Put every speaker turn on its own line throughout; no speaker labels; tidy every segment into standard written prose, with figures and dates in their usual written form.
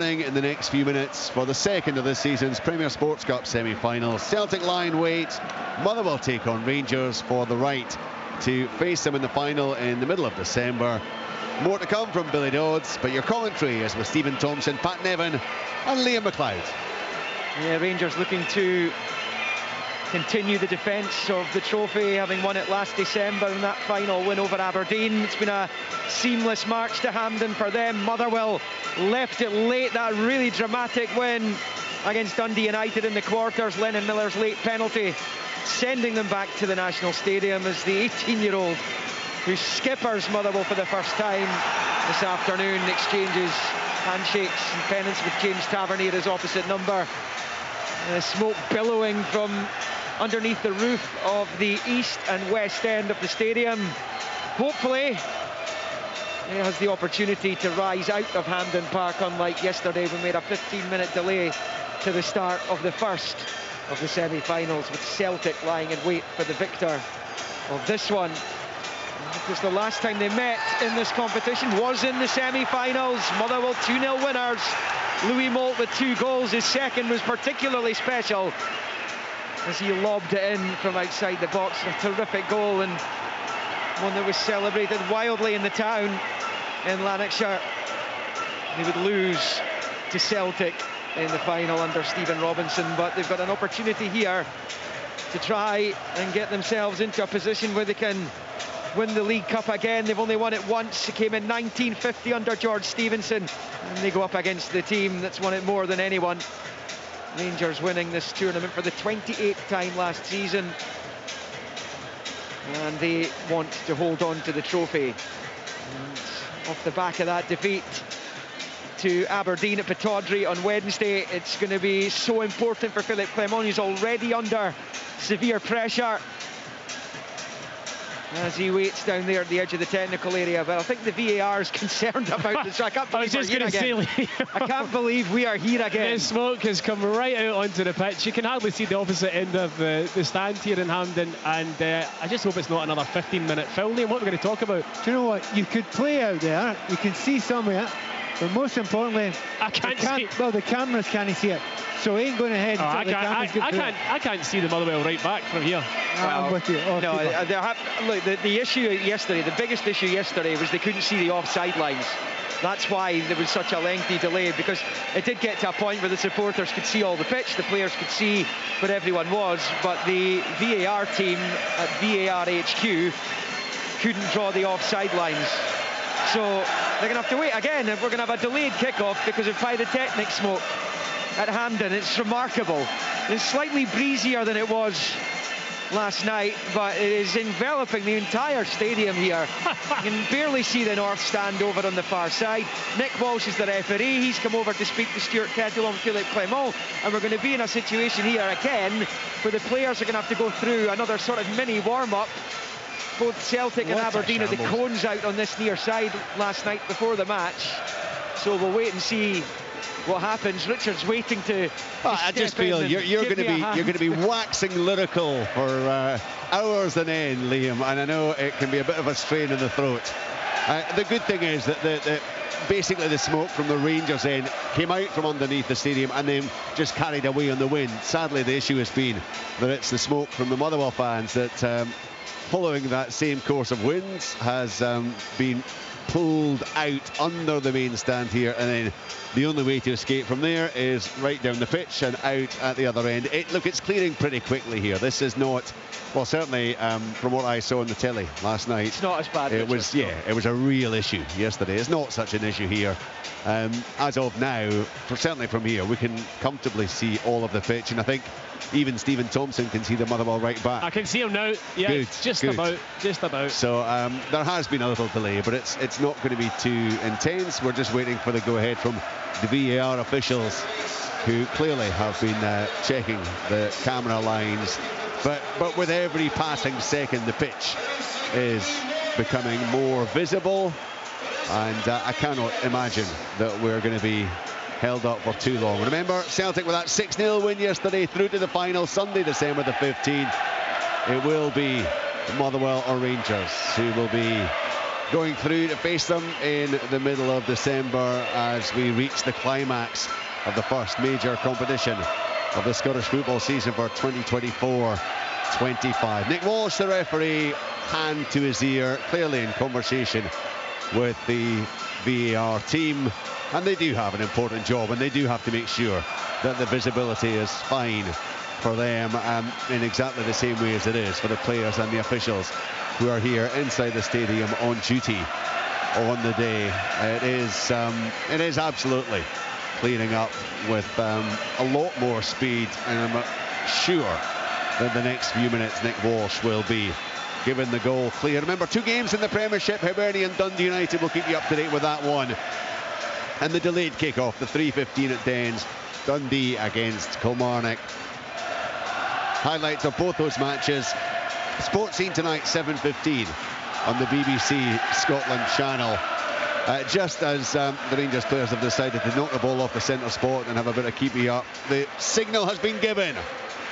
In the next few minutes for the second of this season's Premier Sports Cup semi-finals. Celtic lie in wait. Motherwell take on Rangers for the right to face them in the final in the middle of December. More to come from Billy Dodds, but your commentary is with Stephen Thompson, Pat Nevin and Liam McLeod.
Yeah, Rangers looking to continue the defence of the trophy, having won it last December in that final win over Aberdeen. It's been a seamless march to Hampden for them. Motherwell left it late, that really dramatic win against Dundee United in the quarters. Lennon Miller's late penalty sending them back to the National Stadium as the 18-year-old who skippers Motherwell for the first time this afternoon exchanges handshakes and pennants with James Tavernier, his opposite number. Smoke billowing from underneath the roof of the east and west end of the stadium. Hopefully he has the opportunity to rise out of Hampden Park, unlike yesterday we made a 15-minute delay to the start of the first of the semi-finals, with Celtic lying in wait for the victor of this one. Because the last time they met in this competition was in the semi-finals. Motherwell 2-0 winners. Louis Moult with 2 goals. His second was particularly special as he lobbed it in from outside the box. A terrific goal, and one that was celebrated wildly in the town in Lanarkshire. They would lose to Celtic in the final under Stephen Robinson, but they've got an opportunity here to try and get themselves into a position where they can win the League Cup again. They've only won it once. It came in 1950 under George Stevenson, and they go up against the team that's won it more than anyone. Rangers winning this tournament for the 28th time last season, and they want to hold on to the trophy. And off the back of that defeat to Aberdeen at Pittodrie on Wednesday, it's going to be so important for Philippe Clement. He's already under severe pressure as he waits down there at the edge of the technical area. But I think the VAR is concerned about this. I can't believe I can't believe we are here again.
The smoke has come right out onto the pitch. You can hardly see the opposite end of the stand here in Hampden, and I just hope it's not another 15-minute foul. Liam, what are we going to talk about?
Do you know what? You could play out there, you can see some of it, but most importantly,
I can't see it.
Well, the cameras can't see it, so he ain't going ahead.
I can't see the Motherwell right back from here.
Well, I'm with you.
No, look, the issue yesterday, the biggest issue yesterday was they couldn't see the offside lines. That's why there was such a lengthy delay, because it did get to a point where the supporters could see all the pitch, the players could see where everyone was, but the VAR team at VAR HQ couldn't draw the offside lines. So they're going to have to wait again, and we're going to have a delayed kickoff because of pyrotechnic smoke at Hampden. It's remarkable. It's slightly breezier than it was last night, but it is enveloping the entire stadium here. You can barely see the north stand over on the far side. Nick Walsh is the referee. He's come over to speak to Stuart Kettle and Philippe Clement, and we're going to be in a situation here again where the players are going to have to go through another sort of mini warm-up. Both Celtic and Aberdeen had the cones out on this near side last night before the match, so we'll wait and see what happens. Richard's waiting to
I just feel you're going to be waxing lyrical for hours on end, Liam, and I know it can be a bit of a strain in the throat. The good thing is that basically the smoke from the Rangers end came out from underneath the stadium and then just carried away on the wind. Sadly, the issue has been that it's the smoke from the Motherwell fans that, following that same course of winds, has been pulled out under the main stand here, and then the only way to escape from there is right down the pitch and out at the other end. Look, it's clearing pretty quickly here. This is not, well, certainly from what I saw on the telly last night,
it's not as bad.
It was, yeah, it was a real issue yesterday. It's not such an issue here. As of now, certainly from here, we can comfortably see all of the pitch, and I think even Stephen Thompson can see the Motherwell right back.
I can see him now. Yeah,
good,
just
good.
about.
So there has been a little delay, but it's not going to be too intense. We're just waiting for the go-ahead from the VAR officials, who clearly have been checking the camera lines. But with every passing second, the pitch is becoming more visible, and I cannot imagine that we're going to be held up for too long. Remember, Celtic with that 6-0 win yesterday, through to the final Sunday, December the 15th. It will be Motherwell or Rangers who will be going through to face them in the middle of December as we reach the climax of the first major competition of the Scottish football season for 2024-25. Nick Walsh, the referee, hand to his ear, clearly in conversation with the VAR team, and they do have an important job, and they do have to make sure that the visibility is fine for them, in exactly the same way as it is for the players and the officials who are here inside the stadium on duty on the day. It is absolutely cleaning up with a lot more speed, and I'm sure that the next few minutes Nick Walsh will be given the goal clear. Remember, 2 games in the Premiership. Hibernian Dundee United will keep you up to date with that one. And the delayed kick-off, the 3:15 at Dens, Dundee against Kilmarnock. Highlights of both those matches. Sports Scene tonight, 7:15 on the BBC Scotland channel. Just as the Rangers players have decided to knock the ball off the centre spot and have a bit of keepy up, the signal has been given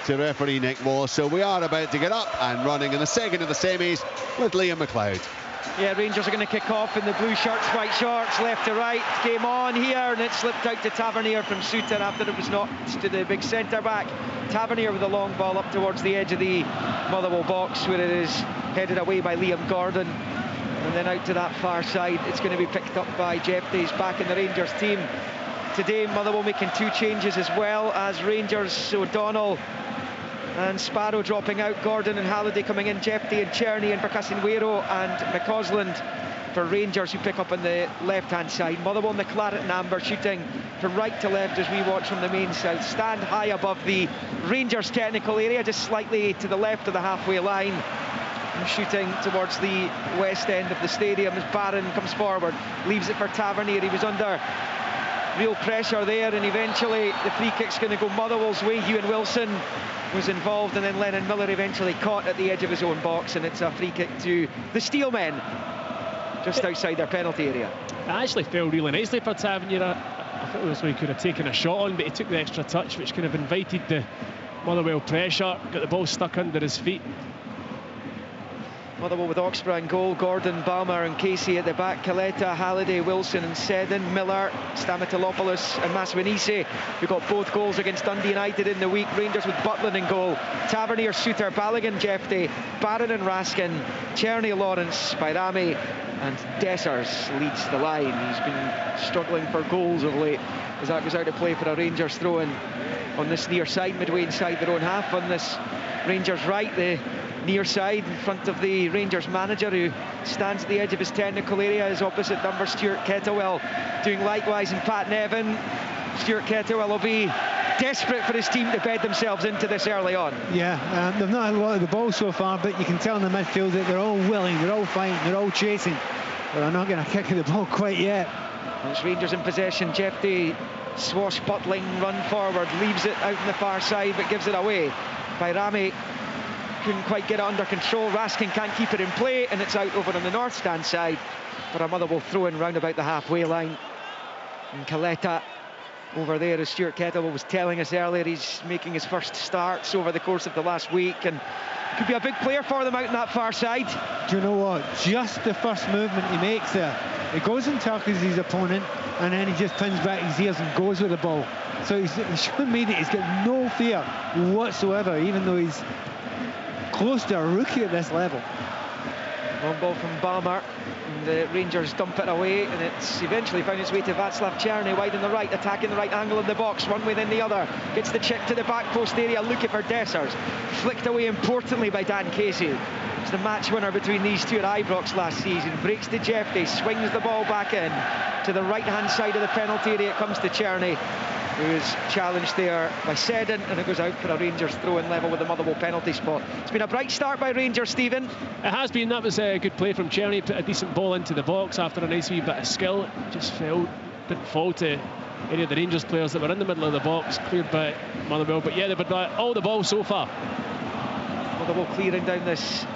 to referee Nick Walsh. So we are about to get up and running in the second of the semis with Liam McLeod.
Yeah, Rangers are going to kick off in the blue shirts, white shorts, left to right. Game on here, and it slipped out to Tavernier from Suter after it was knocked to the big centre-back. Tavernier with a long ball up towards the edge of the Motherwell box, where it is headed away by Liam Gordon. And then out to that far side, it's going to be picked up by Jeffries back in the Rangers team. Today, Motherwell making 2 changes as well as Rangers. O'Donnell and Sparrow dropping out, Gordon and Halliday coming in, Jeffrey and Cherny and Percassinwero and McCausland for Rangers, who pick up on the left-hand side. Motherwell in the claret and amber, shooting from right to left as we watch from the main south. Stand high above the Rangers technical area, just slightly to the left of the halfway line. And shooting towards the west end of the stadium as Barron comes forward, leaves it for Tavernier. He was under real pressure there, and eventually the free kick's going to go Motherwell's way. Ewan Wilson was involved, and then Lennon Miller eventually caught at the edge of his own box, and it's a free kick to the Steelmen just outside their penalty area.
It actually fell really nicely for Tavernier. I thought it was where he could have taken a shot on, but he took the extra touch, which kind of invited the Motherwell pressure, got the ball stuck under his feet.
Motherwell with Oxborough in goal, Gordon, Balmer and Casey at the back, Caleta, Halliday, Wilson and Seddon, Miller, Stamatolopoulos and Maswinise, who got both goals against Dundee United in the week. Rangers with Butland in goal, Tavernier, Suter, Balogun, Jeffrey, Barron and Raskin, Cherny, Lawrence, Bairami and Dessers leads the line. He's been struggling for goals of late as that goes out to play for a Rangers throw-in on this near side, midway inside their own half on this Rangers right. The near side in front of the Rangers manager, who stands at the edge of his technical area, is opposite number Stuart Kettlewell doing likewise, and Pat Nevin. Stuart Kettlewell will be desperate for his team to bed themselves into this early on. Yeah,
they've not had a lot of the ball so far, but you can tell in the midfield that they're all willing, they're all fighting, they're all chasing, but they're not going to kick the ball quite yet.
And it's Rangers in possession. Jeffrey swashbuckling run forward, leaves it out on the far side but gives it away. Bairami couldn't quite get it under control. Raskin can't keep it in play, and it's out over on the north stand side for a Motherwell throw-in round about the halfway line. And Caleta over there, as Stuart Kettlewell was telling us earlier, he's making his first starts over the course of the last week and could be a big player for them out on that far side.
Do you know what? Just the first movement he makes there, he goes and tackles his opponent, and then he just pins back his ears and goes with the ball. So he's shown me that he's got no fear whatsoever, even though he's close to a rookie at this level.
Long ball from Balmer, and the Rangers dump it away, and it's eventually found its way to Václav Cherny, wide on the right, attacking the right angle of the box, one way then the other, gets the chip to the back post area, looking for Dessers, flicked away importantly by Dan Casey. It's the match winner between these two at Ibrox last season. Breaks to Jeffrey, swings the ball back in to the right hand side of the penalty area. It comes to Cherny, who is challenged there by Seddon, and it goes out for a Rangers throw-in level with the Motherwell penalty spot. It's been a bright start by Rangers, Stephen.
It has been. That was a good play from Cherny, put a decent ball into the box after a nice wee bit of skill. It just didn't fall to any of the Rangers players that were in the middle of the box, cleared by Motherwell. But yeah, they've had all the ball so far.
Motherwell clearing down this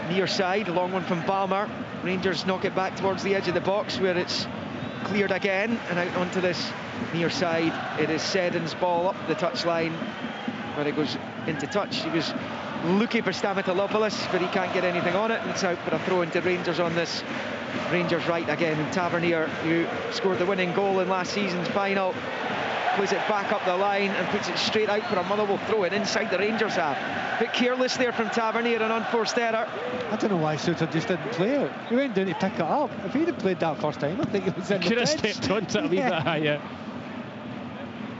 near side, a long one from Balmer. Rangers knock it back towards the edge of the box, where it's cleared again and out onto this near side. It is Seddon's ball up the touchline, where it goes into touch. He was looking for Stamatolopoulos, but he can't get anything on it, and it's out for a throw into Rangers on this Rangers right again. And Tavernier, who scored the winning goal in last season's final, plays it back up the line and puts it straight out for a Motherwell throw-in inside the Rangers half. A bit careless there from Tavernier, an unforced error.
I don't know why Suter just didn't play it. He went down to pick it up. If he'd have played that first time, I think it was in the
Could have
pitch.
stepped onto it a wee bit higher.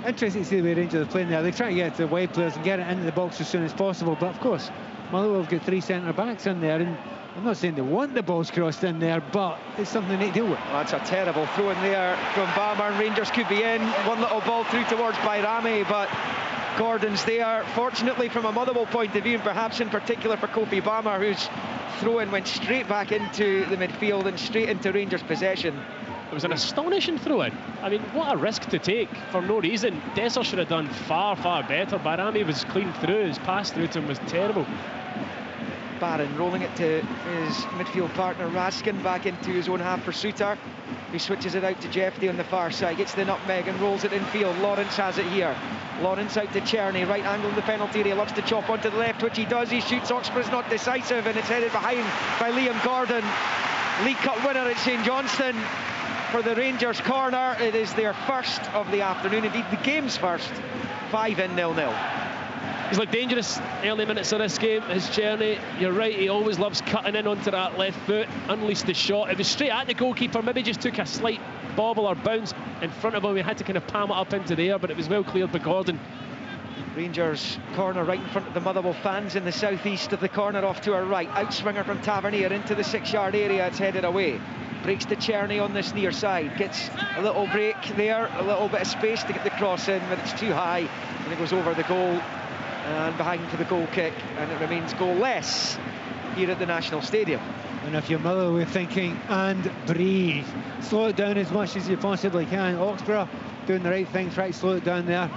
Interesting to see the way Rangers are playing there. They're trying to get to the wide players and get it into the box as soon as possible. But of course, Motherwell have got 3 centre-backs in there, and I'm not saying they want the balls crossed in there, but it's something they deal with.
Well, that's a terrible throw in there from Bama, and Rangers could be in. One little ball through towards Bayrami, but Gordon's there. Fortunately, from a Motherwell point of view, and perhaps in particular for Kofi Bama, whose throw-in went straight back into the midfield and straight into Rangers' possession.
It was an astonishing throw-in. I mean, what a risk to take for no reason. Dessers should have done far, far better. Bayrami was clean through. His pass through to him was terrible.
Barron rolling it to his midfield partner Raskin, back into his own half for Suter. He switches it out to Jeffrey on the far side, gets the nutmeg and rolls it infield. Lawrence has it here. Lawrence out to Czerny, right angle in the penalty area, loves to chop onto the left, which he does. He shoots, Oxborough's not decisive, and it's headed behind by Liam Gordon. League Cup winner at St Johnstone for the Rangers corner. It is their first of the afternoon, indeed the game's first. 5-0.
He's looked dangerous early minutes of this game, his Czerny. You're right, he always loves cutting in onto that left foot, unleashed the shot. It was straight at the goalkeeper, maybe just took a slight bobble or bounce in front of him. He had to kind of palm it up into the air, but it was well cleared by Gordon.
Rangers corner right in front of the Motherwell fans in the southeast of the corner, off to our right. Outswinger from Tavernier into the 6-yard area, it's headed away. Breaks to Czerny on this near side, gets a little break there, a little bit of space to get the cross in, but it's too high and it goes over the goal and behind for the goal kick, and it remains goalless here at the National Stadium.
And if you're Motherwell, we're thinking, and breathe. Slow it down as much as you possibly can. Oxborough doing the right thing, try to slow it down there.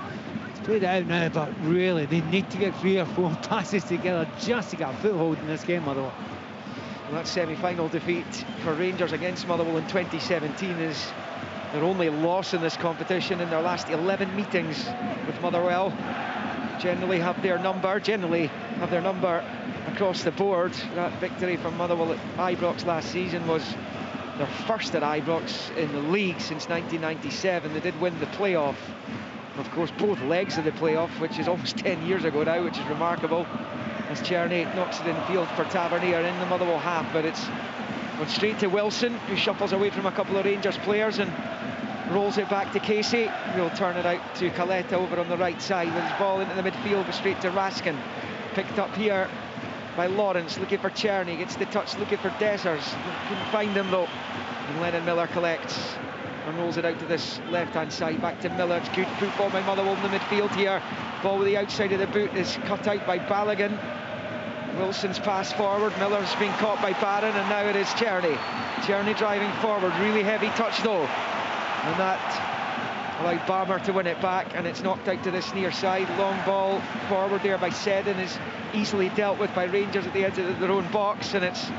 It's played it out now, but really, they need to get 3 or 4 passes together just to get a foothold in this game, Motherwell.
Well, that semi-final defeat for Rangers against Motherwell in 2017 is their only loss in this competition in their last 11 meetings with Motherwell. Generally have their number across the board. That victory from Motherwell at Ibrox last season was their first at Ibrox in the league since 1997. They did win the playoff, of course both legs of the playoff, which is almost 10 years ago now, which is remarkable, as Czerny knocks it in field for Tavernier in the Motherwell half, but it's gone straight to Wilson, who shuffles away from a couple of Rangers players and rolls it back to Casey. He'll turn it out to Caletta over on the right side with his ball into the midfield, but straight to Raskin. Picked up here by Lawrence, looking for Czerny, gets the touch, looking for Dessers. Couldn't find him though. And Lennon Miller collects and rolls it out to this left-hand side, back to Miller. It's good football by Motherwell in the midfield here. Ball with the outside of the boot is cut out by Balogun. Wilson's pass forward, Miller's been caught by Barron, and now it is Czerny. Czerny driving forward, really heavy touch though. And that allowed Barmer to win it back, and it's knocked out to this near side. Long ball forward there by Seddon is easily dealt with by Rangers at the edge of their own box, and it's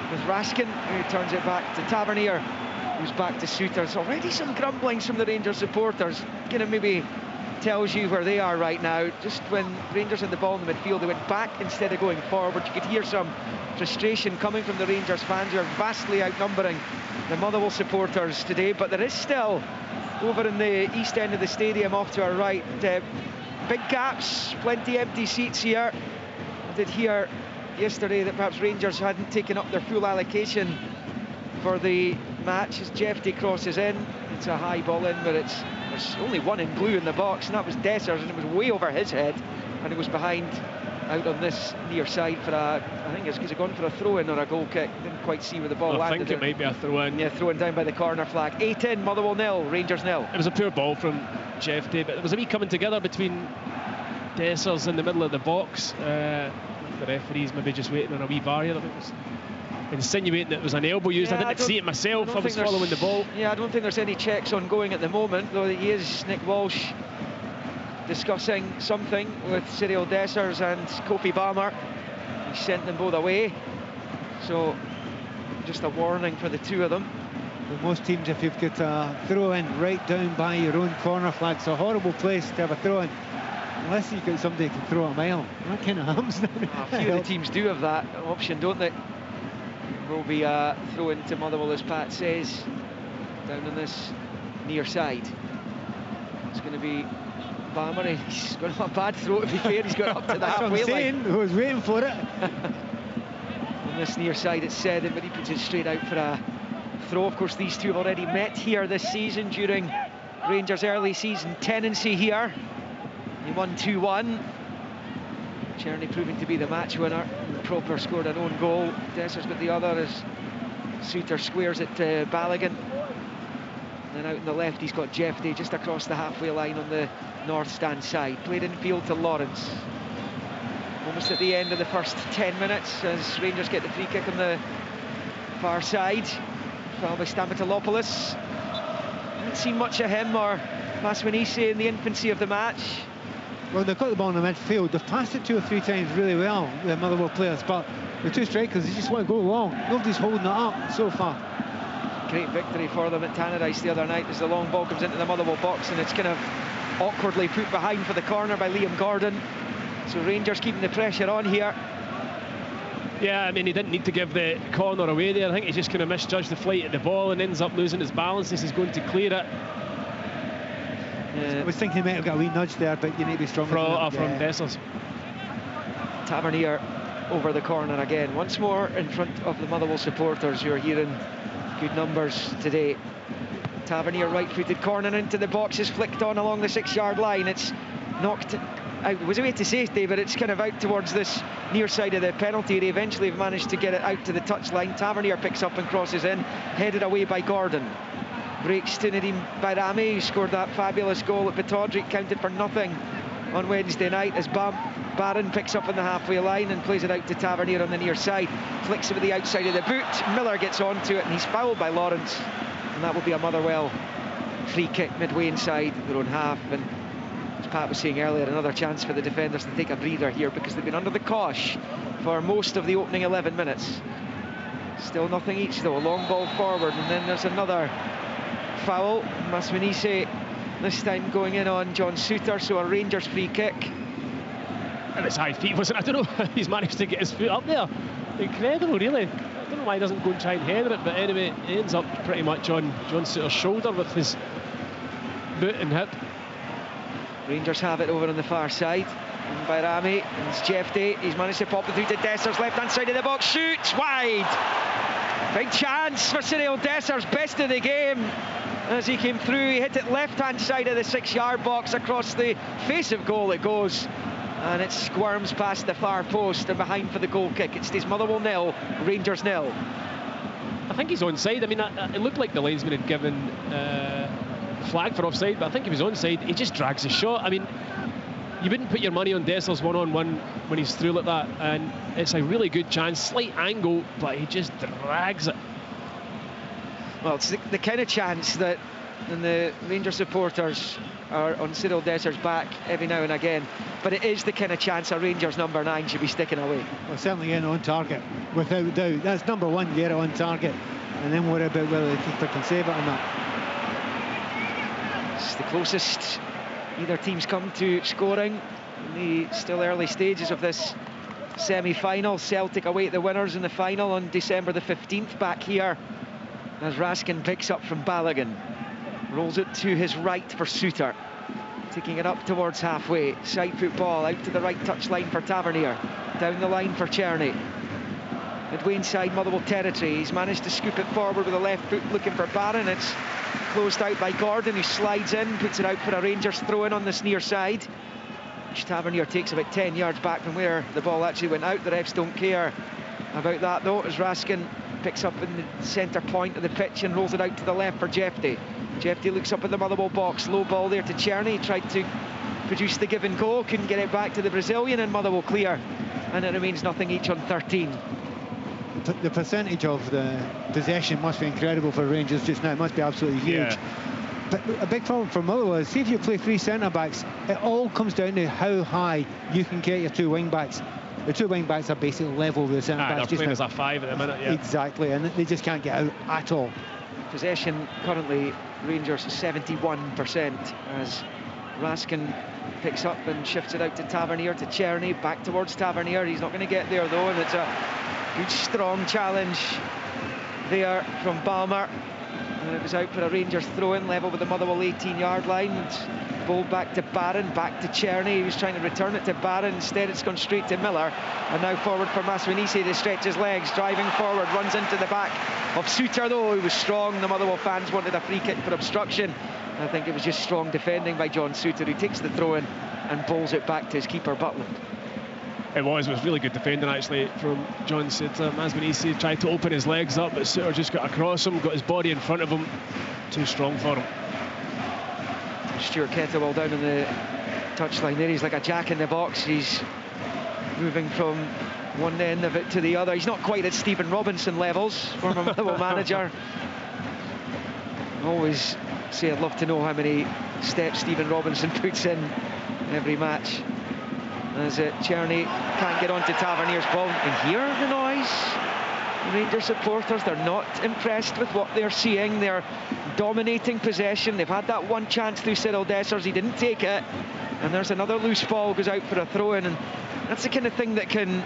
with Raskin who turns it back to Tavernier, who's back to Suter. There's already some grumblings from the Rangers supporters. Kind of maybe tells you where they are right now. Just when Rangers had the ball in the midfield, they went back instead of going forward. You could hear some frustration coming from the Rangers fans, who are vastly outnumbering the Motherwell supporters today, but there is still, over in the east end of the stadium off to our right, big gaps, plenty empty seats here. I did hear yesterday that perhaps Rangers hadn't taken up their full allocation for the match as Jeffrey crosses in. It's a high ball in, but there's only one in blue in the box, and that was Dessers, and it was way over his head, and it was behind out on this near side for a, I think it's gone for a throw-in or a goal kick. Didn't quite see where the ball landed.
I think it might be a throw-in.
Yeah, thrown down by the corner flag. 8-in, Motherwell 0, Rangers 0.
It was a poor ball from Jeffrey, but there was a wee coming together between Dessers in the middle of the box. The referee's maybe just waiting on a wee barrier. I think it was insinuating that it was an elbow used.
Yeah,
I didn't see it myself. I was following the ball.
Yeah, I don't think there's any checks ongoing at the moment, though he is, Nick Walsh, discussing something with Cyril Dessers and Kofi Barmer. He sent them both away, so just a warning for the two of them.
With most teams, if you've got a throw-in right down by your own corner flag, it's a horrible place to have a throw-in. Unless you've got somebody who can throw a mile. That kind of happens now.
A few of the teams do have that option, don't they? Will be a throw into Motherwell, as Pat says, down on this near side. It's going to be Bammer. He's got a bad throw, to be fair. He's got up to the halfway line.
I was waiting for it.
On this near side, it's said, but he puts it straight out for a throw. Of course, these two have already met here this season during Rangers' early season tenancy here. He won 2-1. Czerny proving to be the match winner. Proper scored an own goal. Desser's got the other as Suter squares it to Balogun. And then out on the left, he's got Jeffrey just across the halfway line on the north stand side. Played in field to Lawrence. Almost at the end of the first 10 minutes as Rangers get the free kick on the far side. Foul by Stamatolopoulos. Haven't seen much of him or Maswanise in the infancy of the match.
Well, they've got the ball in the midfield. They've passed it 2 or 3 times really well, the Motherwell players, but the two strikers, they just want to go long. Nobody's holding it up so far.
Great victory for them at Tannadice the other night as the long ball comes into the Motherwell box and it's kind of awkwardly put behind for the corner by Liam Gordon. So Rangers keeping the pressure on here.
Yeah, I mean, he didn't need to give the corner away there. I think he just kind of misjudged the flight of the ball and ends up losing his balance as he's going to clear it.
I was thinking he might have got a wee nudge there, but you need to be stronger.
From Dessers.
Tavernier over the corner again. Once more in front of the Motherwell supporters. You're hearing good numbers today. Tavernier right-footed corner into the box is flicked on along the 6-yard line. It's knocked out. It was a way to safety, but it's kind of out towards this near side of the penalty. They eventually have managed to get it out to the touchline. Tavernier picks up and crosses in, headed away by Gordon. Breaks to Nadim Bayrami, who scored that fabulous goal at Batodrick, counted for nothing on Wednesday night as Barron picks up on the halfway line and plays it out to Tavernier on the near side. Flicks it with the outside of the boot. Miller gets onto it and he's fouled by Lawrence. And that will be a Motherwell free kick midway inside their own half. And as Pat was saying earlier, another chance for the defenders to take a breather here because they've been under the cosh for most of the opening 11 minutes. Still nothing each though. Long ball forward and then there's another foul. Maswanise this time going in on John Suter, so a Rangers free kick.
And it's high feet, wasn't it? I don't know. He's managed to get his foot up there. Incredible, really. I don't know why he doesn't go and try and header it, but anyway, it ends up pretty much on John Suter's shoulder with his boot and hip.
Rangers have it over on the far side. And Bayrami, and it's Jeffrey. He's managed to pop it through to Dessers, left-hand side of the box, shoots wide. Big chance for Cyril Dessers, best of the game. As he came through, he hit it left-hand side of the 6-yard box, across the face of goal it goes. And it squirms past the far post and behind for the goal kick. It stays Motherwell 0, Rangers 0.
I think he's onside. I mean, it looked like the linesman had given flag for offside, but I think he was onside. He just drags his shot. I mean, you wouldn't put your money on Dessers one-on-one when he's through like that, and it's a really good chance. Slight angle, but he just drags it.
Well, it's the kind of chance that the Rangers supporters are on Cyril Dessers' back every now and again, but it is the kind of chance a Rangers number 9 should be sticking away.
Well, certainly getting on target, without doubt. That's number 1, get it on target, and then worry about whether the keeper can save it or not.
It's the closest either team's come to scoring in the still early stages of this semi-final. Celtic await the winners in the final on December the 15th back here as Raskin picks up from Balogun, rolls it to his right for Suter, taking it up towards halfway, side foot ball out to the right touchline for Tavernier, down the line for Czerny, midway inside Motherwell territory. He's managed to scoop it forward with a left foot looking for Barron. It's closed out by Gordon, who slides in, puts it out for a Rangers throw in on this near side, which Tavernier takes about 10 yards back from where the ball actually went out. The refs don't care about that though, as Raskin picks up in the centre point of the pitch and rolls it out to the left for Jeffrey. Jeffrey looks up at the Motherwell box, low ball there to Czerny, tried to produce the give and go, couldn't get it back to the Brazilian, and Motherwell clear, and it remains nothing each on 13.
The percentage of the possession must be incredible for Rangers just now. It must be absolutely huge.
Yeah.
But a big problem for Motherwell is, see if you play 3 centre-backs, it all comes down to how high you can get your 2 wing-backs. The 2 wing-backs are basically level with the centre-backs.
They're playing as a 5 at the minute, yeah.
Exactly, and they just can't get out at all.
Possession currently Rangers 71% as Raskin picks up and shifts it out to Tavernier, to Czerny, back towards Tavernier. He's not going to get there though, and it's a good strong challenge there from Balmer, and it was out for a Rangers throw-in, level with the Motherwell 18-yard line. And ball back to Barron, back to Czerny. He was trying to return it to Barron, instead it's gone straight to Miller, and now forward for Masvanisi to stretch his legs, driving forward, runs into the back of Suter though, who was strong. The Motherwell fans wanted a free kick for obstruction. I think it was just strong defending by John Suter, who takes the throw-in and bowls it back to his keeper Butland.
It was really good defending actually from John Suter. Masvanisi tried to open his legs up, but Suter just got across him, got his body in front of him. Too strong for him.
Stuart Kettlewell down on the touchline there. He's like a jack in the box. He's moving from one end of it to the other. He's not quite at Stephen Robinson levels, former Motherwell manager. Always say I'd love to know how many steps Stephen Robinson puts in every match. As Czerny can't get onto Tavernier's ball. And hear the noise. The Rangers supporters, they're not impressed with what they're seeing. They're dominating possession. They've had that one chance through Cyril Dessers. He didn't take it. And there's another loose ball, goes out for a throw-in. And that's the kind of thing that can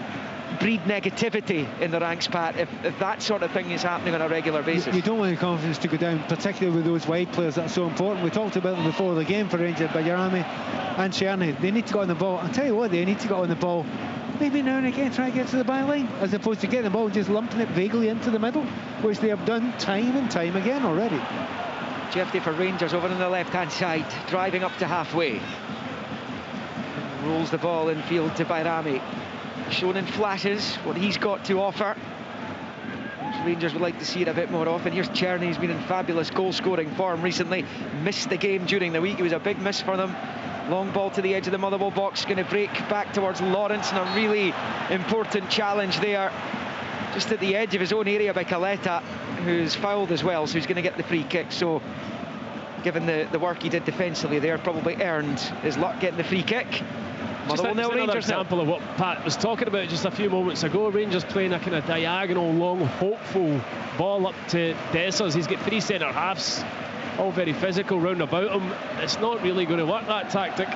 breed negativity in the ranks, Pat, if that sort of thing is happening on a regular basis.
You don't want the confidence to go down, particularly with those wide players. That's so important. We talked about them before the game for Rangers, Bajrami and Czerny. They need to go on the ball. I'll tell you what, they need to go on the ball maybe now and again, try to get to the byline, line, as opposed to getting the ball and just lumping it vaguely into the middle, which they have done time and time again already.
Jeffrey for Rangers over on the left-hand side, driving up to halfway. Rolls the ball in field to Bajrami. Shown in flashes what he's got to offer. Rangers would like to see it a bit more often. Here's Czerny, he's been in fabulous goal-scoring form recently. Missed the game during the week. It was a big miss for them. Long ball to the edge of the Motherwell box, going to break back towards Lawrence, and a really important challenge there, just at the edge of his own area by Caleta, who's fouled as well, so he's going to get the free kick. So given the work he did defensively there, probably earned his luck getting the free kick.
Motherwell nil, Rangers example of what Pat was talking about just a few moments ago. Rangers playing a kind of diagonal, long, hopeful ball up to Dessers. He's got three centre halves, all very physical round about him. It's not really going to work, that tactic.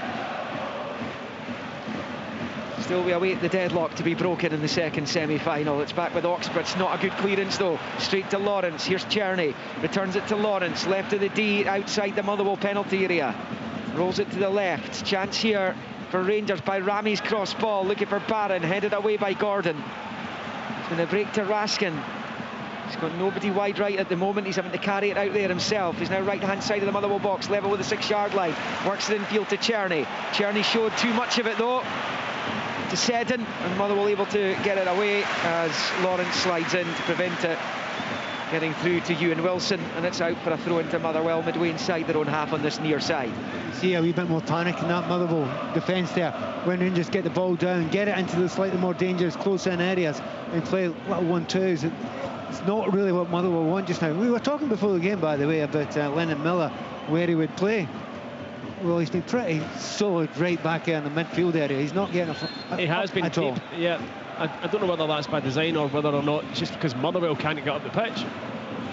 Still we await the deadlock to be broken in the second semi-final. It's back with Oxford. It's not a good clearance though. Straight to Lawrence. Here's Czerny. Returns it to Lawrence. Left of the D, outside the Motherwell penalty area. Rolls it to the left. Chance here for Rangers by Rami's cross ball. Looking for Barron. Headed away by Gordon. He's going to break to Raskin. He's got nobody wide right at the moment. He's having to carry it out there himself. He's now right-hand side of the Motherwell box, level with the 6-yard line. Works it in field to Czerny. Czerny showed too much of it though to Seddon, and Motherwell able to get it away as Lawrence slides in to prevent it getting through to Ewan Wilson, and it's out for a throw into Motherwell midway inside their own half on this near side.
You see a wee bit more panic in that Motherwell defence there when Rangers get the ball down, get it into the slightly more dangerous close-in areas and play little 1-2s. It's not really what Motherwell want just now. We were talking before the game, by the way, about Lennon Miller, where he would play. Well, he's been pretty solid right back there in the midfield area. He's not getting
he has been
at all.
Yeah, I don't know whether that's by design or whether or not it's just because Motherwell can't get up the pitch.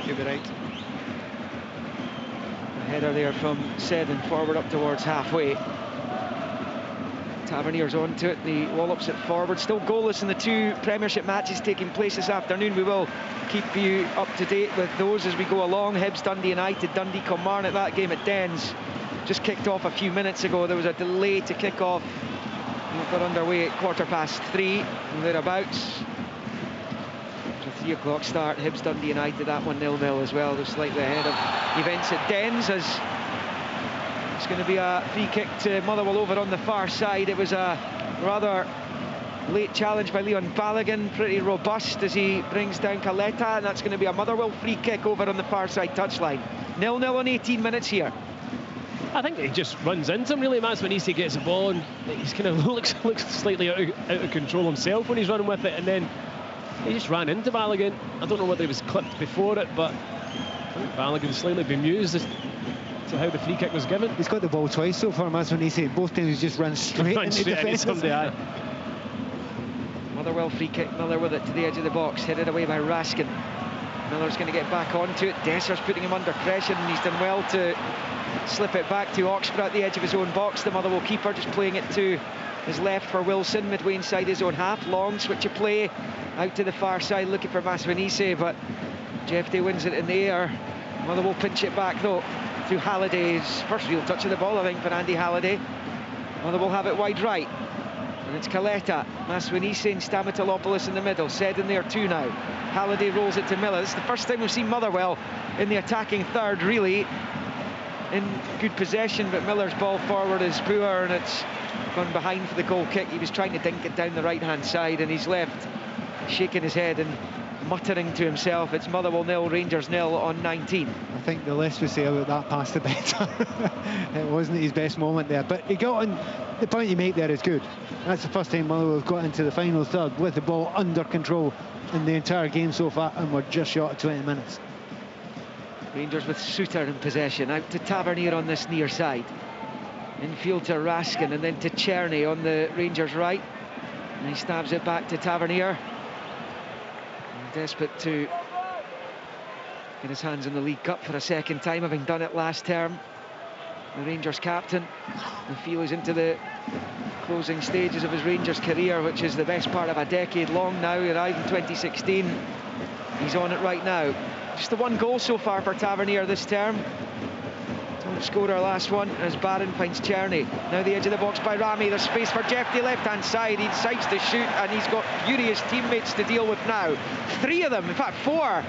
You'll be right. A header there from Seddon, forward up towards halfway. Tavernier's onto it, he wallops it forward. Still goalless in the two Premiership matches taking place this afternoon. We will keep you up to date with those as we go along. Hibs, Dundee United, Dundee Kilmarnock. That game at Dens just kicked off a few minutes ago. There was a delay to kick off. It got underway at 3:15 and thereabouts. It was a 3 o'clock start. Hibs, Dundee United, that one 0-0 as well. They're slightly ahead of events at Dens as it's going to be a free kick to Motherwell over on the far side. It was a rather late challenge by Leon Balogun, pretty robust as he brings down Caleta, and that's going to be a Motherwell free kick over on the far side touchline. 0-0 on 18 minutes here.
I think he just runs into him really. Masvanisi gets the ball and he's kind of looks slightly out of control himself when he's running with it, and then he just ran into Balogun. I don't know whether he was clipped before it, but I think Balogun's slightly bemused as to how the free kick was given.
He's got the ball twice so far, Masvanisi. Both times he's just run straight into defence.
Motherwell free kick. Miller with it to the edge of the box, headed away by Raskin. Miller's going to get back onto it. Dessers putting him under pressure, and he's done well to slip it back to Oxborough at the edge of his own box. The Motherwell keeper just playing it to his left for Wilson, midway inside his own half. Long switch of play out to the far side, looking for Maswanise, but Jeffrey wins it in the air. Motherwell pinch it back though to Halliday's first real touch of the ball, I think, for Andy Halliday. Motherwell have it wide right, and it's Kaleta, Maswanise and Stamatolopoulos in the middle. Seddon there too now. Halliday rolls it to Miller. It's the first time we've seen Motherwell in the attacking third really in good possession, but Miller's ball forward is poor and it's gone behind for the goal kick. He was trying to dink it down the right hand side and he's left shaking his head and muttering to himself. It's Motherwell 0, Rangers 0 on 19.
I think the less we say about that pass, the better. It wasn't his best moment there, but he got on. The point you make there is good. That's the first time Motherwell have got into the final third with the ball under control in the entire game so far, and we're just short of 20 minutes.
Rangers with Suter in possession, out to Tavernier on this near side. Infield to Raskin and then to Czerny on the Rangers right. And he stabs it back to Tavernier. Desperate to get his hands on the League Cup for a second time, having done it last term. The Rangers captain. The feel is into the closing stages of his Rangers career, which is the best part of a decade long now. He arrived in 2016. He's on it right now. Just the one goal so far for Tavernier this term. Don't score our last one as Barron finds Czerny. Now the edge of the box by Rami. There's space for Jeffrey left-hand side. He decides to shoot and he's got furious teammates to deal with now. 3 of them, in fact 4,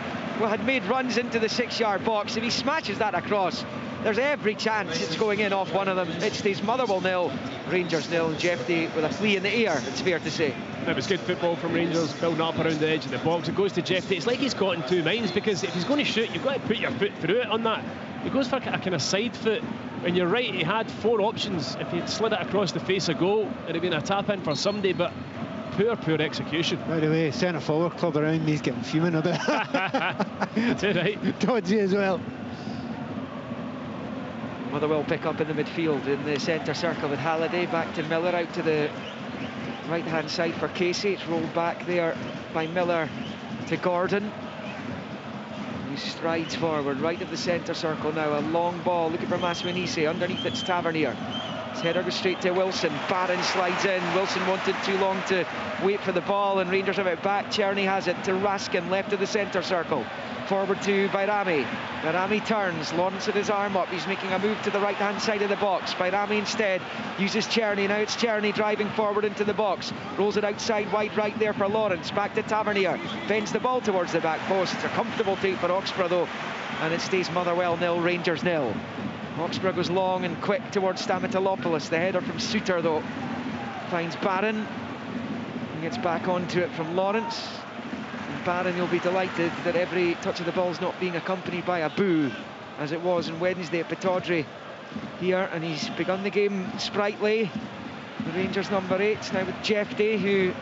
had made runs into the 6-yard box. If he smashes that across, there's every chance it's going in off one of them. It stays Motherwell 0, Rangers 0. Jeffrey with a flea in the ear, it's fair to say.
It was good football from Rangers, building up around the edge of the box. It goes to Jeffrey. It's like he's got in 2 minds, because if he's going to shoot, you've got to put your foot through it on that. He goes for a kind of side foot, and you're right, he had 4 options. If he'd slid it across the face of goal, it'd have been a tap-in for somebody, but poor execution.
By the way, centre forward club around me's getting fuming a bit.
That's it, right?
Dodgy as well.
Motherwell pick up in the midfield in the centre circle with Halliday, back to Miller, out to the right-hand side for Casey. It's rolled back there by Miller to Gordon. He strides forward, right of the centre circle now. A long ball, looking for Maswanise. Underneath it's Tavernier. His header goes straight to Wilson. Barron slides in. Wilson wanted too long to wait for the ball, and Rangers have it back. Czerny has it to Raskin, left of the centre circle. Forward to Bayrami. Bayrami turns. Lawrence with his arm up. He's making a move to the right-hand side of the box. Bayrami instead uses Czerny. Now it's Czerny driving forward into the box. Rolls it outside wide right there for Lawrence. Back to Tavernier. Bends the ball towards the back post. It's a comfortable take for Oxborough though. And it stays Motherwell 0, Rangers 0. Oxborough goes long and quick towards Stamatolopoulos. The header from Suter though finds Barron. And gets back onto it from Lawrence. Barron, you'll be delighted that every touch of the ball's not being accompanied by a boo, as it was on Wednesday at Pittodrie here, and he's begun the game sprightly. The Rangers number 8 now with Jeffrey, who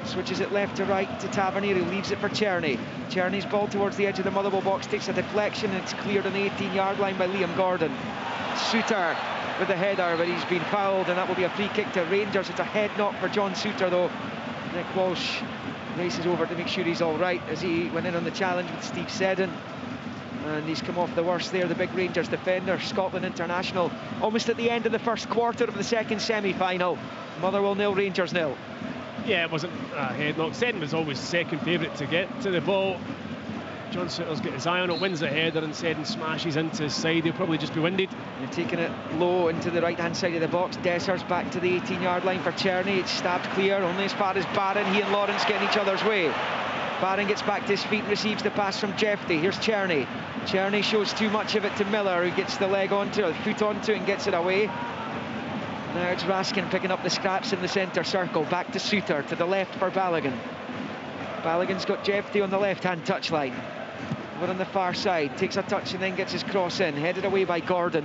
switches it left to right to Tavernier, who leaves it for Czerny. Czerny's ball towards the edge of the Motherwell box takes a deflection, and it's cleared on the 18-yard line by Liam Gordon. Suter with the header, but he's been fouled, and that will be a free kick to Rangers. It's a head knock for John Suter though. Nick Walsh races over to make sure he's all right as he went in on the challenge with Steve Seddon, and he's come off the worst there. The big Rangers defender, Scotland international, almost at the end of the first quarter of the second semi-final. Motherwell 0, Rangers 0.
Yeah, it wasn't a head knock. Seddon was always second favourite to get to the ball. John Suter's got his eye on it, wins the header, and Seddon smashes into his side. He'll probably just be winded.
They're taking it low into the right-hand side of the box. Dessers back to the 18-yard line for Czerny. It's stabbed clear, only as far as Barron. He and Lawrence get in each other's way. Barron gets back to his feet and receives the pass from Jeffrey. Here's Czerny. Czerny shows too much of it to Miller, who gets the leg onto, or the foot onto it, and gets it away. Now it's Raskin picking up the scraps in the centre circle. Back to Suter, to the left for Balogun. Balogun's got Jeffrey on the left-hand touchline. Over on the far side, takes a touch and then gets his cross in, headed away by Gordon,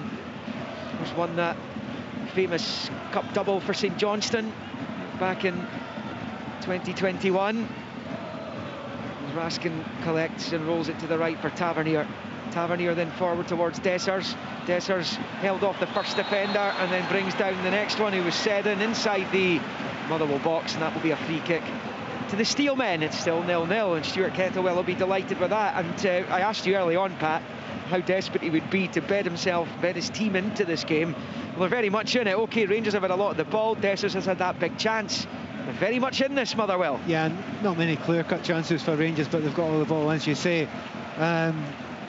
who's won that famous cup double for St Johnstone back in 2021. Raskin collects and rolls it to the right for Tavernier. Tavernier then forward towards Dessers. Dessers held off the first defender and then brings down the next one, who was Seddon, inside the Motherwell box, and that will be a free kick to the Steelmen. It's still 0-0, and Stuart Kettlewell will be delighted with that. And I asked you early on, Pat, how desperate he would be to bed his team into this game. Well, they're very much in it. OK, Rangers have had a lot of the ball. Dessers has had that big chance. They're very much in this, Motherwell.
Yeah, not many clear-cut chances for Rangers, but they've got all the ball, as you say.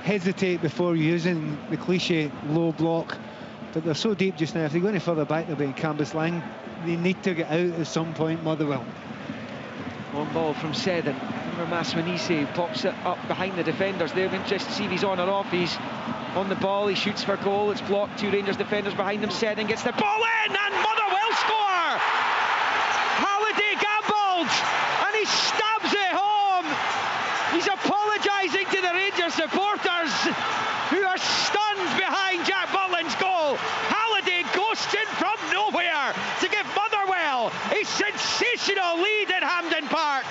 Hesitate before using the cliche low block. But they're so deep just now. If they go any further back, they'll be in canvas line. They need to get out at some point, Motherwell.
One ball from Seddon. Remember, Maswanise pops it up behind the defenders. They're interested to see if he's on or off. He's on the ball. He shoots for goal. It's blocked. 2 Rangers defenders behind him. Seddon gets the ball in, and Motherwell score! Halliday gambled, and he stabs it home. He's apologising to the Rangers supporters, who are stunned behind Jack Butland's goal. Halliday ghosted from nowhere to give Motherwell a sensational lead at Hampden Park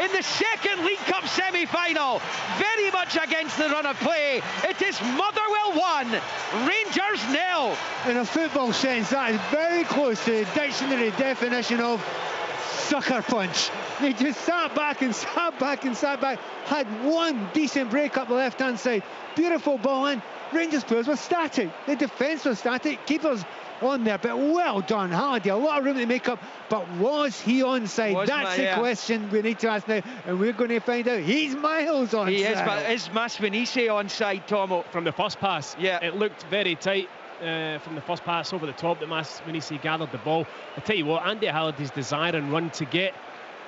in the second League Cup semi-final. Very much against the run of play. It is Motherwell 1, Rangers 0.
In a football sense, that is very close to the dictionary definition of sucker punch. They just sat back and sat back and sat back. Had one decent break up the left-hand side. Beautiful ball in. Rangers players were static. The defence was static. Keepers on there, but well done, Halliday. A lot of room to make up, but was he onside? That's the question we need to ask now, and we're going to find out. He's miles onside.
He is, but is Maswanise onside, Tomo?
From the first pass,
yeah,
it looked very tight. From the first pass over the top that Maswanise gathered the ball. I tell you what, Andy Halliday's desire and run to get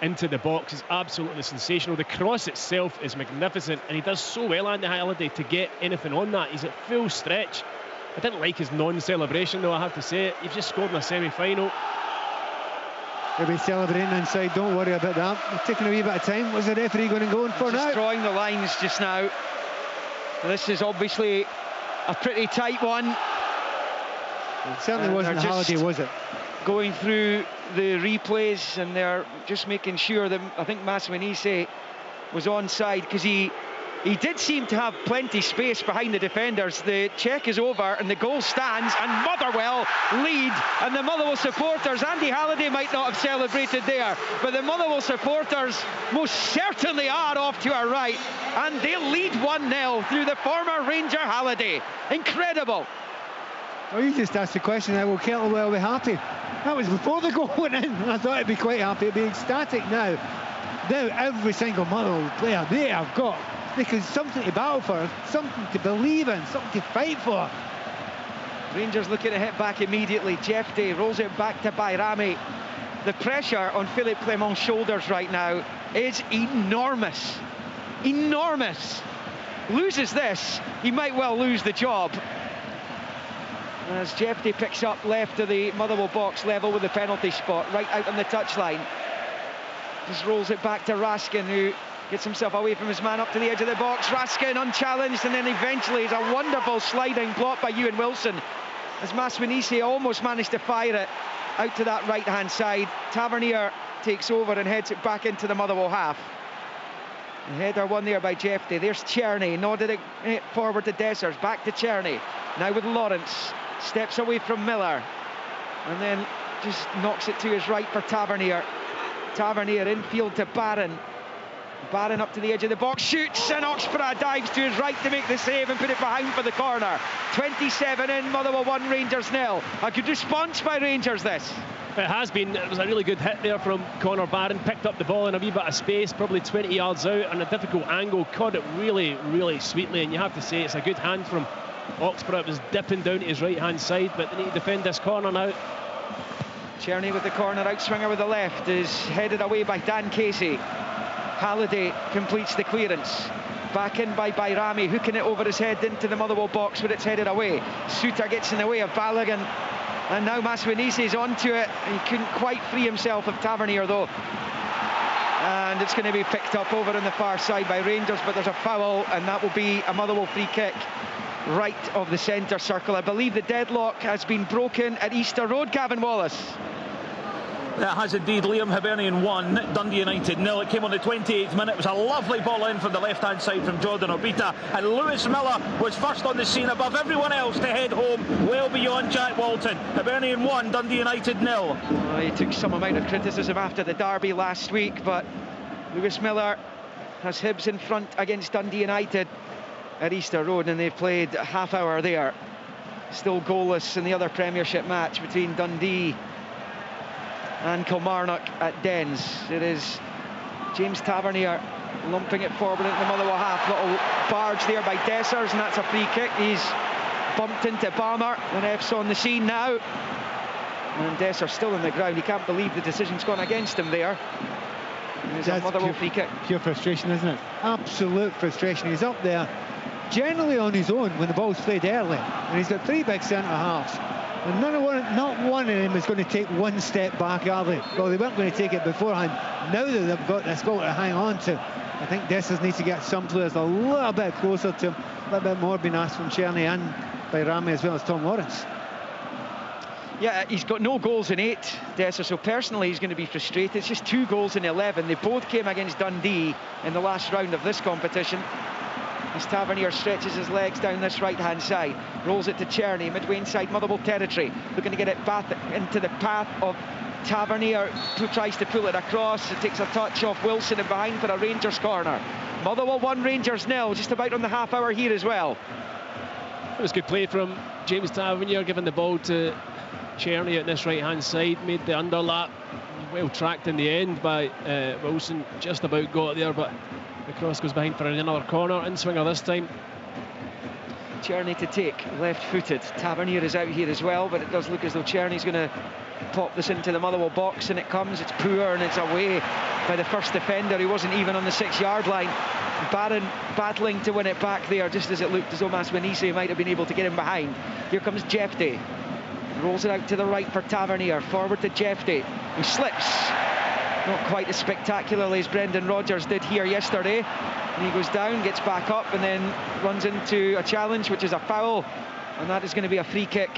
into the box is absolutely sensational. The cross itself is magnificent, and he does so well, Andy Halliday, to get anything on that. He's at full stretch. I didn't like his non-celebration, though, I have to say it. You've just scored in a semi-final.
They'll be celebrating inside, don't worry about that. They're taking a wee bit of time. What's the referee going to go in for now?
Just drawing the lines just now. This is obviously a pretty tight one.
It certainly wasn't Halliday, was it?
Going through the replays, and they're just making sure that, I think Maswanise was onside, because he did seem to have plenty space behind the defenders. The check is over and the goal stands, and Motherwell lead. And the Motherwell supporters, Andy Halliday might not have celebrated there, but the Motherwell supporters most certainly are off to our right, and they lead 1-0 through the former Ranger Halliday. Incredible.
Well, you just asked the question now, will Kettlewell be happy? That was before the goal went in. I thought he'd be quite happy. It'd be ecstatic now. Now every single Motherwell player they have got, because something to battle for, something to believe in, something to fight for.
Rangers looking to hit back immediately. Jeff Day rolls it back to Bayrami. The pressure on Philippe Clement's shoulders right now is enormous. Enormous. Loses this, he might well lose the job. As Jeff Day picks up left of the Motherwell box, level with the penalty spot, right out on the touchline. Just rolls it back to Raskin, who gets himself away from his man up to the edge of the box. Raskin unchallenged, and then eventually is a wonderful sliding block by Ewan Wilson, as Maswanise almost managed to fire it out to that right-hand side. Tavernier takes over and heads it back into the Motherwell half. The header won there by Jeff Day. There's Czerny, nodded it forward to Dessers, back to Czerny. Now with Lawrence, steps away from Miller, and then just knocks it to his right for Tavernier. Tavernier infield to Barron. Barron up to the edge of the box, shoots, and Oxborough dives to his right to make the save and put it behind for the corner. 27 in, Motherwell 1, Rangers 0. A good response by Rangers, this.
It has been. It was a really good hit there from Connor Barron. Picked up the ball in a wee bit of space, probably 20 yards out, on a difficult angle. Caught it really, really sweetly, and you have to say it's a good hand from Oxborough. It was dipping down to his right-hand side, but they need to defend this corner now.
Czerny with the corner, outswinger with the left, is headed away by Dan Casey. Halliday completes the clearance. Back in by Bayrami, hooking it over his head into the Motherwell box, where it's headed away. Suter gets in the way of Balogun, and now Maswanise is onto it. He couldn't quite free himself of Tavernier, though. And it's going to be picked up over on the far side by Rangers, but there's a foul, and that will be a Motherwell free kick right of the centre circle. I believe the deadlock has been broken at Easter Road. Gavin Wallace.
It has indeed. Liam, Hibernian 1, Dundee United 0. It came on the 28th minute. It was a lovely ball in from the left-hand side from Jordan Obita, and Lewis Miller was first on the scene above everyone else to head home, well beyond Jack Walton. Hibernian 1, Dundee United 0.
He took some amount of criticism after the derby last week, but Lewis Miller has Hibs in front against Dundee United. at Easter Road, and they've played a half hour there. Still goalless in the other Premiership match between Dundee and Kilmarnock at Dens. It is James Tavernier lumping it forward into the Motherwell half. Little barge there by Dessers, and that's a free kick. He's bumped into Balmer. The ref's on the scene now. And Dessers still on the ground. He can't believe the decision's gone against him there. It's a Motherwell free kick.
Pure frustration, isn't it? Absolute frustration. He's up there, generally on his own when the ball's played early. And he's got 3 big centre-halves. And not one of them is going to take one step back, are they? Well, they weren't going to take it beforehand. Now that they've got this goal to hang on to, I think Dessers needs to get some players a little bit closer to him. A little bit more being asked from Czerny and by Rami as well as Tom Lawrence.
Yeah, he's got no goals in 8, Dessers, so personally he's going to be frustrated. It's just 2 goals in 11. They both came against Dundee in the last round of this competition. As Tavernier stretches his legs down this right-hand side, rolls it to Czerny, midway inside Motherwell territory, looking to get it back into the path of Tavernier, who tries to pull it across. It takes a touch off Wilson and behind for a Rangers corner. Motherwell 1, Rangers 0, just about on the half hour here as well.
It was good play from James Tavernier, giving the ball to Czerny at this right-hand side, made the underlap, well tracked in the end by Wilson, just about got there, but the cross goes behind for another corner. In-swinger this time.
Czerny to take, left-footed. Tavernier is out here as well, but it does look as though Czerny's going to pop this into the Motherwell box, and it comes, it's poor, and it's away by the first defender. He wasn't even on the 6-yard line. Barron battling to win it back there, just as it looked as though Masmanise might have been able to get him behind. Here comes Jefte. Rolls it out to the right for Tavernier. Forward to Jefte, who slips. Not quite as spectacularly as Brendan Rodgers did here yesterday. And he goes down, gets back up, and then runs into a challenge, which is a foul. And that is going to be a free kick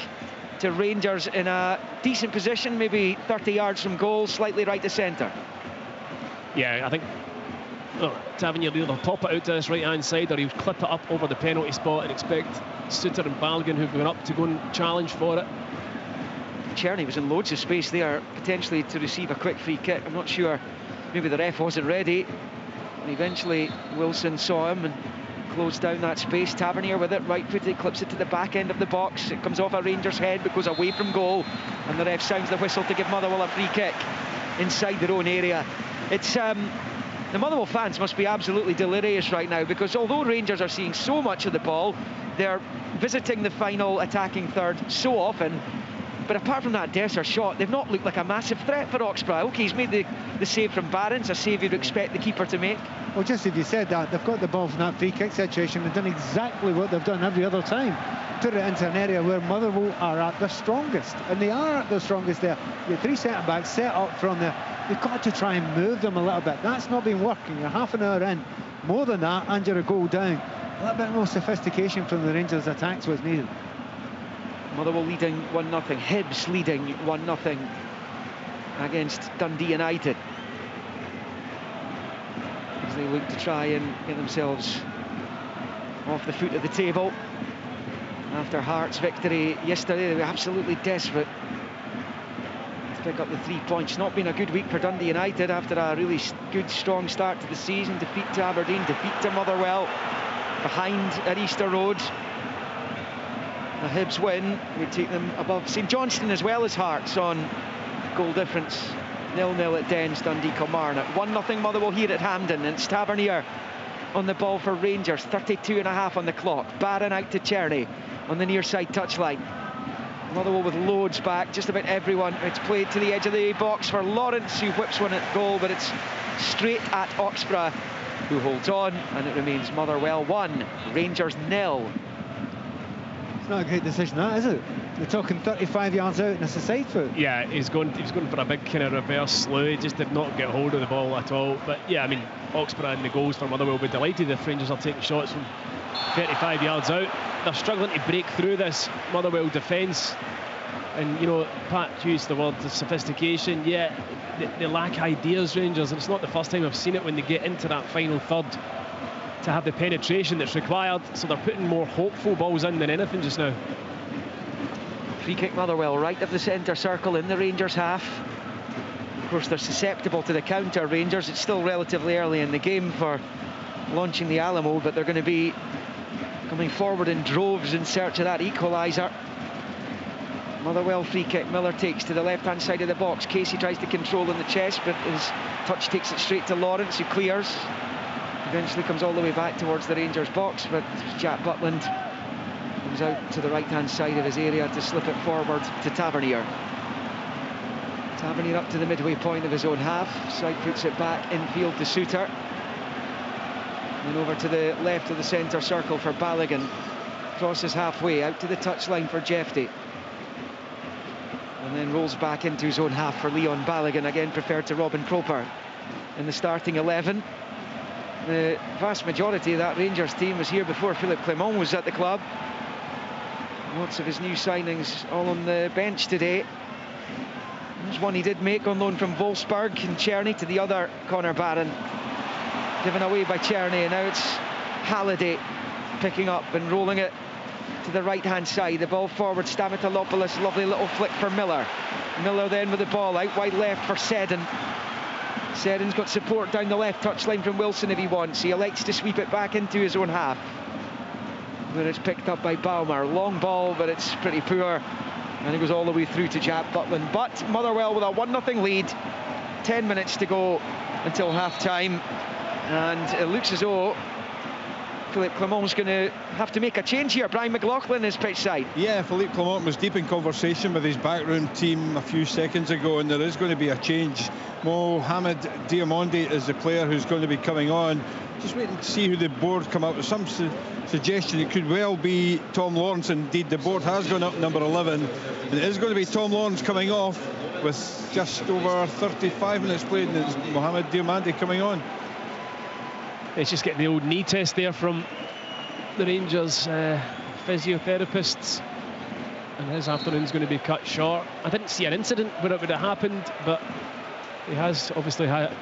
to Rangers in a decent position, maybe 30 yards from goal, slightly right to centre.
Yeah, I think Tavernier will either pop it out to this right-hand side, or he'll clip it up over the penalty spot and expect Suter and Balogun, who've gone up, to go and challenge for it.
Czerny was in loads of space there, potentially to receive a quick free kick. I'm not sure, maybe the ref wasn't ready. And eventually Wilson saw him and closed down that space. Tavernier with it, right-footed, clips it to the back end of the box. It comes off a Rangers head but goes away from goal, and the ref sounds the whistle to give Motherwell a free kick inside their own area. It's the Motherwell fans must be absolutely delirious right now, because although Rangers are seeing so much of the ball, they're visiting the final attacking third so often. But apart from that Dessers shot, they've not looked like a massive threat for Oxborough. OK, he's made the save from Barron's, a save you'd expect the keeper to make.
Well, just as you said that, they've got the ball from that free kick situation and done exactly what they've done every other time. Put it into an area where Motherwell are at their strongest. And they are at their strongest there. The 3 centre-backs set up from there. You've got to try and move them a little bit. That's not been working. You're half an hour in. More than that, and you're a goal down. A little bit more sophistication from the Rangers' attacks was needed.
Motherwell leading 1-0, Hibs leading 1-0 against Dundee United, as they look to try and get themselves off the foot of the table. After Hearts' victory yesterday, they were absolutely desperate to pick up the 3 points. Not been a good week for Dundee United after a really good, strong start to the season. Defeat to Aberdeen, defeat to Motherwell, behind at Easter Road. A Hibs win would take them above St Johnstone as well as Hearts on goal difference. 0-0 at Dens, Dundee, Kilmarnock. 1-0 Motherwell here at Hampden, and it's Tavernier on the ball for Rangers. 32.5 on the clock. Barron out to Czerny on the near side touchline. Motherwell with loads back, just about everyone. It's played to the edge of the box for Lawrence, who whips one at goal, but it's straight at Oxborough, who holds on, and it remains Motherwell 1, Rangers 0.
Not a great decision, that, is it? They're talking 35 yards out and it's a side foot.
Yeah, he's going for a big kind of reverse slew. He just did not get hold of the ball at all. But yeah, I mean, Oxborough and the goals for Motherwell will be delighted if Rangers are taking shots from 35 yards out. They're struggling to break through this Motherwell defence. And, you know, Pat used the word sophistication. Yeah, they lack ideas, Rangers. And it's not the first time I've seen it when they get into that final third to have the penetration that's required. So they're putting more hopeful balls in than anything just now.
Free kick Motherwell, right of the centre circle in the Rangers half. Of course, they're susceptible to the counter, Rangers. It's still relatively early in the game for launching the Alamo, but they're going to be coming forward in droves in search of that equaliser. Motherwell free kick. Miller takes to the left-hand side of the box. Casey tries to control in the chest, but his touch takes it straight to Lawrence, who clears. Eventually comes all the way back towards the Rangers box, but Jack Butland comes out to the right-hand side of his area to slip it forward to Tavernier. Tavernier up to the midway point of his own half. Side puts it back infield to Suter. And over to the left of the centre circle for Balogun. Crosses halfway, out to the touchline for Jefty. And then rolls back into his own half for Leon Balogun, again preferred to Robin Proper in the starting 11. The vast majority of that Rangers team was here before Philippe Clement was at the club. Lots of his new signings all on the bench today. There's one he did make on loan from Wolfsburg and Czerny to the other, Connor Barron. Given away by Czerny, and now it's Halliday picking up and rolling it to the right-hand side. The ball forward, Stamatolopoulos, lovely little flick for Miller. Miller then with the ball out wide left for Seddon. Seddon's got support down the left touchline from Wilson if he wants. He elects to sweep it back into his own half, where it's picked up by Baumer. Long ball, but it's pretty poor, and it goes all the way through to Jack Butland. But Motherwell with a 1-0 lead, 10 minutes to go until half-time, and it looks as though Philippe Clement's going to have to make a change here. Brian McLaughlin is pitch side.
Yeah, Philippe Clement was deep in conversation with his backroom team a few seconds ago, and there is going to be a change. Mohamed Diamondi is the player who's going to be coming on. Just waiting to see who the board come up with. Some suggestion it could well be Tom Lawrence. Indeed, the board has gone up number 11. And it is going to be Tom Lawrence coming off with just over 35 minutes played, and it's Mohamed Diamondi coming on.
It's just getting the old knee test there from the Rangers physiotherapists, and his afternoon's going to be cut short. I didn't see an incident where it would have happened, but he has obviously had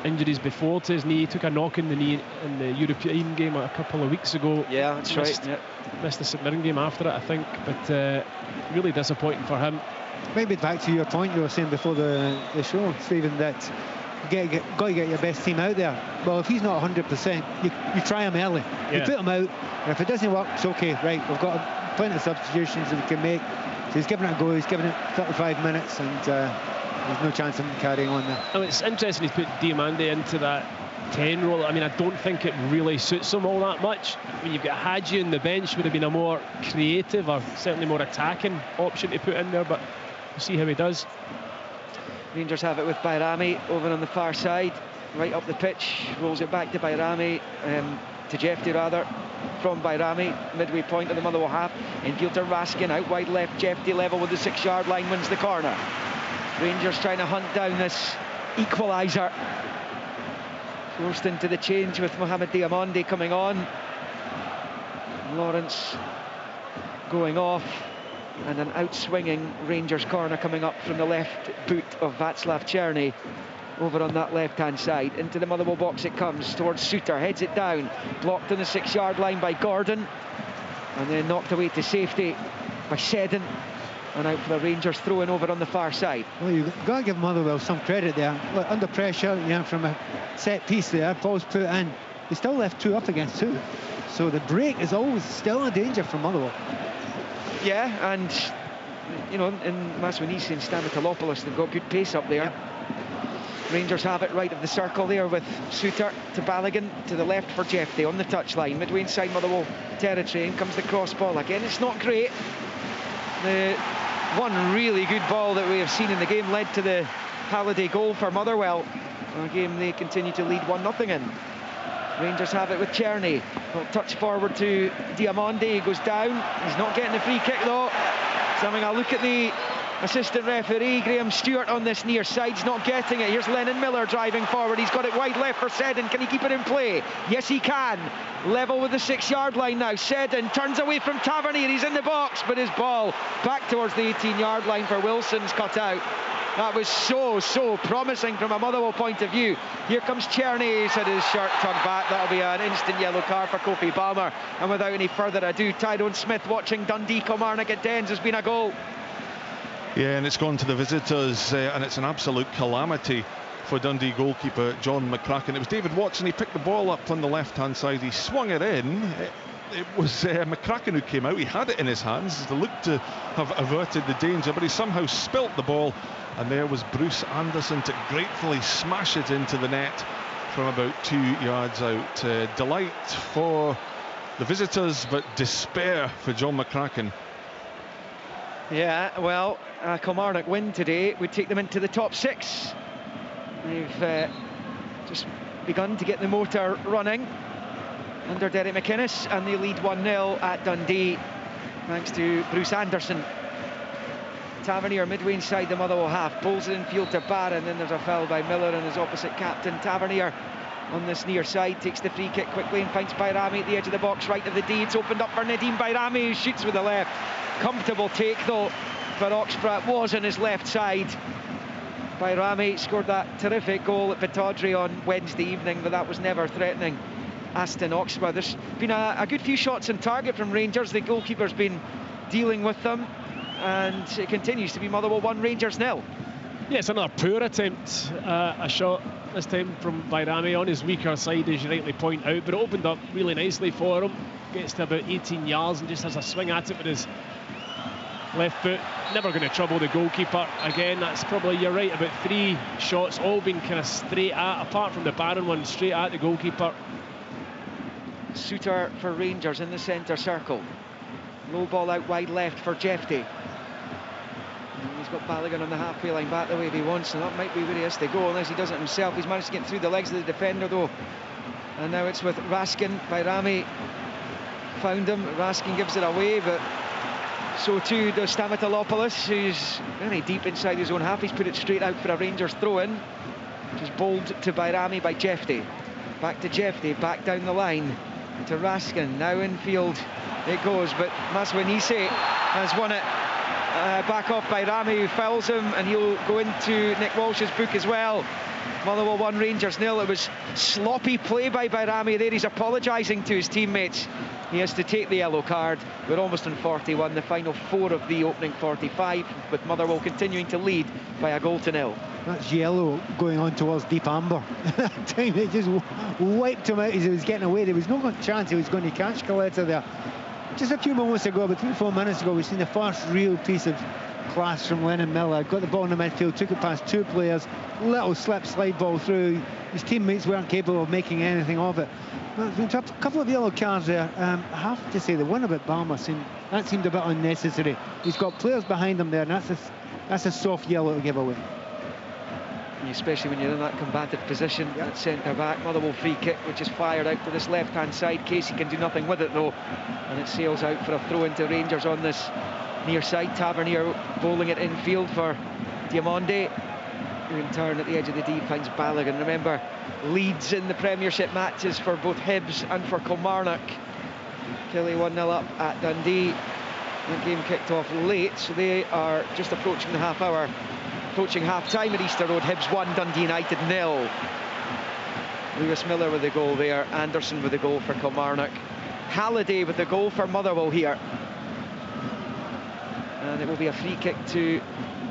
injuries before to his knee. He took a knock in the knee in the European game a couple of weeks ago. Yeah, that's right. Missed the St Mirren game after it, I think, but really disappointing for him.
Maybe back to your point you were saying before the show, Stephen, that got to get your best team out there. Well, if he's not 100%, you try him early. Yeah. You put him out, and if it doesn't work, it's okay. Right, we've got plenty of substitutions that we can make. So he's giving it a go. He's giving it 35 minutes, and there's no chance of him carrying on there.
Oh, it's interesting he's put Diamondi into that 10 role. I mean, I don't think it really suits him all that much. I mean, you've got Hadji on the bench, would have been a more creative or certainly more attacking option to put in there, but we'll see how he does.
Rangers have it with Bayrami over on the far side, right up the pitch, rolls it back to Bayrami, to Jefty rather, from Bayrami, midway point of the Motherwell half, infield to Raskin, out wide left, Jefty level with the 6-yard line, wins the corner. Rangers trying to hunt down this equaliser. Forced into the change with Mohamed Diamondi coming on. Lawrence going off. And an out-swinging Rangers corner coming up from the left boot of Václav Czerny over on that left-hand side. Into the Motherwell box it comes, towards Suter, heads it down. Blocked on the 6-yard line by Gordon. And then knocked away to safety by Seddon. And out for the Rangers throw-in over on the far side.
Well, you've got to give Motherwell some credit there. Look, under pressure, from a set piece there, ball's put in. They still left 2 up against 2. So the break is always still a danger for Motherwell.
Yeah, and in Maswanisi and Stamatolopoulos, they've got good pace up there. Yep. Rangers have it right of the circle there with Suter to Balogun, to the left for Jefty on the touchline, midway inside Motherwell territory. In comes the cross ball again. It's not great. The one really good ball that we have seen in the game led to the Halliday goal for Motherwell. A game they continue to lead 1-0 in. Rangers have it with Czerny. Touch forward to Diamondi. He goes down. He's not getting the free kick though. He's having a look at the assistant referee, Graham Stewart, on this near side. He's not getting it. Here's Lennon Miller driving forward. He's got it wide left for Seddon. Can he keep it in play? Yes, he can. Level with the 6-yard line now. Seddon turns away from Tavernier. He's in the box, but his ball back towards the 18-yard line for Wilson's cut out. That was so promising from a Motherwell point of view. Here comes Czerny. He's had his shirt tugged back. That'll be an instant yellow card for Kofi Balmer. And without any further ado, Tyrone Smith watching Dundee Kilmarnock at Dens. Has been a goal.
Yeah, and it's gone to the visitors, and it's an absolute calamity for Dundee goalkeeper John McCracken. It was David Watson. He picked the ball up on the left-hand side. He swung it in. it was McCracken who came out. He had it in his hands. They looked to have averted the danger, but he somehow spilt the ball, and there was Bruce Anderson to gratefully smash it into the net from about 2 yards out. Delight for the visitors, but despair for John McCracken.
Yeah, well, Kilmarnock win today would take them into the top 6. They've just begun to get the motor running under Derek McInnes, and they lead 1-0 at Dundee thanks to Bruce Anderson. Tavernier midway inside the Motherwell half, pulls it in field to Barron, then there's a foul by Miller and his opposite captain. Tavernier on this near side takes the free kick quickly and finds Bayrami at the edge of the box right of the D. It's opened up for Nadim Bayrami, who shoots with the left. Comfortable take though for Oxborough, was on his left side. Bayrami scored that terrific goal at Pittodrie on Wednesday evening, but that was never threatening Aston Oxborough. There's been a good few shots on target from Rangers. The goalkeeper's been dealing with them, and it continues to be Motherwell 1, Rangers 0.
Yeah, it's another poor attempt, a shot this time from Bayrami on his weaker side, as you rightly point out, but it opened up really nicely for him. Gets to about 18 yards and just has a swing at it with his left foot. Never going to trouble the goalkeeper. Again, that's probably, you're right, about 3 shots, all been kind of straight at, apart from the Barron one, straight at the goalkeeper.
Suter for Rangers in the centre circle. Low ball out wide left for Jefty. He's got Balogun on the halfway line back the way he wants, and that might be where he has to go unless he does it himself. He's managed to get through the legs of the defender though, and now it's with Raskin. Bayrami found him. Raskin gives it away, but so too does Stamatolopoulos, who's very deep inside his own half. He's put it straight out for a Rangers throw-in, which is bowled to Bayrami by Jefty. Back to Jefty, back down the line to Raskin. Now infield it goes, but Maswanise has won it back off Bayrami, who fouls him, and he'll go into Nick Walsh's book as well. Motherwell 1, Rangers 0. It was sloppy play by Bayrami there. He's apologising to his teammates. He has to take the yellow card. We're almost on 41, the final 4 of the opening 45, with Motherwell continuing to lead by a 0-0.
That's yellow going on towards deep amber. That time it just wiped him out as he was getting away. There was no chance he was going to catch Coletta there. Just a few moments ago, about 3-4 minutes ago, we've seen the first real piece of class from Lennon Miller. Got the ball in the midfield, took it past 2 players, little slip slide ball through. His teammates weren't capable of making anything of it. There's been a couple of yellow cards there. I have to say the one about Balmer seemed a bit unnecessary. He's got players behind him there, and that's a soft yellow to give away.
Especially when you're in that combative position at centre back. Motherwell free kick, which is fired out to this left hand side. Casey can do nothing with it though, and it sails out for a throw into Rangers on this near side. Tavernier bowling it infield for Diamonde, who in turn at the edge of the D finds Balogun. Remember, leads in the Premiership matches for both Hibs and for Kilmarnock. Killie 1-0 up at Dundee. The game kicked off late, so they are just approaching the half hour. Approaching half-time at Easter Road. Hibs 1, Dundee United 0. Lewis Miller with the goal there. Anderson with the goal for Kilmarnock. Halliday with the goal for Motherwell here. And it will be a free kick to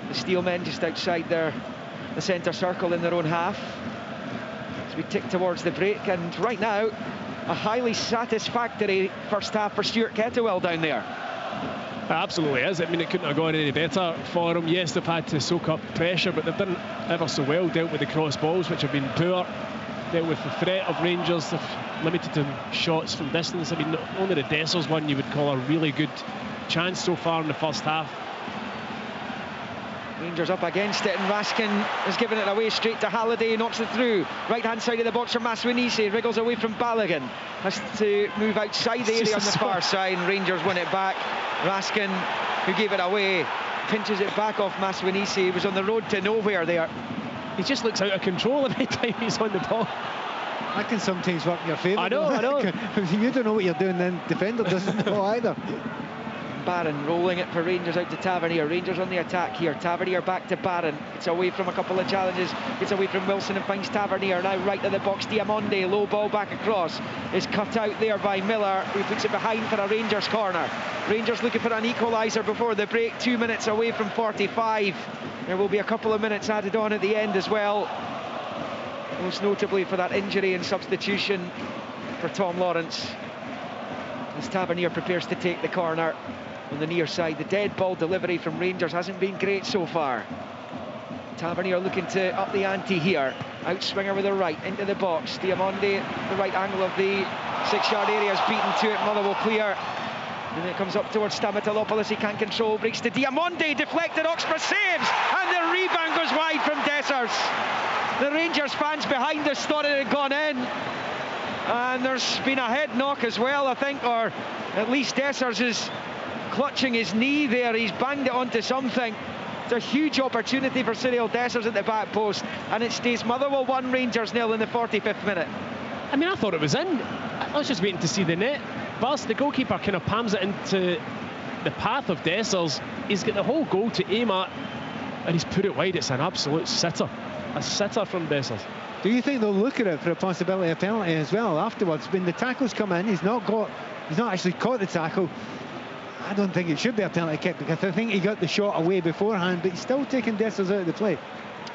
the Steelmen just outside the centre circle in their own half. As we tick towards the break, and right now, a highly satisfactory first half for Stuart Kettlewell down there.
It absolutely is. I mean, it couldn't have gone any better for them. Yes, they've had to soak up pressure, but they've done ever so well. Dealt with the cross balls, which have been poor. Dealt with the threat of Rangers. They've limited to shots from distance. I mean, only the Dessers one you would call a really good chance so far in the first half.
Rangers up against it, and Raskin has given it away straight to Halliday, knocks it through. Right hand side of the box for Maswanise, wriggles away from Balogun. Has to move outside the area on the far side, and Rangers win it back. Raskin, who gave it away, pinches it back off Maswanise. He was on the road to nowhere there.
He just looks out of control every time he's on the ball.
That can sometimes work in your favour.
I know.
If you don't know what you're doing, then defender doesn't know either.
Barron rolling it for Rangers out to Tavernier. Rangers on the attack here. Tavernier back to Barron. It's away from a couple of challenges. It's away from Wilson and finds Tavernier. Now right to the box. Diamonde, low ball back across. Is cut out there by Miller, who puts it behind for a Rangers corner. Rangers looking for an equaliser before the break. 2 minutes away from 45. There will be a couple of minutes added on at the end as well. Most notably for that injury and substitution for Tom Lawrence. as Tavernier prepares to take the corner on the near side. The dead ball delivery from Rangers hasn't been great so far. Tavernier looking to up the ante here. Outswinger with the right into the box. Diamonde, the right angle of the 6-yard area, is beaten to it. Motherwell clear. And it comes up towards Stamatolopoulos. He can't control. Breaks to Diamonde. Deflected. Oxford saves. And the rebound goes wide from Dessers. The Rangers fans behind us thought it had gone in. And there's been a head knock as well, I think, or at least Dessers is clutching his knee there. He's banged it onto something. It's a huge opportunity for Cyril Dessers at the back post, and it stays Motherwell 1, Rangers 0 in the 45th minute.
I mean, I thought it was in. I was just waiting to see the net. Whilst the goalkeeper kind of palms it into the path of Dessers, he's got the whole goal to aim at, and he's put it wide. It's an absolute sitter. A sitter from Dessers.
Do you think they'll look at it for a possibility of penalty as well afterwards? When the tackles come in, he's not actually caught the tackle. I don't think it should be a penalty kick, because I think he got the shot away beforehand, but he's still taking Dessers out of the play.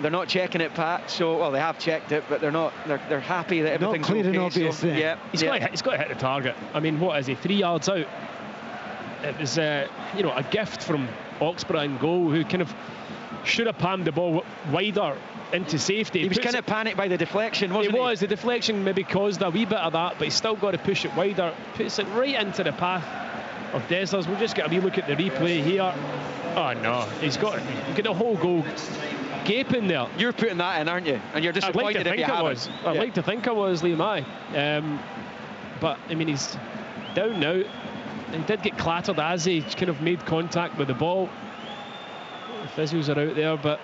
They're not checking it, Pat. So, well, they have checked it, but they're not. They're happy that everything's
not clear
okay.
and obvious.
So, yeah,
he's got to hit the target. I mean, what is he? 3 yards out. It was, a gift from Oxborough in goal, who kind of should have palmed the ball wider into safety.
He was kind of panicked by the deflection, wasn't he?
The deflection maybe caused a wee bit of that, but he's still got to push it wider. Puts it right into the path of Dessers. We'll just get a wee look at the replay here. Oh no, he's got the whole goal gaping there.
You're putting that in, aren't you? And you're disappointed if you haven't.
I'd like to think I was, Liam. But I mean, he's down now. He did get clattered as he kind of made contact with the ball. The physios are out there, but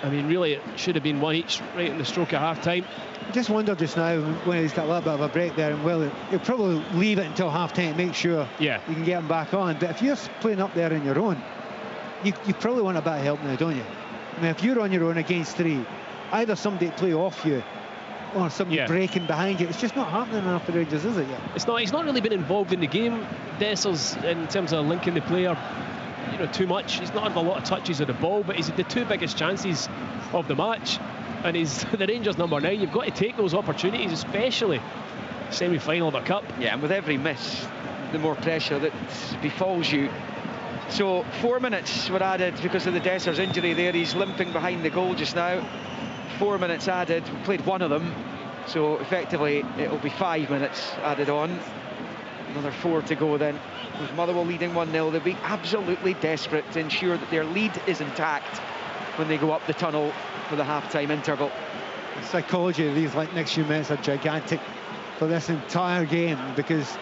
I mean, really, it should have been one each right in the stroke of half-time.
I just wonder just now, when he's got a little bit of a break there, and he'll probably leave it until half-time to make sure you can get him back on. But if you're playing up there on your own, you probably want a bit of help now, don't you? I mean, if you're on your own against 3, either somebody to play off you or somebody breaking behind you. It's just not happening enough for Rangers, is it yet?
It's not. He's not really been involved in the game, Dessers, in terms of linking the player, too much. He's not had a lot of touches of the ball, but he's had the 2 biggest chances of the match, and he's the Rangers number 9. You've got to take those opportunities, especially semi-final of the cup.
Yeah, and with every miss, the more pressure that befalls you. So 4 minutes were added because of the Dessers injury there. He's limping behind the goal just now. 4 minutes added. We played one of them, so effectively it'll be 5 minutes added on. Another 4 to go then. With Motherwell leading 1-0, they'll be absolutely desperate to ensure that their lead is intact when they go up the tunnel for the half-time interval.
The psychology of these next few minutes are gigantic for this entire game, because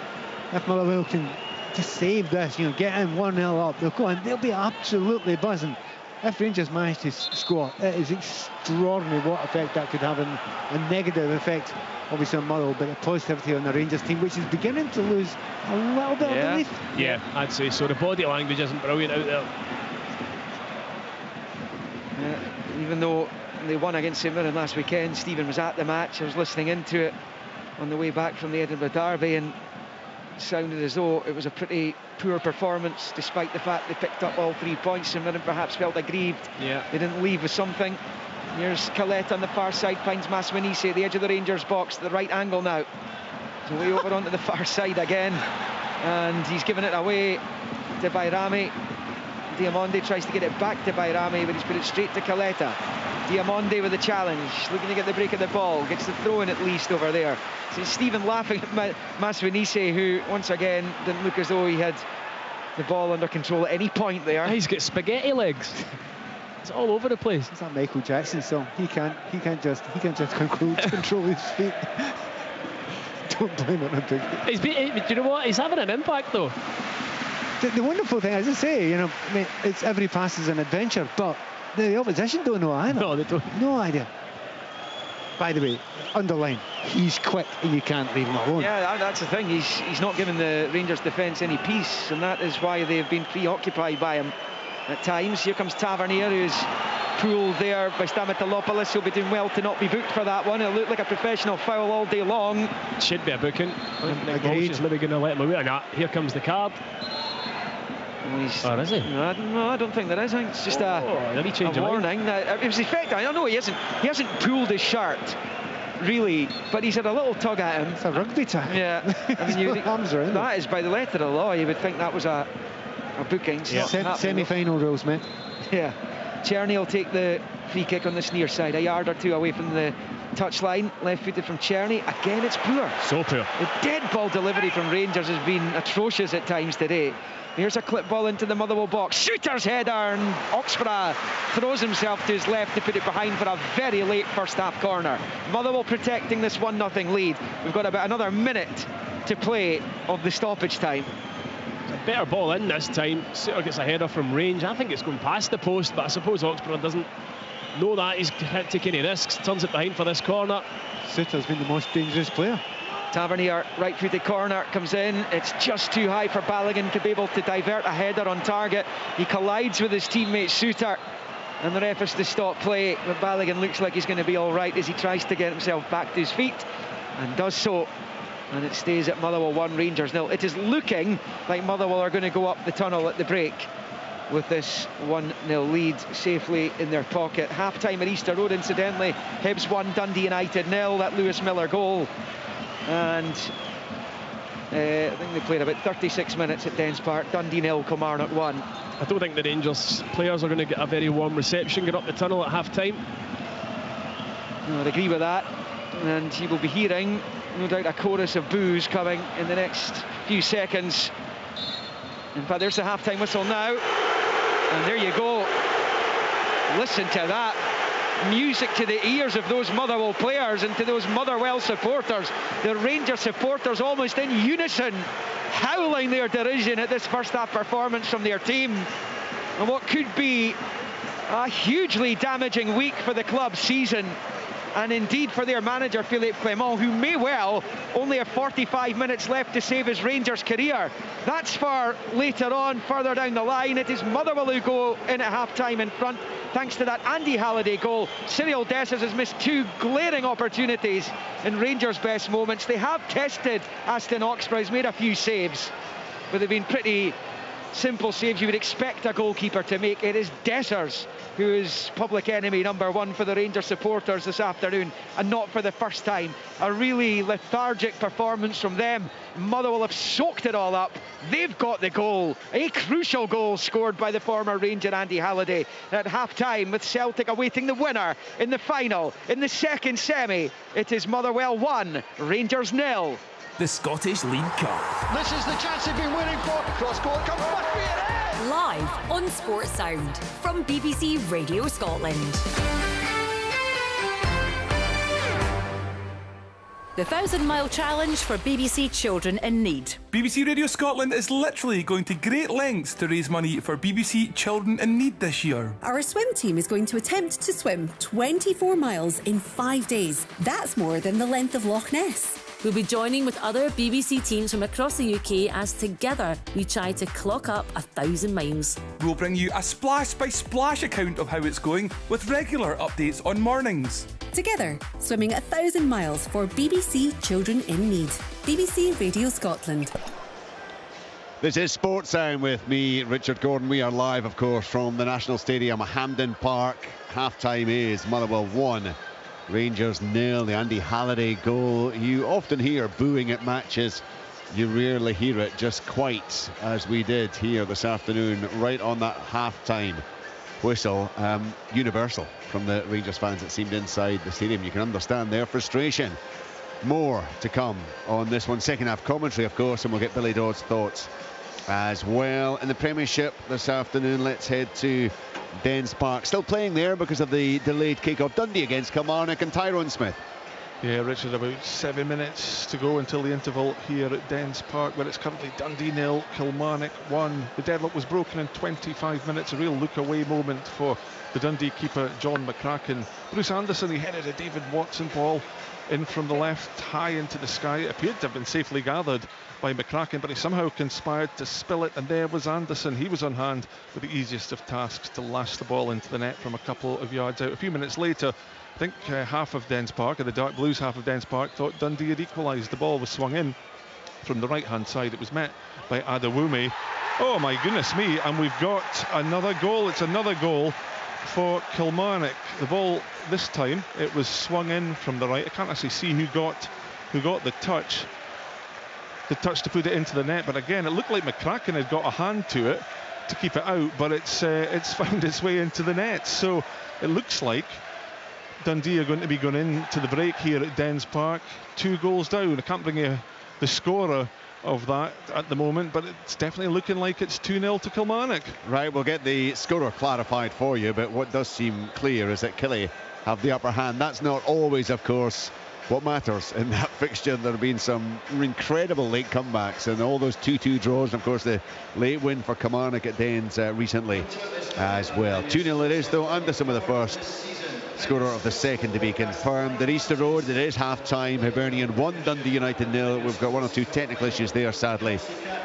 if Motherwell can just save this, get in 1-0 up, they'll go and they'll be absolutely buzzing. If Rangers manage to score, it is extraordinary what effect that could have, a negative effect obviously on Motherwell, but a positivity on the Rangers team, which is beginning to lose a little bit of belief.
Yeah, I'd say so. The body language isn't brilliant out there.
Even though they won against St Mirren last weekend, Stephen was at the match. I was listening into it on the way back from the Edinburgh Derby, and it sounded as though it was a pretty poor performance, despite the fact they picked up all 3 points. St Mirren perhaps felt aggrieved.
Yeah.
They didn't leave with something. Here's Collette on the far side, finds Maswanise at the edge of the Rangers box, the right angle now. So way over onto the far side again, and he's given it away to Bayrami. Diamonde tries to get it back to Bayrami, but he's put it straight to Colletta. Diamonde with the challenge, looking to get the break of the ball, gets the throw in at least over there. So Stephen laughing at Maswanise, who once again didn't look as though he had the ball under control at any point there.
He's got spaghetti legs. It's all over the place.
It's that Michael Jackson song. He can't just control his feet. Don't blame it on him.
Do you know what? He's having an impact though.
The wonderful thing, as I say, it's every pass is an adventure, but the opposition don't know either.
No, they don't.
No idea. By the way, underline, he's quick and you can't leave him alone.
Yeah, that's the thing. He's not giving the Rangers defence any peace, and that is why they've been preoccupied by him at times. Here comes Tavernier, who's pulled there by Stamatolopoulos. He'll be doing well to not be booked for that one. It'll look like a professional foul all day long.
Should be a booking. Nick Walsh is maybe going to let him away. Nah, here comes the card.
Or is he? No, I don't think there is. I think it's just a warning. It was effective. I don't know. He hasn't pulled his shirt. really, but he's had a little tug at him.
It's a rugby tackle.
Yeah, I mean,
arms around
that is by the letter of the law. You would think that was a booking.
Yeah. Semi-final rules, mate.
Yeah. Czerny will take the free kick on this near side, a yard or two away from the touchline. Left-footed from Czerny. Again, it's poor.
So poor.
The dead ball delivery from Rangers has been atrocious at times today. Here's a clip ball into the Motherwell box. Shooter's header, and Oxborough throws himself to his left to put it behind for a very late first half corner. Motherwell protecting this 1-0 lead. We've got about another minute to play of the stoppage time.
A better ball in this time. Suter gets a header from range. I think it's going past the post, but I suppose Oxborough doesn't know that. He's taking any risks. Turns it behind for this corner.
Suter's been the most dangerous player.
Tavernier, right-footed corner, comes in. It's just too high for Balogun to be able to divert a header on target. He collides with his teammate Suter, and the ref has to stop play. But Balogun looks like he's going to be all right as he tries to get himself back to his feet, and does so. And it stays at Motherwell 1, Rangers 0. It is looking like Motherwell are going to go up the tunnel at the break with this 1-0 lead safely in their pocket. Half-time at Easter Road, incidentally. Hibs 1, Dundee United 0. That Lewis Miller goal. And I think they played about 36 minutes at Dens Park. Dundee 0, Kilmarnock 1.
I don't think the Rangers players are going to get a very warm reception get up the tunnel at half-time.
No, I'd agree with that. And you will be hearing, no doubt, a chorus of boos coming in the next few seconds. In fact, there's the half-time whistle now. And there you go. Listen to that. Music to the ears of those Motherwell players and to those Motherwell supporters. The Rangers supporters almost in unison, howling their derision at this first half performance from their team. And what could be a hugely damaging week for the club's season, and indeed for their manager Philippe Clement, who may well only have 45 minutes left to save his Rangers career. That's for later on, further down the line. It is Motherwell who go in at half-time in front, thanks to that Andy Halliday goal. Cyril Dessers has missed two glaring opportunities in Rangers' best moments. They have tested Aston Oxborough. He's made a few saves, but they've been pretty simple saves you would expect a goalkeeper to make. It is Dessers who is public enemy number one for the Rangers supporters this afternoon, and not for the first time. A really lethargic performance from them. Motherwell have soaked it all up. They've got the goal, a crucial goal scored by the former Ranger Andy Halliday at half-time, with Celtic awaiting the winner in the final. In the second semi, it is Motherwell 1, Rangers 0.
The Scottish League Cup.
This is the chance they've been waiting for. Cross-court comes must be an end.
Live on Sports Sound from BBC Radio Scotland. The 1,000 Mile Challenge for BBC Children in Need.
BBC Radio Scotland is literally going to great lengths to raise money for BBC Children in Need this year.
Our swim team is going to attempt to swim 24 miles in 5 days. That's more than the length of Loch Ness.
We'll be joining with other BBC teams from across the UK as together we try to clock up 1,000 miles.
We'll bring you a splash-by-splash account of how it's going with regular updates on mornings.
Together, swimming 1,000 miles for BBC Children in Need. BBC Radio Scotland.
This is Sports Sound with me, Richard Gordon. We are live, of course, from the National Stadium, Hampden Park. Half-time is Motherwell 1. Rangers 0, the Andy Halliday goal. You often hear booing at matches. You rarely hear it just quite as we did here this afternoon, right on that half-time whistle. Universal from the Rangers fans that seemed inside the stadium. You can understand their frustration. More to come on this one. Second half commentary, of course, and we'll get Billy Dodd's thoughts as well. In the Premiership this afternoon, let's head to Dens Park. Still playing there because of the delayed kick-off. Dundee against Kilmarnock and Tyrone Smith.
Yeah, Richard, about 7 minutes to go until the interval here at Dens Park, where it's currently Dundee 0, Kilmarnock 1. The deadlock was broken in 25 minutes. A real look-away moment for the Dundee keeper, John McCracken. Bruce Anderson, he headed a David Watson ball in from the left, high into the sky. It appeared to have been safely gathered by McCracken, but he somehow conspired to spill it, and there was Anderson. He was on hand with the easiest of tasks to lash the ball into the net from a couple of yards out. A few minutes later, I think half of Dens Park, or the Dark Blues half of Dens Park, thought Dundee had equalised. The ball was swung in from the right-hand side. It was met by Adewumi. Oh my goodness me, and we've got another goal. It's another goal for Kilmarnock. The ball this time, it was swung in from the right. I can't actually see who got the touch to put it into the net, but again it looked like McCracken had got a hand to it to keep it out, but it's found its way into the net. So it looks like Dundee are going to be going into the break here at Dens Park 2 goals down. I can't bring you the scorer of that at the moment, but it's definitely looking like it's 2-0 to Kilmarnock.
Right, we'll get the scorer clarified for you, but what does seem clear is that Killie have the upper hand. That's not always, of course, what matters in that fixture. There have been some incredible late comebacks and all those 2-2 draws, and of course the late win for Kilmarnock at Dens recently as well. 2-0 it is though. Anderson with the first, scorer of the second to be confirmed. At Easter Road it is half-time. Hibernian 1, Dundee United 0. We've got 1 or 2 technical issues there sadly,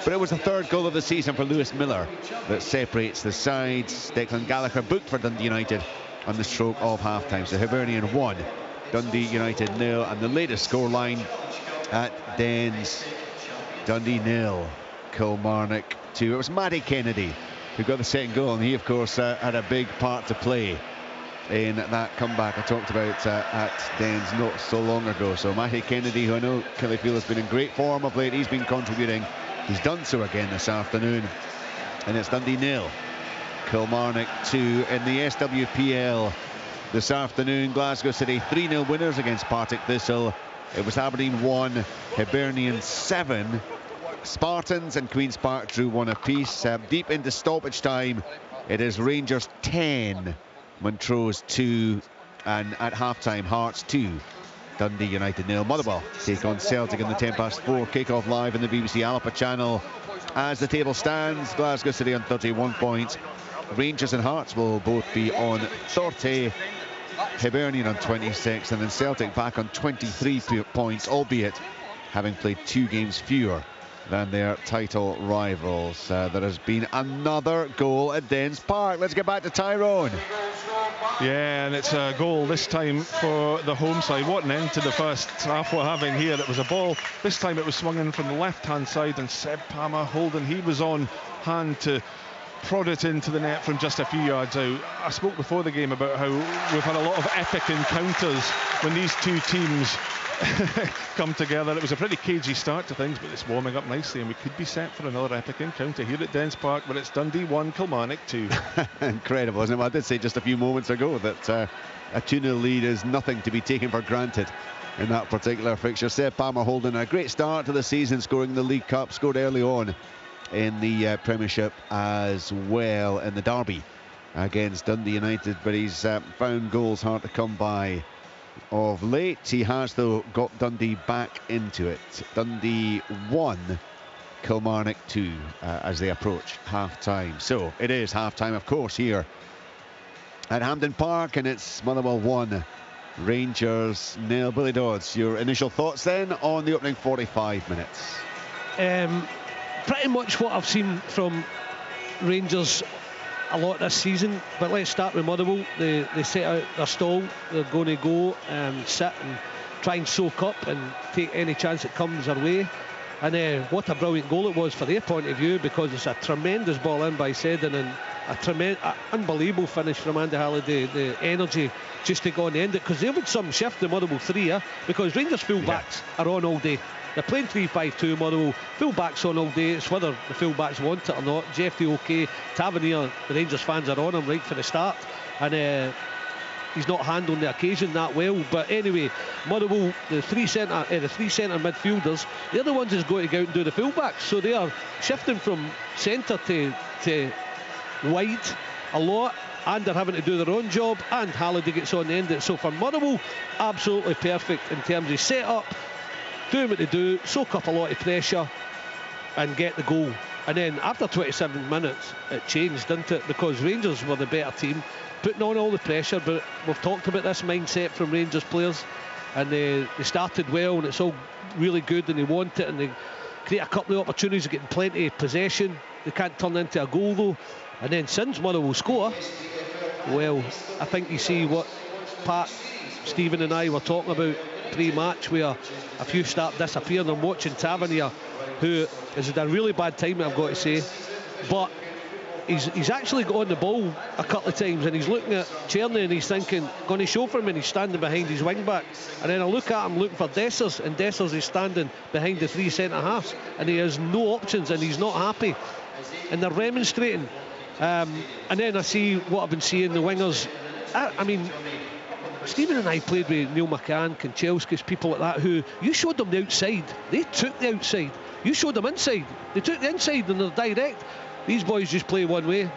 but it was the 3rd goal of the season for Lewis Miller that separates the sides. Declan Gallagher booked for Dundee United on the stroke of half-time. So Hibernian 1, Dundee United 0, and the latest scoreline at Dens: Dundee 0, Kilmarnock 2. It was Matty Kennedy who got the second goal, and he of course had a big part to play in that comeback I talked about at Dens not so long ago. So Matty Kennedy, who I know Killie feel has been in great form of late, he's been contributing. He's done so again this afternoon, and it's Dundee 0, Kilmarnock 2 in the SWPL. This afternoon, Glasgow City 3-0 winners against Partick Thistle. It was Aberdeen 1, Hibernian 7. Spartans and Queen's Park drew 1 apiece. Deep into stoppage time, it is Rangers 10, Montrose 2, and at half-time, Hearts 2, Dundee United 0. Motherwell take on Celtic in the 4:10 kick-off live in the BBC Alpha channel. As the table stands, Glasgow City on 31 points. Rangers and Hearts will both be on 30. Hibernian on 26, and then Celtic back on 23 points, albeit having played 2 games fewer than their title rivals. There has been another goal at Dens Park. Let's get back to Tyrone.
Yeah, and it's a goal this time for the home side. What an end to the first half we're having here. It was a ball, this time it was swung in from the left-hand side, and Seb Palmer holding, he was on hand to prod it into the net from just a few yards out. I spoke before the game about how we've had a lot of epic encounters when these two teams come together. It was a pretty cagey start to things, but it's warming up nicely, and we could be set for another epic encounter here at Dens Park. But it's Dundee 1, Kilmarnock 2.
Incredible, isn't it? Well, I did say just a few moments ago that a 2-0 lead is nothing to be taken for granted in that particular fixture. Seb Palmer holding a great start to the season, scoring the League Cup, scored early on in the Premiership as well in the derby against Dundee United, but he's found goals hard to come by of late. He has though got Dundee back into it. Dundee 1, Kilmarnock 2 as they approach half-time. So it is half-time, of course, here at Hampden Park, and it's Motherwell 1, Rangers 0. Billy Dodds, your initial thoughts then on the opening 45 minutes?
Pretty much what I've seen from Rangers a lot this season, but let's start with Motherwell. They set out their stall. They're going to go and sit and try and soak up and take any chance that comes their way. And what a brilliant goal it was for their point of view, because it's a tremendous ball in by Seddon and a unbelievable finish from Andy Halliday. The energy just to go on the end, because they would some shift the Motherwell 3, because Rangers full-backs are on all day. They're playing 3-5-2, Motherwell. Full-backs on all day. It's whether the full-backs want it or not. Jeffrey OK, Tavernier, the Rangers fans are on him right for the start. And he's not handling the occasion that well. But anyway, Motherwell, the three centre midfielders, they're the ones who's going to go out and do the full-backs. So they are shifting from centre to wide a lot, and they're having to do their own job, and Halliday gets on the end of it. So for Motherwell, absolutely perfect in terms of set-up, doing what they do, soak up a lot of pressure and get the goal. And then after 27 minutes it changed, didn't it? Because Rangers were the better team, putting on all the pressure. But we've talked about this mindset from Rangers players, and they started well, and it's all really good, and they want it, and they create a couple of opportunities, getting plenty of possession. They can't turn into a goal though. And then since Motherwell score, well, I think you see what Pat, Stephen and I were talking about pre-match, where a few start disappearing. I'm watching Tavernier, who has had a really bad time, I've got to say, but he's actually got on the ball a couple of times, and he's looking at Czerny and he's thinking, going to show for him, and he's standing behind his wing back. And then I look at him looking for Dessers, and Dessers is standing behind the 3 centre halves, and he has no options, and he's not happy, and they're remonstrating. And then I see what I've been seeing, the wingers. I mean, Stephen and I played with Neil McCann, Kanchelskis, people like that, who you showed them the outside, they took the outside. You showed them inside, they took the inside, and they're direct. These boys just play one way.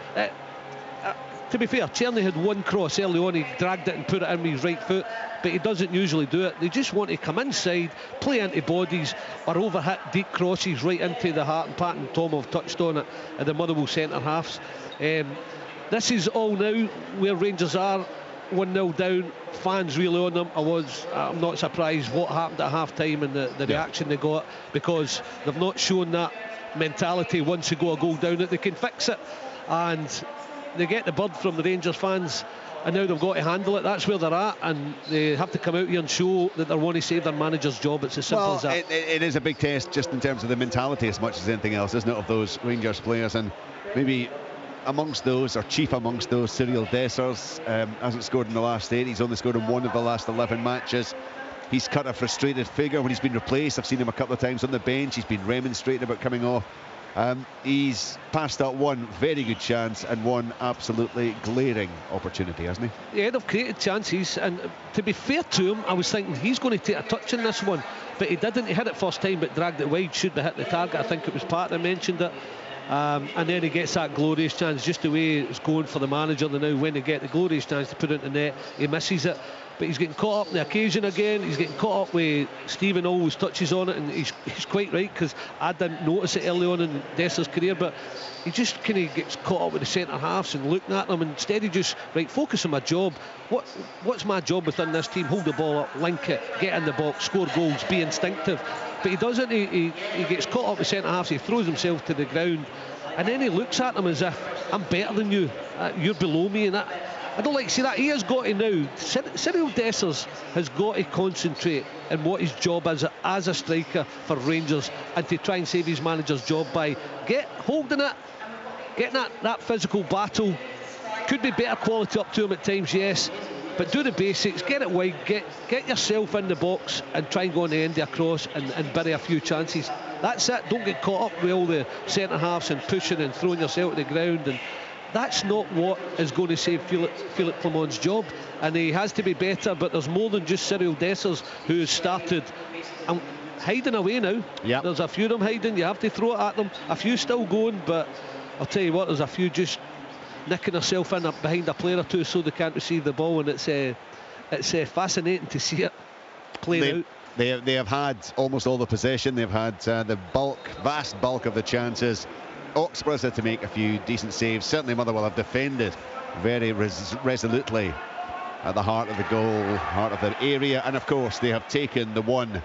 To be fair, Czerny had one cross early on, he dragged it and put it in with his right foot, but he doesn't usually do it. They just want to come inside, play into bodies, or overhit deep crosses right into the heart, and Pat and Tom have touched on it at the Motherwell centre halves. This is all now where Rangers are, 1-0 down, fans really on them. I'm not surprised what happened at half time and the reaction they got, because they've not shown that mentality once they go a goal down that they can fix it, and they get the bird from the Rangers fans, and now they've got to handle it. That's where they're at, and they have to come out here and show that they want to save their manager's job. It's as simple as that.
It is a big test just in terms of the mentality as much as anything else, isn't it, of those Rangers players. And maybe amongst those, or chief amongst those, Cyril Dessers hasn't scored in the last 8. He's only scored in 1 of the last 11 matches. He's cut a frustrated figure when he's been replaced. I've seen him a couple of times on the bench. He's been remonstrating about coming off. He's passed up one very good chance and one absolutely glaring opportunity, hasn't he?
Yeah, they've created chances, and to be fair to him, I was thinking he's going to take a touch in this one, but he didn't. He hit it first time but dragged it wide, should have hit the target. I think it was Pat that mentioned it. And then he gets that glorious chance, just the way it's going for the manager. Now when they get the glorious chance to put it in the net, he misses it. But he's getting caught up in the occasion again. He's getting caught up with Stephen always touches on it, and he's quite right, because I didn't notice it early on in Dessers' career, but he just kind of gets caught up with the centre halves and looking at them, and instead he just, right, focus on my job. What's my job within this team? Hold the ball up, link it, get in the box, score goals, be instinctive. But he doesn't. He gets caught up with centre halves, he throws himself to the ground, and then he looks at them as if, I'm better than you, you're below me, and that. I don't like to see that. He has got to now, Cyril Dessers has got to concentrate on what his job is as a striker for Rangers, and to try and save his manager's job by holding it, getting that physical battle. Could be better quality up to him at times, yes, but do the basics, get it wide, get yourself in the box and try and go on the end of a cross and bury a few chances. That's it. Don't get caught up with all the centre halves and pushing and throwing yourself to the ground, and that's not what is going to save Philippe Clement's job, and he has to be better. But there's more than just Cyril Dessers who has started hiding away now.
Yep.
There's a few of them hiding, you have to throw it at them. A few still going, but I'll tell you what, there's a few just nicking herself in behind a player or two so they can't receive the ball, and it's fascinating to see it played out.
They have had almost all the possession. They've had the vast bulk of the chances. Oxborough's had to make a few decent saves. Certainly Motherwell have defended very resolutely at the heart of the goal, heart of their area, and of course they have taken the one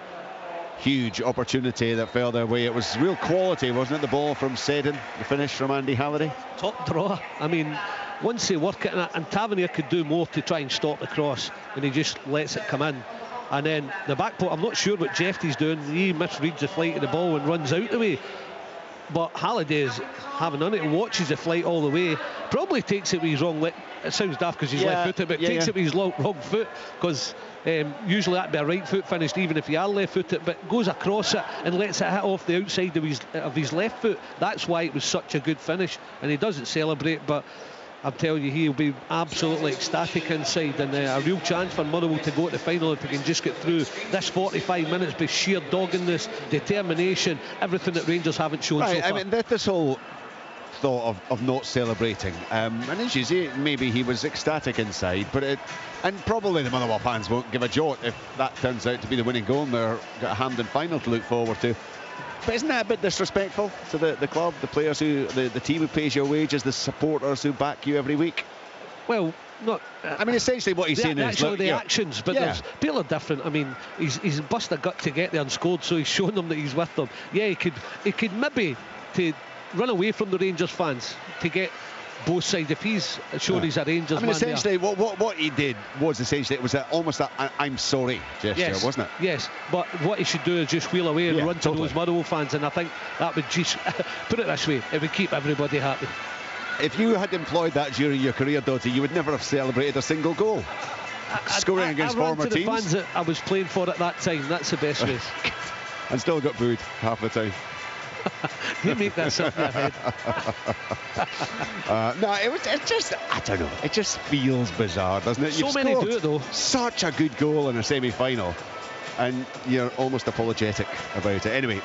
huge opportunity that fell their way. It was real quality, wasn't it, the ball from Seddon, the finish from Andy Halliday?
Top draw. I mean, once they work it, and Tavernier could do more to try and stop the cross, and he just lets it come in. And then the back post, I'm not sure what Jeffrey's doing. He misreads the flight of the ball and runs out the way. But Halliday is having none of it, watches the flight all the way, probably takes it with his wrong leg. It sounds daft because he's left-footed, but takes it with his wrong foot, because usually that'd be a right foot finish even if you are left-footed, but goes across it and lets it hit off the outside of his left foot. That's why it was such a good finish, and he doesn't celebrate, but I'm telling you, he'll be absolutely ecstatic inside, and a real chance for Motherwell to go to the final if we can just get through this 45 minutes by sheer doggedness, determination, everything that Rangers haven't shown so far.
I mean, this whole thought of not celebrating, and as you say, maybe he was ecstatic inside, but and probably the Motherwell fans won't give a jot if that turns out to be the winning goal and they've got a Hampden final to look forward to. But isn't that a bit disrespectful to the club, the players the team who pays your wages, the supporters who back you every week?
Well, not.
I mean, essentially what he's saying is
actually the actions, but people are different. I mean, he's bust a gut to get there and scored, so he's shown them that he's with them. Yeah, he could maybe to run away from the Rangers fans to get both sides. If he's shown he's a Rangers man,
essentially what he did was essentially, it was almost a I'm sorry gesture, wasn't it?
Yes, but what he should do is just wheel away and run to those Motherwell fans, and I think that would just put it this way, it would keep everybody happy.
if you had employed that during your career, Dottie, you would never have celebrated a single goal. Scoring against former teams.
I ran to the fans that I was playing for at that time. That's the best way.
And still got booed half the time.
You make that stuff in your head.
No, it's just, I don't know, it just feels bizarre, doesn't it?
So many do it though.
Such a good goal in a semi-final, and you're almost apologetic about it. Anyway,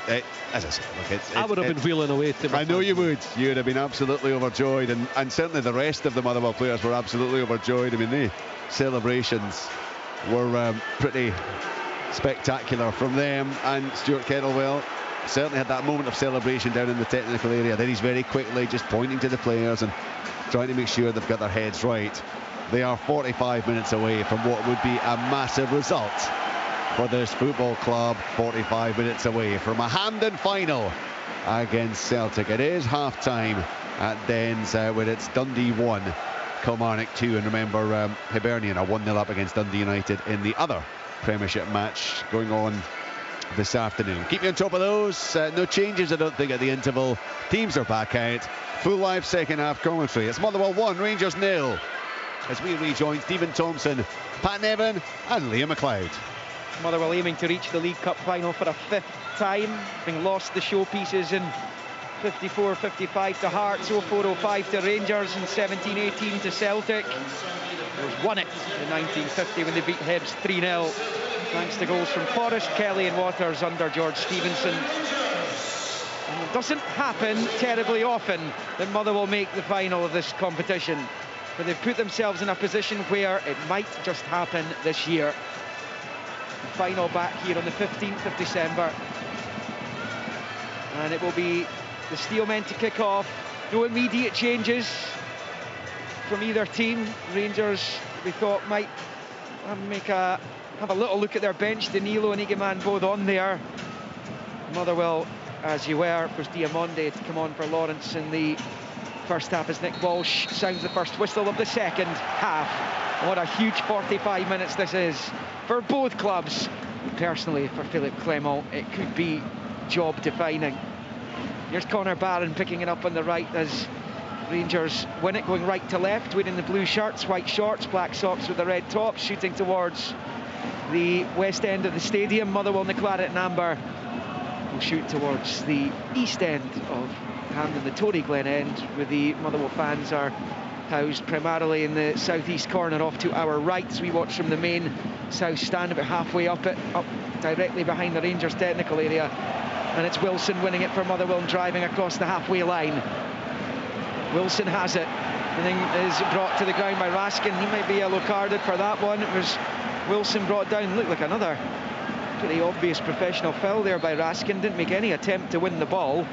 as I said, look,
I would have been wheeling away.
I know you would. You would have been absolutely overjoyed, and certainly the rest of the Motherwell players were absolutely overjoyed. I mean, the celebrations were pretty spectacular from them, and Stuart Kettlewell certainly had that moment of celebration down in the technical area. Then he's very quickly just pointing to the players and trying to make sure they've got their heads right. They are 45 minutes away from what would be a massive result for this football club. 45 minutes away from a Hampden final against Celtic. It is half-time at Dens, where it's Dundee 1, Kilmarnock 2, and remember Hibernian are 1-0 up against Dundee United in the other Premiership match going on this afternoon. Keep you on top of those. No changes, I don't think, at the interval. Teams are back out. Full live second half commentary. It's Motherwell 1, Rangers 0. As we rejoin Stephen Thompson, Pat Nevin and Liam McLeod.
Motherwell aiming to reach the League Cup final for a 5th time, having lost the showpieces in 54-55 to Hearts, 04-05 to Rangers, and 17-18 to Celtic. They've won it in 1950 when they beat Hibs 3-0. Thanks to goals from Forrest, Kelly and Waters under George Stevenson. And it doesn't happen terribly often that Motherwell make the final of this competition, but they've put themselves in a position where it might just happen this year. The final back here on the 15th of December. And it will be the Steelmen to kick off. No immediate changes from either team. Rangers, we thought, might have a little look at their bench. Danilo and Igueman both on there. Motherwell, as you were, was Diamonde to come on for Lawrence in the first half as Nick Walsh sounds the first whistle of the second half. And what a huge 45 minutes this is for both clubs. Personally, for Philippe Clement, it could be job defining. Here's Connor Barron picking it up on the right as Rangers win it, going right to left, wearing the blue shirts, white shorts, black socks with the red tops, shooting towards the west end of the stadium. Motherwell in the claret and amber will shoot towards the east end of Hampden, the Tory Glen end, where the Motherwell fans are housed primarily in the southeast corner off to our right. So we watch from the main south stand about halfway up directly behind the Rangers technical area, and it's Wilson winning it for Motherwell and driving across the halfway line. Wilson has it, and then is brought to the ground by Raskin. He might be yellow carded for that one. It was Wilson brought down. Looked like another pretty obvious professional foul there by Raskin. Didn't make any attempt to win the ball.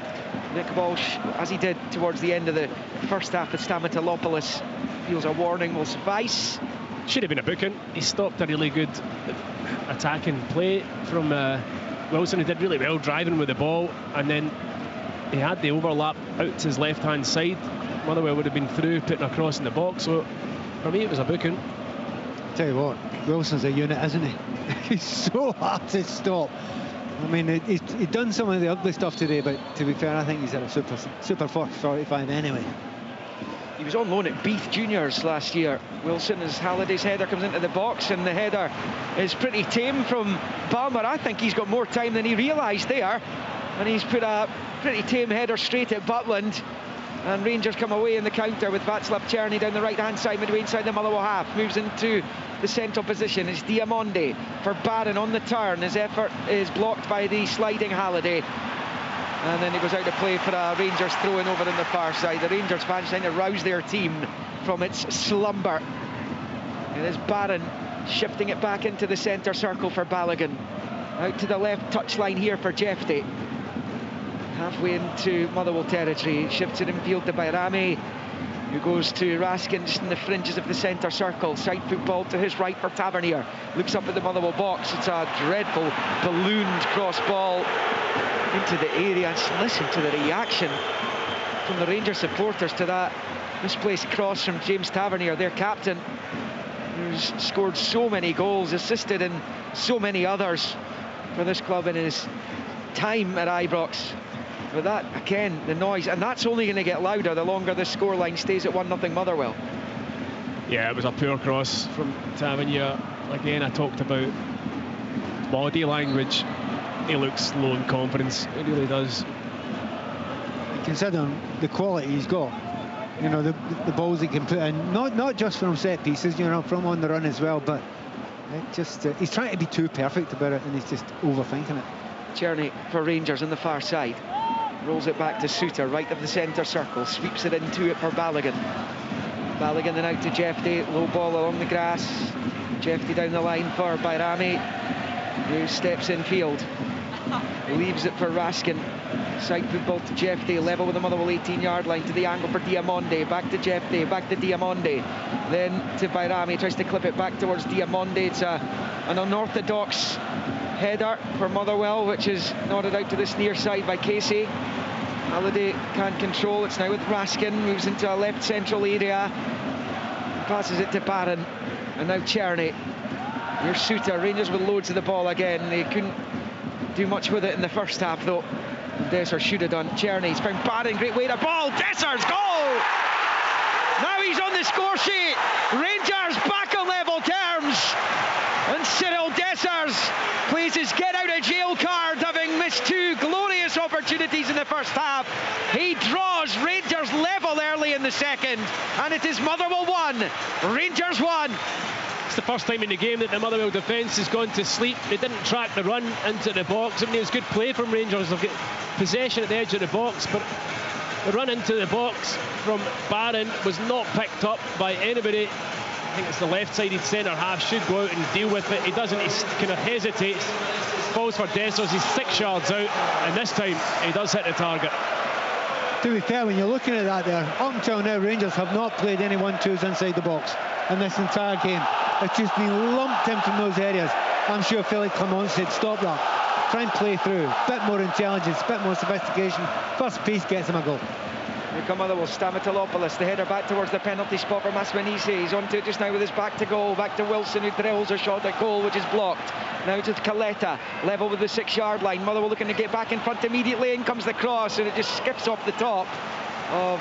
Nick Walsh, as he did towards the end of the first half, as Stamatolopoulos feels a warning will suffice.
Should have been a booking. He stopped a really good attacking play from Wilson, who did really well driving with the ball, and then he had the overlap out to his left-hand side. Motherwell would have been through, putting a cross in the box. So for me, it was a booking.
Tell you what, Wilson's a unit, isn't he? He's so hard to stop. I mean, he's done some of the ugly stuff today, but to be fair, I think he's at a super 45 anyway.
He was on loan at Beath Juniors last year. Wilson, as Halliday's header comes into the box, and the header is pretty tame from Balmer. I think he's got more time than he realised there, and he's put a pretty tame header straight at Butland. And Rangers come away in the counter with Václav Černý down the right-hand side, midway inside the Motherwell half. Moves into the central position. It's Diamonde for Barron on the turn. His effort is blocked by the sliding Halliday. And then he goes out to play for a Rangers throw-in over on the far side. The Rangers fans trying to rouse their team from its slumber. It is Barron shifting it back into the centre circle for Balogun. Out to the left touchline here for Jefte. Halfway into Motherwell territory, shifts it infield to Bayrami, who goes to Raskin just in the fringes of the centre circle. Side football to his right for Tavernier. Looks up at the Motherwell box. It's a dreadful ballooned cross ball into the area. And listen to the reaction from the Rangers supporters to that misplaced cross from James Tavernier, their captain, who's scored so many goals, assisted in so many others for this club in his time at Ibrox. But that, again, the noise, and that's only going to get louder the longer the scoreline stays at 1-0 Motherwell.
Yeah, it was a poor cross from Tavernier. Again, I talked about body language. He looks low in confidence. He really does.
Considering the quality he's got, you know, the balls he can put in, not just from set pieces, you know, from on the run as well, but it just he's trying to be too perfect about it, and he's just overthinking it.
Tierney for Rangers on the far side. Rolls it back to Suter, right of the centre circle, sweeps it into it for Balogun. Balogun then out to Jefty, low ball along the grass. Jefty down the line for Bayrami, who steps in field. Leaves it for Raskin. Side football to Jefty, level with the Motherwell 18-yard line, to the angle for Diamonde, back to Jefty, back to Diamonde, then to Bayrami, tries to clip it back towards Diamonde. It's an unorthodox header for Motherwell, which is nodded out to this near side by Casey. Halliday can't control. It's now with Raskin, moves into a left central area, passes it to Barron, and now Tierney. Here's Suter. Rangers with loads of the ball again. They couldn't do much with it in the first half, though. Desser should have done. Tierney's found Barron, great way to ball. Desser's goal! Now he's on the score sheet. Rangers back on level terms, and Cyril Dessers plays his get out of jail card, having missed two glorious opportunities in the first half. He draws Rangers level early in the second, and it is Motherwell 1, Rangers 1.
It's the first time in the game that the Motherwell defence has gone to sleep. They didn't track the run into the box. I mean, it was good play from Rangers. They've got possession at the edge of the box, but the run into the box from Barron was not picked up by anybody. I think it's the left-sided centre half should go out and deal with it. He doesn't. He kind of hesitates, falls for Dessers. He's 6 yards out, and this time he does hit the target.
To be fair, when you're looking at that there, up until now, Rangers have not played any 1-2s inside the box in this entire game. It's just been lumped in from those areas. I'm sure Philippe Clement said, stop that. Try and play through. Bit more intelligence, bit more sophistication. First piece gets him a goal.
Here come Motherwell, Stamatolopoulos, the header back towards the penalty spot for Masmanise. He's onto it just now with his back to goal. Back to Wilson, who drills a shot at goal, which is blocked. Now to Caletta, level with the 6-yard line. Motherwell looking to get back in front immediately. In comes the cross, and it just skips off the top of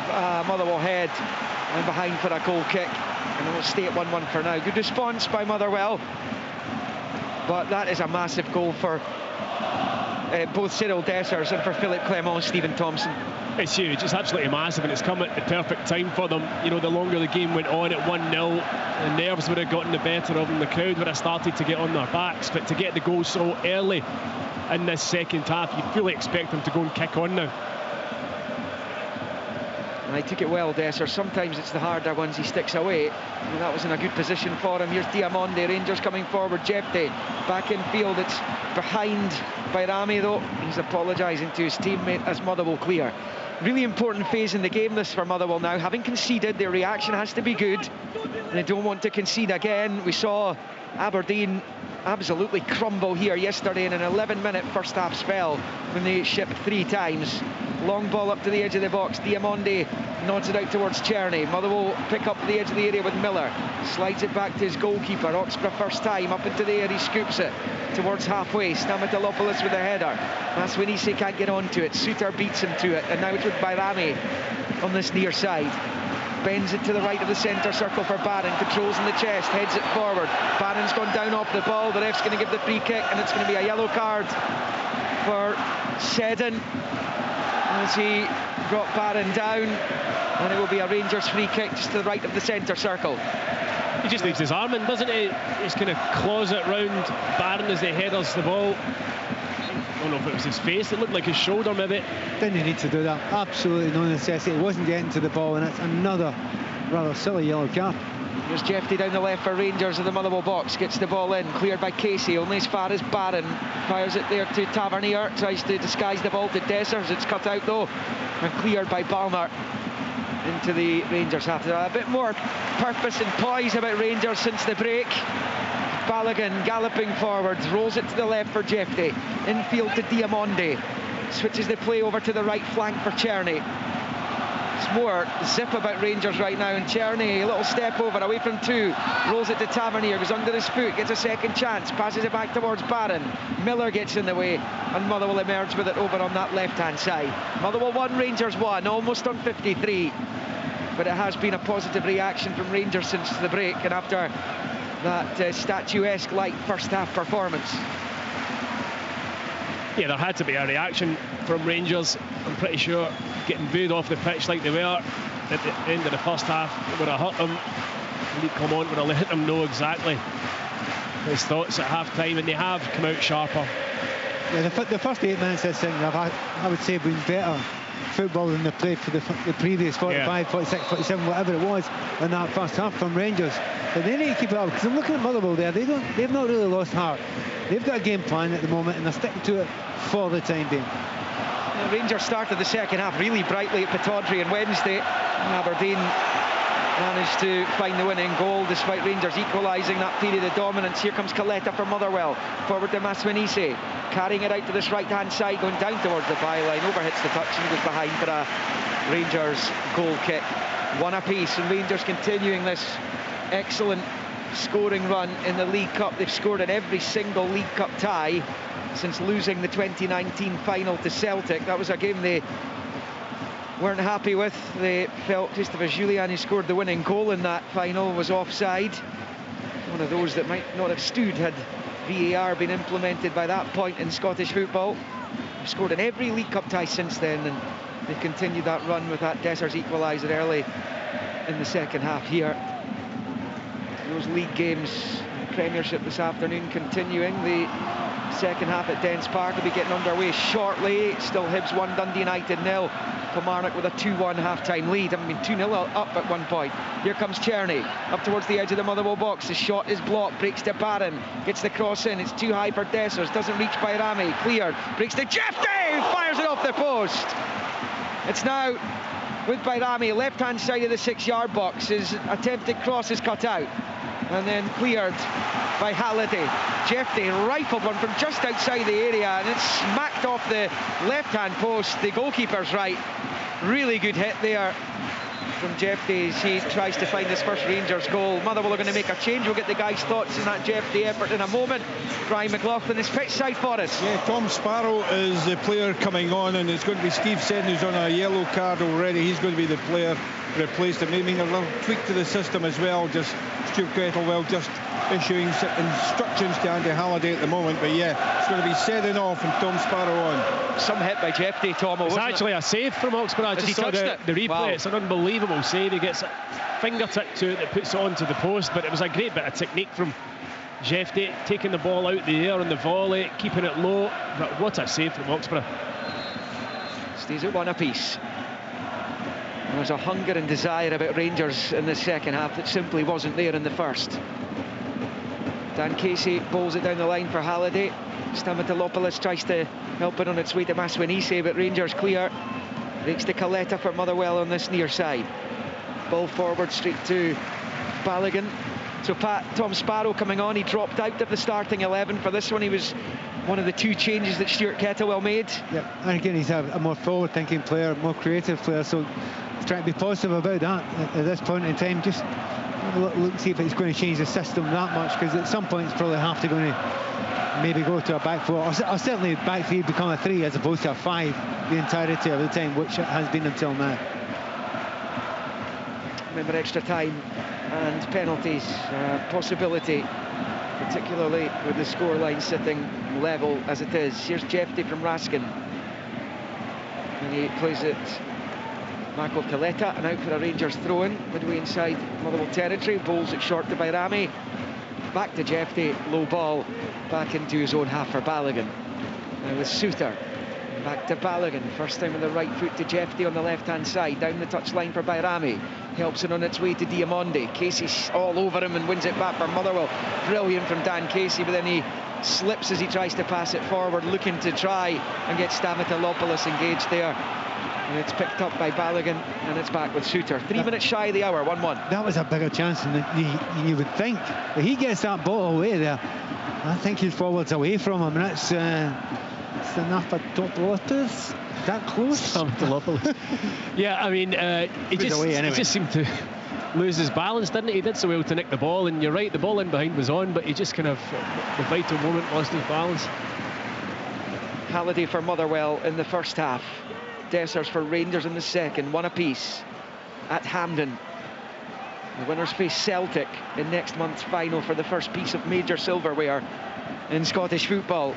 Motherwell head and behind for a goal kick. And it will stay at 1-1 for now. Good response by Motherwell, but that is a massive goal for both Cyril Dessers and for Philippe Clement and Stephen Thompson.
It's huge. It's absolutely massive, and it's come at the perfect time for them. You know, the longer the game went on at 1-0, the nerves would have gotten the better of them. The crowd would have started to get on their backs, but to get the goal so early in this second half, you fully expect them to go and kick on now.
And I took it well, Desser. Sometimes it's the harder ones he sticks away. And that was in a good position for him. Here's Diamonde, Rangers coming forward. Jefty back in field. It's behind Bayrami, though. He's apologising to his teammate as Motherwell clear. Really important phase in the game this for Motherwell now. Having conceded, their reaction has to be good. And they don't want to concede again. We saw Aberdeen absolutely crumble here yesterday in an 11-minute first half spell when they shipped 3 times. Long ball up to the edge of the box. Diamonde nods it out towards Tierney. Motherwell pick up the edge of the area with Miller. Slides it back to his goalkeeper. Oxborough first time up into the air. He scoops it towards halfway. Stamatolopoulos with a header. Maswanise can't get onto it. Suter beats him to it. And now it's with Bayrami on this near side. Bends it to the right of the centre circle for Barron. Controls in the chest. Heads it forward. Barron's gone down off the ball. The ref's going to give the free kick. And it's going to be a yellow card for Seddon as he brought Barron down, and it will be a Rangers free kick just to the right of the centre circle.
He just leaves his arm in, doesn't he? Just kind of claws it round Barron as he headers the ball. I don't know if it was his face, it looked like his shoulder maybe.
Didn't need to do that, absolutely no necessity. It wasn't getting to the ball, and it's another rather silly yellow card.
Here's Jefty down the left for Rangers in the Motherwell box. Gets the ball in, cleared by Casey, only as far as Barron. Fires it there to Tavernier, tries to disguise the ball to Dessers. It's cut out though, and cleared by Balmer into the Rangers half. A bit more purpose and poise about Rangers since the break. Balogun galloping forwards, rolls it to the left for Jefty. Infield to Diamonde. Switches the play over to the right flank for Tierney. It's more zip about Rangers right now, and Czerny, a little step over, away from 2, rolls it to Tavernier, goes under his foot, gets a second chance, passes it back towards Barron. Miller gets in the way, and Motherwell emerge with it over on that left-hand side. Motherwell 1, Rangers 1, almost on 53. But it has been a positive reaction from Rangers since the break, and after that statuesque-like first-half performance.
Yeah, there had to be a reaction from Rangers. I'm pretty sure getting booed off the pitch like they were at the end of the first half would have hurt them. Lee Clement would have let them know exactly his thoughts at half-time, and they have come out sharper.
Yeah, the first 8 minutes of this thing have, I would say, been better football than they played for the previous 45, 46, 47, whatever it was in that first half from Rangers. But they need to keep it up, because I'm looking at Motherwell there. They've not really lost heart. They've got a game plan at the moment, and they're sticking to it for the time being.
The Rangers started the second half really brightly at Pittodrie on Wednesday. Aberdeen managed to find the winning goal despite Rangers equalising that period of dominance. Here comes Coletta for Motherwell, forward to Maswanise, carrying it out to this right-hand side, going down towards the byline, overhits the touch and goes behind for a Rangers goal kick. 1 apiece, and Rangers continuing this excellent scoring run in the League Cup. They've scored in every single League Cup tie since losing the 2019 final to Celtic. That was a game they weren't happy with. They felt Christopher Julian, who scored the winning goal in that final, was offside. One of those that might not have stood had VAR been implemented by that point in Scottish football. They've scored in every League Cup tie since then, and they've continued that run with that Dessers equaliser early in the second half here. Those league games, Premiership this afternoon continuing. The second half at Dens Park will be getting underway shortly. Still Hibs 1, Dundee United 0. Kilmarnock with a 2-1 half-time lead. I mean, 2-0 up at one point. Here comes Czerny, up towards the edge of the Motherwell box. The shot is blocked, breaks to Barron, gets the cross in. It's too high for Dessers, doesn't reach by Rami. Cleared, breaks to Jeffrey, fires it off the post. It's now with Bayrami, left-hand side of the 6-yard box. His attempted cross is cut out, and then cleared by Halliday. Jeffrey rifled one from just outside the area, and it's smacked off the left-hand post. The goalkeeper's right. Really good hit there from Jeffrey as he tries to find his first Rangers goal. Motherwell are going to make a change. We'll get the guys' thoughts on that Jeffrey effort in a moment. Brian McLaughlin is pitch side for us.
Yeah, Tom Sparrow is the player coming on, and it's going to be Steve Seddon, who's on a yellow card already. He's going to be the player replaced him. Maybe a little tweak to the system as well. Just Stuart Kettlewell just issuing instructions to Andy Halliday at the moment. But yeah, it's going to be Seddon off and Tom Sparrow on.
Some hit by Jeffrey, Tom.
It's actually a save from Oxford. I just saw the replay. Wow. It's an unbelievable save. He gets a fingertip to it that puts it onto the post, but it was a great bit of technique from Jeffrey, taking the ball out the air on the volley, keeping it low. But what a save from Oxford.
Stays at 1 apiece. There's a hunger and desire about Rangers in the second half that simply wasn't there in the first. Dan Casey bowls it down the line for Halliday. Stamatolopoulos tries to help it on its way to Maswanise, but Rangers clear. Breaks to Coletta for Motherwell on this near side. Ball forward straight to Balogun. So Tom Sparrow coming on. He dropped out of the starting 11 for this one. He was one of the 2 changes that Stuart Kettlewell made.
Yeah, and again, he's a more forward-thinking player, more creative player, so he's trying to be positive about that at this point in time. Just look, see if it's going to change the system that much, because at some point it's probably have to go to maybe go to a back 4, or certainly back 3 become a 3 as opposed to a 5 the entirety of the time, which it has been until now.
Remember, extra time and penalties possibility, particularly with the scoreline sitting level as it is. Here's Jeffrey from Raskin, and he plays it back of Coletta, and out for a Rangers throw-in midway inside Motherwell territory. Bowls it short to Bayrami, back to Jeffrey, low ball back into his own half for Balogun. Now with Souther, back to Balogun, first time with the right foot to Jeffrey on the left-hand side, down the touchline for Bayrami, helps it on its way to Diamonde. Casey's all over him and wins it back for Motherwell. Brilliant from Dan Casey, but then he slips as he tries to pass it forward, looking to try and get Stamatolopoulos engaged there. And it's picked up by Balogun, and it's back with Souther. 3 minutes shy of the hour, 1-1.
That was a bigger chance than you would think. If he gets that ball away there, I think his forward's away from him. And Stamatopoulos. That close?
Yeah, I mean, he just seemed to lose his balance, didn't he? He did so well to nick the ball, and you're right, the ball in behind was on, but he just kind of, the vital moment, lost his balance.
Halliday for Motherwell in the first half. Dessers for Rangers in the second, one apiece at Hampden. The winners face Celtic in next month's final for the first piece of major silverware in Scottish football.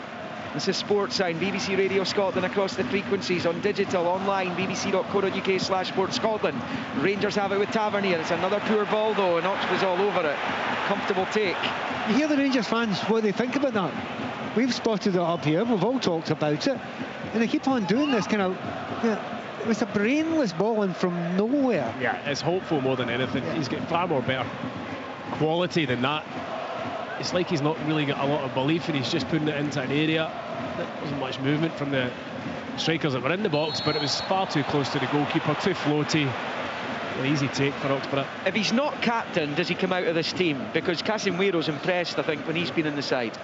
This is Sportsign, BBC Radio Scotland across the frequencies, on digital, online, bbc.co.uk/sportscotland. Rangers have it with Tavernier. It's another poor ball though, and Oxford's all over it. Comfortable take.
You hear the Rangers fans, what they think about that. We've spotted it up here, we've all talked about it, and they keep on doing this kind of, it was a brainless ball in from nowhere.
Yeah, it's hopeful more than anything. He's got far more better quality than that. It's like he's not really got a lot of belief, and he's just putting it into an area. There wasn't much movement from the strikers that were in the box, but it was far too close to the goalkeeper, too floaty. An easy take for Oxford.
If he's not captain, does he come out of this team? Because Casimiro's impressed, I think, when he's been in the side.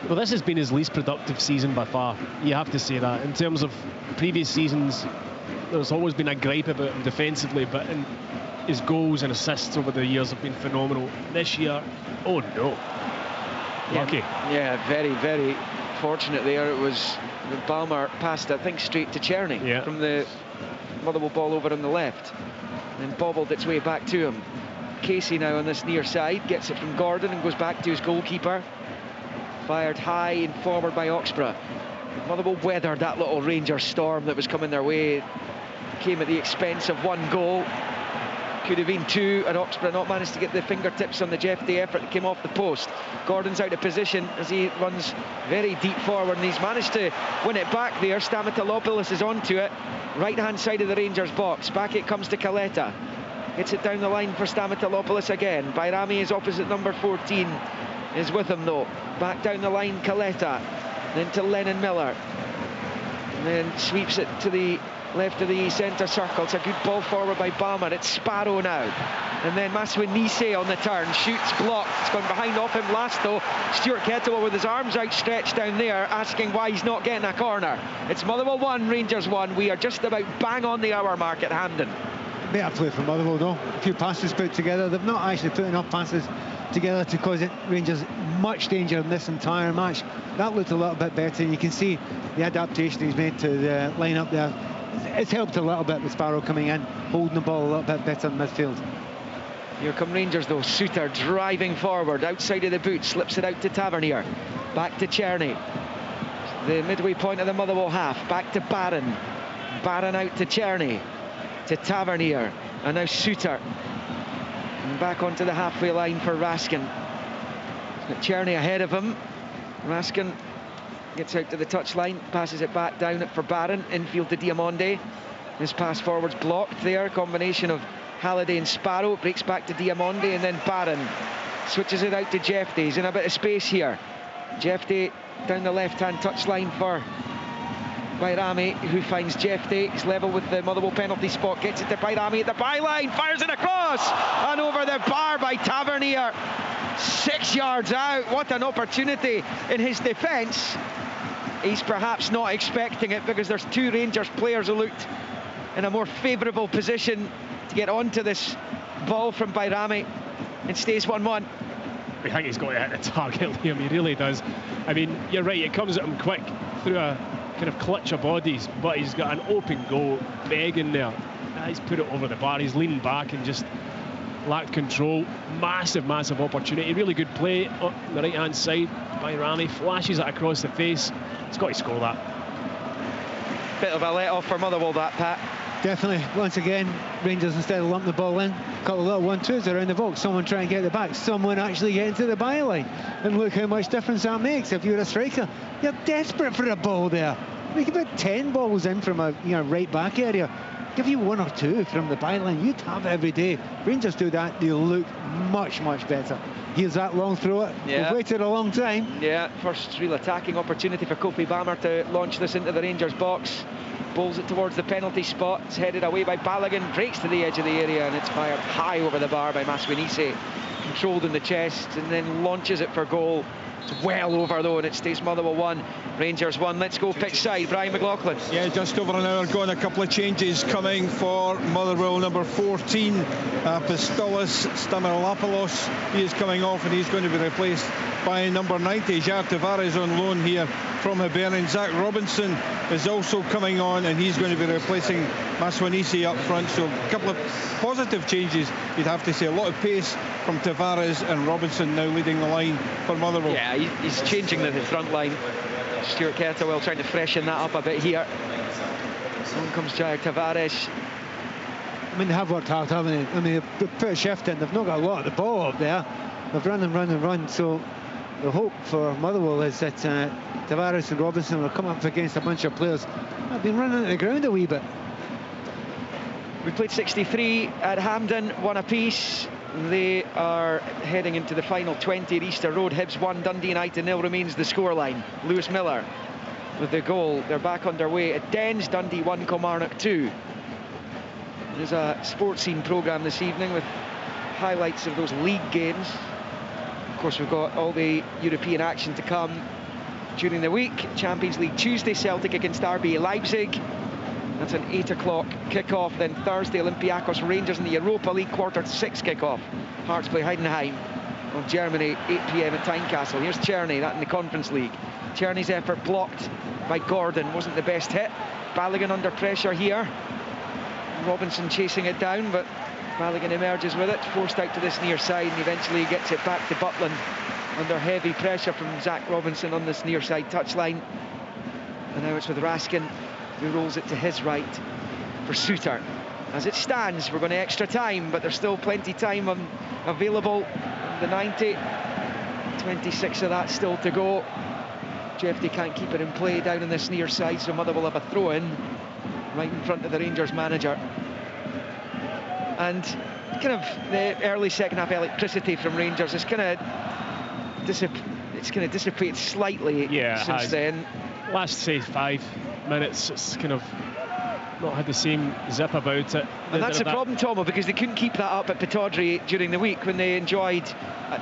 Well, this has been his least productive season by far. You have to say that. In terms of previous seasons, there's always been a gripe about him defensively, but in his goals and assists over the years have been phenomenal. This year, oh no. Lucky.
Yeah, very, very fortunate there. It was the Balmer passed, I think, straight to Czerny from the Motherwell ball over on the left, and bobbled its way back to him. Casey now on this near side, gets it from Gordon and goes back to his goalkeeper. Fired high and forward by Oxborough. Motherwell weathered that little Rangers storm that was coming their way. Came at the expense of one goal. Could have been two, and Oxborough not managed to get the fingertips on the Jeff Day effort that came off the post. Gordon's out of position as he runs very deep forward, and he's managed to win it back there. Stamatopoulos is onto it. Right-hand side of the Rangers box. Back it comes to Caleta. Gets it down the line for Stamatopoulos again. Bayrami is opposite number 14. Is with him though. Back down the line, Caleta. Then to Lennon Miller. And then sweeps it to the left of the centre circle. It's a good ball forward by Balmer. It's Sparrow now. And then Maswinise on the turn. Shoots, blocked. It's gone behind off him last though. Stuart Kettlewell with his arms outstretched down there, asking why he's not getting a corner. It's Motherwell 1, Rangers 1. We are just about bang on the hour mark at Hampden.
Better play from Motherwell though. A few passes put together. They've not actually put enough passes together to cause Rangers much danger in this entire match. That looked a little bit better, and you can see the adaptation he's made to the line-up there. It's helped a little bit with Sparrow coming in, holding the ball a little bit better in midfield.
Here come Rangers though. Suter driving forward, outside of the boot, slips it out to Tavernier. Back to Czerny. The midway point of the Motherwell half. Back to Barron. Barron out to Czerny. To Tavernier. And now Suter. And back onto the halfway line for Raskin. Got Czerny ahead of him. Raskin gets out to the touchline, passes it back down for Barron, infield to Diamonde. His pass forward's blocked there, combination of Halliday and Sparrow, breaks back to Diamonde, and then Barron switches it out to Jeff Day. He's in a bit of space here. Jeff Day down the left-hand touchline for Bayrami, who finds Jeff Day. He's level with the Motherwell penalty spot, gets it to Bayrami at the byline, fires it across, and over the bar by Tavernier. 6 yards out. What an opportunity in his defence. He's perhaps not expecting it, because there's two Rangers players who looked in a more favourable position to get onto this ball from Bayrami. It stays 1-1.
I think he's got to hit the target, Liam. He really does. I mean, you're right, it comes at him quick through a kind of clutch of bodies, but he's got an open goal begging there. He's put it over the bar. He's leaning back and just lacked control. Massive opportunity. Really good play on the right hand side by Rami. Flashes it across the face. He's got to score that.
Bit of a let off for Motherwell, that, Pat.
Definitely. Once again, Rangers, instead of lumping the ball in, a couple of little 1-2s around the box. Someone trying to get the back. Someone actually getting to the byline. And look how much difference that makes. If you're a striker, you're desperate for a ball there. We could put 10 balls in from a right back area. Give you 1 or 2 from the byline. You'd have it every day. Rangers do that, they look much better. Here's that long throw. We've waited a long time.
Yeah, first real attacking opportunity for Kofi Balmer to launch this into the Rangers box. Bowls it towards the penalty spot. It's headed away by Balogun, breaks to the edge of the area, and it's fired high over the bar by Maswinise. Controlled in the chest, and then launches it for goal It's well over though, and it stays Motherwell 1, Rangers 1. Let's go pitch side, Brian McLaughlin.
Yeah, just over an hour gone. A couple of changes coming for Motherwell. Number 14, Apostolos Stamatopoulos. He is coming off, and he's going to be replaced by number 90, Jair Tavares, on loan here from Hibernian. Zach Robinson is also coming on, and he's going to be replacing Maswanisi up front. So a couple of positive changes, you'd have to say. A lot of pace from Tavares, and Robinson now leading the line for Motherwell.
Yeah, he's changing the front line. Stuart Kettlewell trying to freshen that up a bit here. On comes Jair Tavares.
I mean, they have worked hard, haven't they? I mean, they've put a shift in. They've not got a lot of the ball up there. They've run and run and run. So the hope for Motherwell is that Tavares and Robinson will come up against a bunch of players that have been running at the ground a wee bit.
We played 63 at Hampden, 1 apiece. They are heading into the final 20 at Easter Road. Hibs 1, Dundee United 0 remains the scoreline. Lewis Miller with the goal. They're back underway at Dens. Dundee 1, Kilmarnock 2. There's a sports scene programme this evening with highlights of those league games. Of course, we've got all the European action to come during the week. Champions League Tuesday, Celtic against RB Leipzig. That's an 8 o'clock kickoff. Then Thursday, Olympiacos Rangers in the Europa League quarter-to-6 kickoff. Hearts play Heidenheim of Germany, 8 p.m. at Tynecastle. Here's Czerny, that in the Conference League. Czerny's effort blocked by Gordon, wasn't the best hit. Balogun under pressure here. Robinson chasing it down, but Balogun emerges with it, forced out to this near side, and eventually gets it back to Butland under heavy pressure from Zach Robinson on this near side touchline. And now it's with Raskin, who rolls it to his right for Suter. As it stands, we're going to extra time, but there's still plenty time available. The 90, 26 of that still to go. Jeffrey can't keep it in play down in this near side, so Motherwell have a throw in right in front of the Rangers manager. And kind of the early second half electricity from Rangers is kind of dissipated slightly since then.
Last, say, 5 minutes, it's kind of not had the same zip about it.
And that's the problem, Tomo, because they couldn't keep that up at Pittodrie during the week when they enjoyed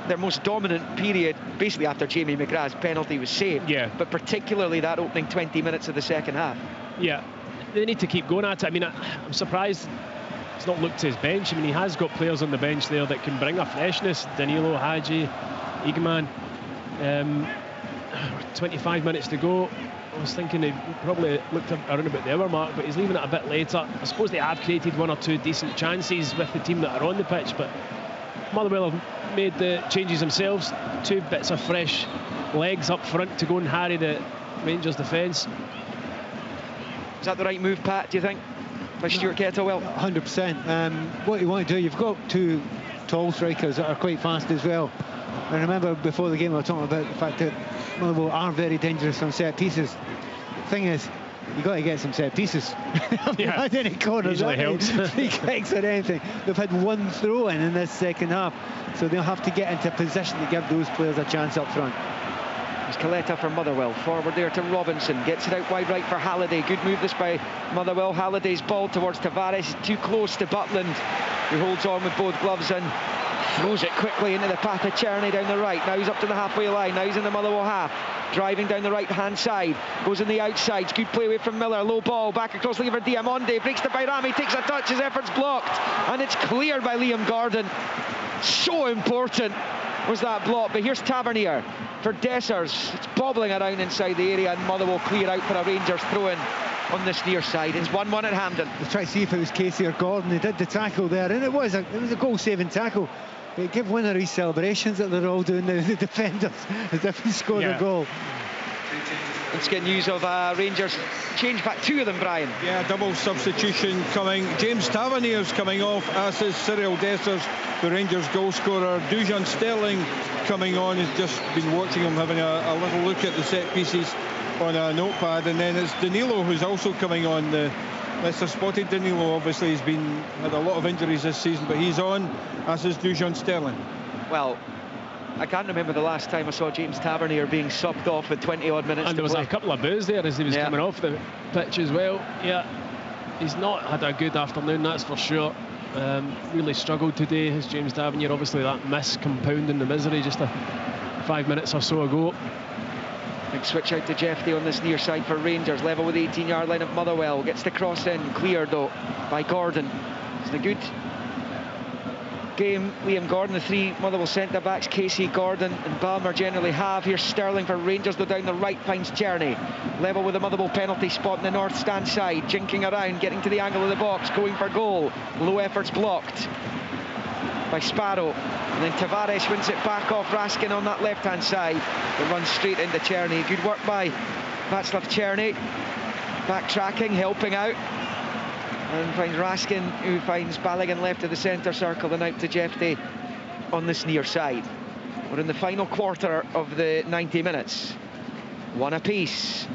their most dominant period, basically after Jamie McGrath's penalty was saved.
Yeah.
But particularly that opening 20 minutes of the second half.
Yeah, they need to keep going at it. I mean, I'm surprised he's not looked to his bench. I mean, he has got players on the bench there that can bring a freshness. Danilo, Hadji, Igman. 25 minutes to go. I was thinking he probably looked around about the hour mark, but he's leaving it a bit later. I suppose they have created 1 or 2 decent chances with the team that are on the pitch, but Motherwell have made the changes themselves. 2 bits of fresh legs up front to go and harry the Rangers defence.
Is that the right move, Pat, do you think, by Stuart Kettlewell?
100%. What you want to do, you've got 2 tall strikers that are quite fast as well. I remember before the game we were talking about the fact that Motherwell are very dangerous on set pieces. Thing is, you've got to get some set pieces.
Yeah,
any corners,
usually helps.
3 kicks or anything. They've had 1 throw in this second half, so they'll have to get into position to give those players a chance up front.
There's Coletta for Motherwell, forward there to Robinson, gets it out wide right for Halliday. Good move this by Motherwell. Halliday's ball towards Tavares, too close to Butland, who holds on with both gloves and throws it quickly into the path of Czerny down the right. Now he's up to the halfway line. Now he's in the Motherwell half. Driving down the right-hand side. Goes in the outside. Good play away from Miller. Low ball. Back across the for Diamonde. Breaks to Bayrami. Takes a touch. His effort's blocked. And it's cleared by Liam Gordon. So important was that block. But here's Tavernier for Dessers. It's bobbling around inside the area, and Motherwell clear out for a Rangers throw-in on this near side. It's 1-1 at Hampden.
They tried to see if it was Casey or Gordon. They did the tackle there, and it was a goal-saving tackle. But give one of these celebrations that they're all doing, the defenders, as if he scored a goal.
Let's get news of Rangers. Change back 2 of them, Brian.
Yeah, double substitution coming. James Tavernier's coming off, as is Cyril Dessers, the Rangers goal scorer. Dujan Sterling coming on. Has just been watching him, having a little look at the set pieces on a notepad. And then it's Danilo who's also coming on. The lesser spotted Danilo, obviously, he's had a lot of injuries this season, but he's on, as is Dujan Sterling.
Well, I can't remember the last time I saw James Tavernier being subbed off with 20-odd minutes.
And there was a couple of boos there as he was coming off the pitch as well. Yeah, he's not had a good afternoon, that's for sure. Really struggled today, as James Tavernier. Obviously that miss compounding the misery. Just a 5 minutes or so ago.
Big switch out to Jeffy on this near side for Rangers, level with the 18-yard line of Motherwell. Gets the cross in, cleared though by Gordon. It's a good game. Liam Gordon, the three Motherwell centre-backs, Casey, Gordon and Balmer generally have. Here's Sterling for Rangers, though down the right finds Czerny. Level with the Motherwell penalty spot in the north stand side, jinking around, getting to the angle of the box, going for goal. Low efforts blocked by Sparrow. And then Tavares wins it back off Raskin on that left-hand side. It runs straight into Czerny. Good work by Václav Czerny. Backtracking, helping out. And finds Raskin, who finds Balogun left of the centre circle and out to Jeffy on this near side. We're in the final quarter of the 90 minutes. One apiece.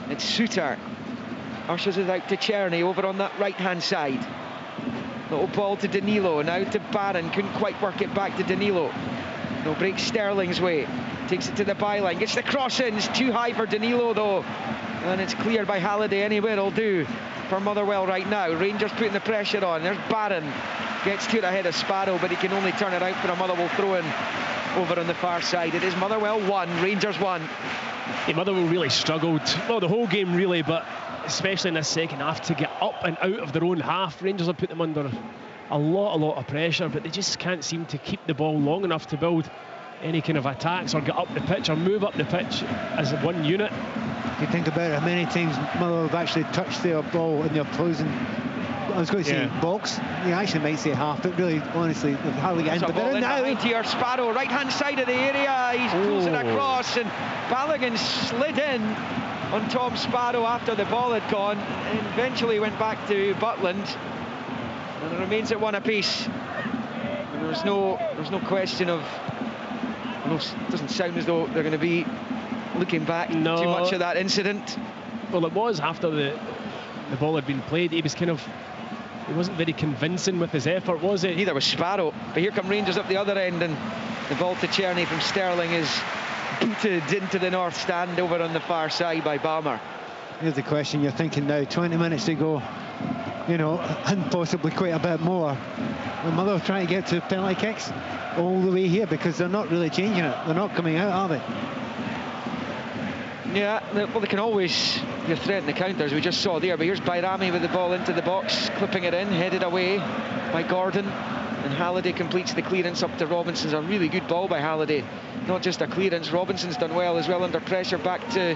It's Suter. Ushers it out to Czerny over on that right-hand side. Little ball to Danilo, now to Barron, couldn't quite work it back to Danilo. No break Sterling's way, takes it to the byline, gets the cross in, it's too high for Danilo though. And it's cleared by Halliday, anywhere will do for Motherwell right now. Rangers putting the pressure on, there's Barron, gets to it ahead of Sparrow, but he can only turn it out for a Motherwell throw-in over on the far side. It is Motherwell 1, Rangers 1.
Yeah, Motherwell really struggled, well, the whole game really, but especially in this second half, to get up and out of their own half. Rangers have put them under a lot of pressure, but they just can't seem to keep the ball long enough to build any kind of attacks or get up the pitch or move up the pitch as one unit.
If you think about how many times Motherwell have actually touched their ball in the opposing, I was going to say box, you actually might say half, but really, honestly, they've hardly got into it.
Now here, Sparrow, right-hand side of the area, he pulls it across, and Balogun slid in on Tom Sparrow after the ball had gone, and eventually went back to Butland, and it remains at one apiece. And there's no question of, it doesn't sound as though they're going to be looking back too much of that incident.
Well, it was after the ball had been played. He wasn't very convincing with his effort, was it?
Neither was Sparrow. But here come Rangers up the other end, and the ball to Czerny from Sterling is booted into the north stand over on the far side by Balmer.
Here's the question you're thinking now, 20 minutes to go, you know, and possibly quite a bit more. The Motherwell trying to get to penalty kicks all the way here, because they're not really changing it. They're not coming out, are they?
Yeah, well, they can always threaten the counters, we just saw there. But here's Bayrami with the ball into the box, clipping it in, headed away by Gordon. And Halliday completes the clearance up to Robinson's a really good ball by Halliday. Not just a clearance, Robinson's done well as well under pressure, back to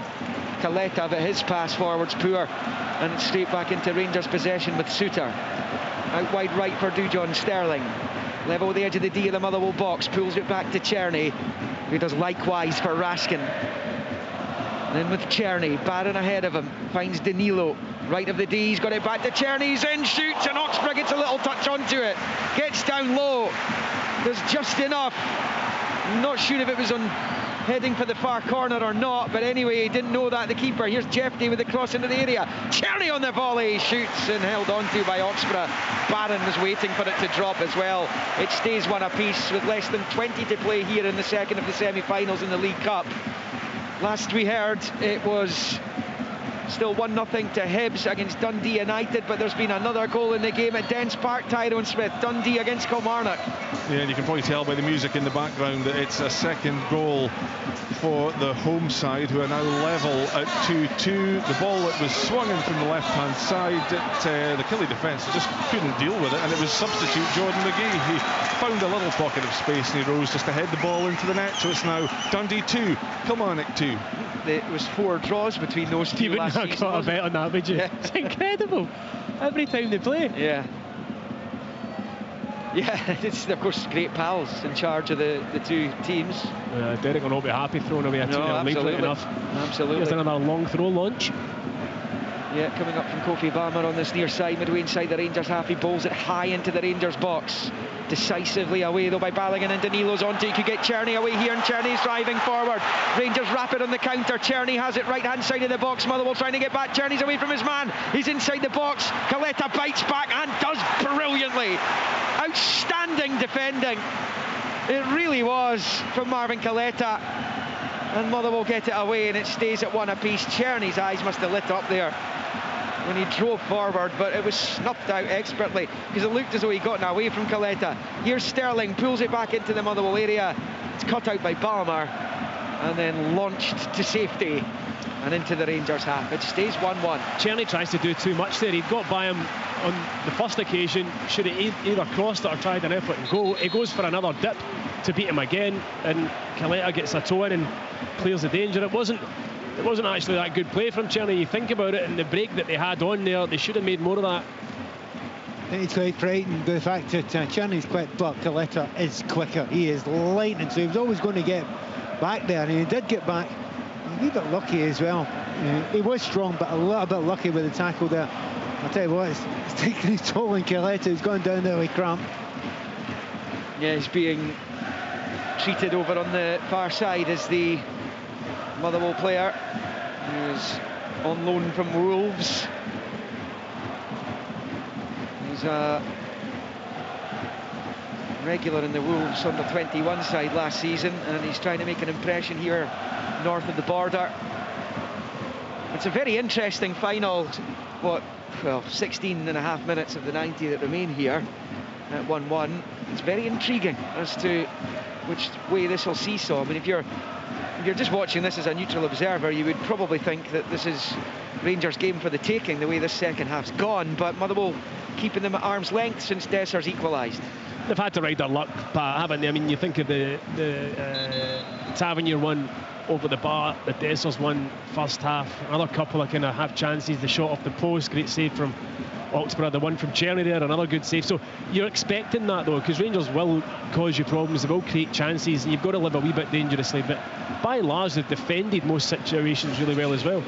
Caleta, but his pass forward's poor. And it's straight back into Rangers possession with Suter. Out wide right for Dujon Sterling. Level with the edge of the D of the Motherwell box, pulls it back to Czerny, who does likewise for Raskin. And then with Czerny, Barron ahead of him, finds Danilo, right of the D, he's got it back to Czerny, he's in, shoots, and Oxborough gets a little touch onto it, gets down low, there's just enough. I'm not sure if it was on heading for the far corner or not, but anyway, he didn't know that, the keeper. Here's Jeffy with the cross into the area, Czerny on the volley, shoots and held onto by Oxborough. Barron was waiting for it to drop as well. It stays one apiece with less than 20 to play here in the second of the semi-finals in the League Cup. Last we heard, it was still 1-0 to Hibs against Dundee United, but there's been another goal in the game at Dens Park. Tyrone Smith, Dundee against Kilmarnock.
Yeah, and you can probably tell by the music in the background that it's a second goal for the home side, who are now level at 2-2. The ball that was swung in from the left-hand side, the Killie defence just couldn't deal with it, and it was substitute Jordan McGee. He found a little pocket of space and he rose just to head the ball into the net. So it's now Dundee 2, Kilmarnock 2.
It was 4 draws between those two.
You wouldn't have got a bet on that, would you? Yeah. It's incredible. Every time they play.
Yeah. Yeah, it's of course great pals in charge of the two teams.
Derek will not be happy throwing away a 2-0 lead late enough.
Absolutely.
Here's another long throw launch.
Yeah, coming up from Kofi Balmer on this near side, midway inside the Rangers half. He bowls it high into the Rangers box. Decisively away though by Balogun, and Danilo's onto. He could get Czerny away here, and Czerny's driving forward. Rangers rapid on the counter. Czerny has it right hand side of the box. Motherwell trying to get back. Czerny's away from his man. He's inside the box. Caleta bites back and does brilliantly. Outstanding defending. It really was from Marvin Caleta. And Motherwell get it away, and it stays at one apiece. Czerny's eyes must have lit up there when he drove forward, but it was snuffed out expertly because it looked as though he gotten away from Caleta. Here's Sterling, pulls it back into the Motherwell area. It's cut out by Balmer, and then launched to safety and into the Rangers half. It stays 1-1.
Czerny tries to do too much there. He got by him on the first occasion, should have either crossed it or tried an effort and goal. He goes for another dip to beat him again, and Caleta gets a toe in and clears the danger. It wasn't actually that good play from Czerny. You think about it, and the break that they had on there, they should have made more of that.
I think it's quite frightened by the fact that Czerny's quick, but Caleta is quicker. He is lightning, so he was always going to get back there, and he did get back. A wee bit lucky as well. He was strong, but a little bit lucky with the tackle there. I'll tell you what, it's taking his toll on Caleta. He's gone down there with cramp.
Yeah, he's being treated over on the far side as the Motherwell player who's on loan from Wolves. He's a regular in the Wolves under-21 side last season, and he's trying to make an impression here north of the border. It's a very interesting final, 16 and a half minutes of the 90 that remain here at 1-1. It's very intriguing as to which way this will seesaw. I mean, if you're just watching this as a neutral observer, you would probably think that this is Rangers' game for the taking, the way this second half's gone, but Motherwell keeping them at arm's length since Dessers equalised.
They've had to ride their luck, Pat, haven't they? I mean, you think of the Tavernier one over the bar, the Dessers one first half, another couple of kind of half chances, the shot off the post, great save from Oxborough, the one from Czerny there, another good save. So you're expecting that though, because Rangers will cause you problems, they will create chances, and you've got to live a wee bit dangerously, but by and large they've defended most situations really well as well.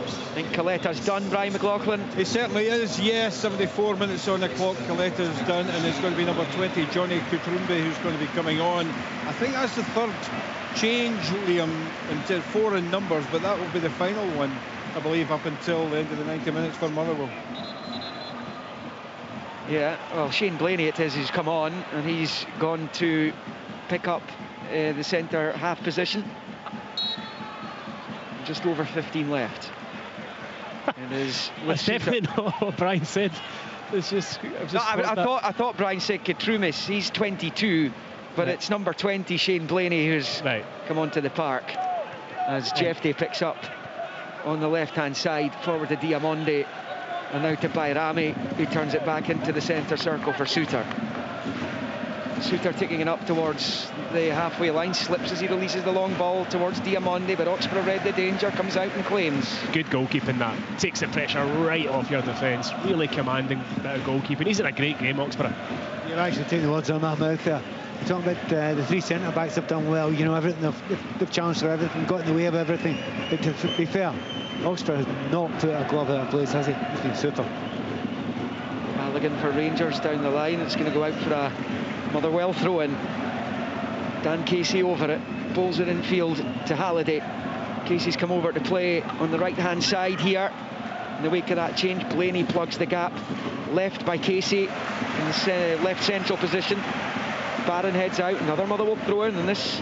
I think Caleta's done, Brian McLaughlin.
He certainly is, yes. 74 minutes on the clock, Caleta's done, and it's going to be number 20, Johnny Kutrumbe, who's going to be coming on. I think that's the third change, Liam, into 4 in numbers, but that will be the final one, I believe, up until the end of the 90 minutes for Motherwell.
Yeah, well, Shane Blaney it is who's come on, and he's gone to pick up the centre half position. Just over 15 left. And
that's definitely not what Brian said. It's just,
I thought Brian said Katrumis. He's 22, but it's number 20, Shane Blaney, who's come onto the park as Jeffrey picks up on the left-hand side, forward to Diamonde, and now to Bayrami, who turns it back into the centre circle for Suter. Suter taking it up towards the halfway line, slips as he releases the long ball towards Diamonde, but Oxborough read the danger, comes out and claims.
Good goalkeeping, that takes the pressure right off your defence. Really commanding bit of goalkeeping. He's in a great game, Oxborough.
You're actually taking the words on my mouth there. You're talking about the three centre backs have done well, you know, everything, they've challenged for everything, got in the way of everything, but to be fair, Oxborough has not put a glove out of place, has he? He's been super.
Halligan for Rangers down the line. It's going to go out for a Motherwell throw-in. Dan Casey over it, bowls it in field to Halliday. Casey's come over to play on the right-hand side here. In the wake of that change, Blaney plugs the gap. Left by Casey in the left central position. Barron heads out, another Motherwell throw-in, and this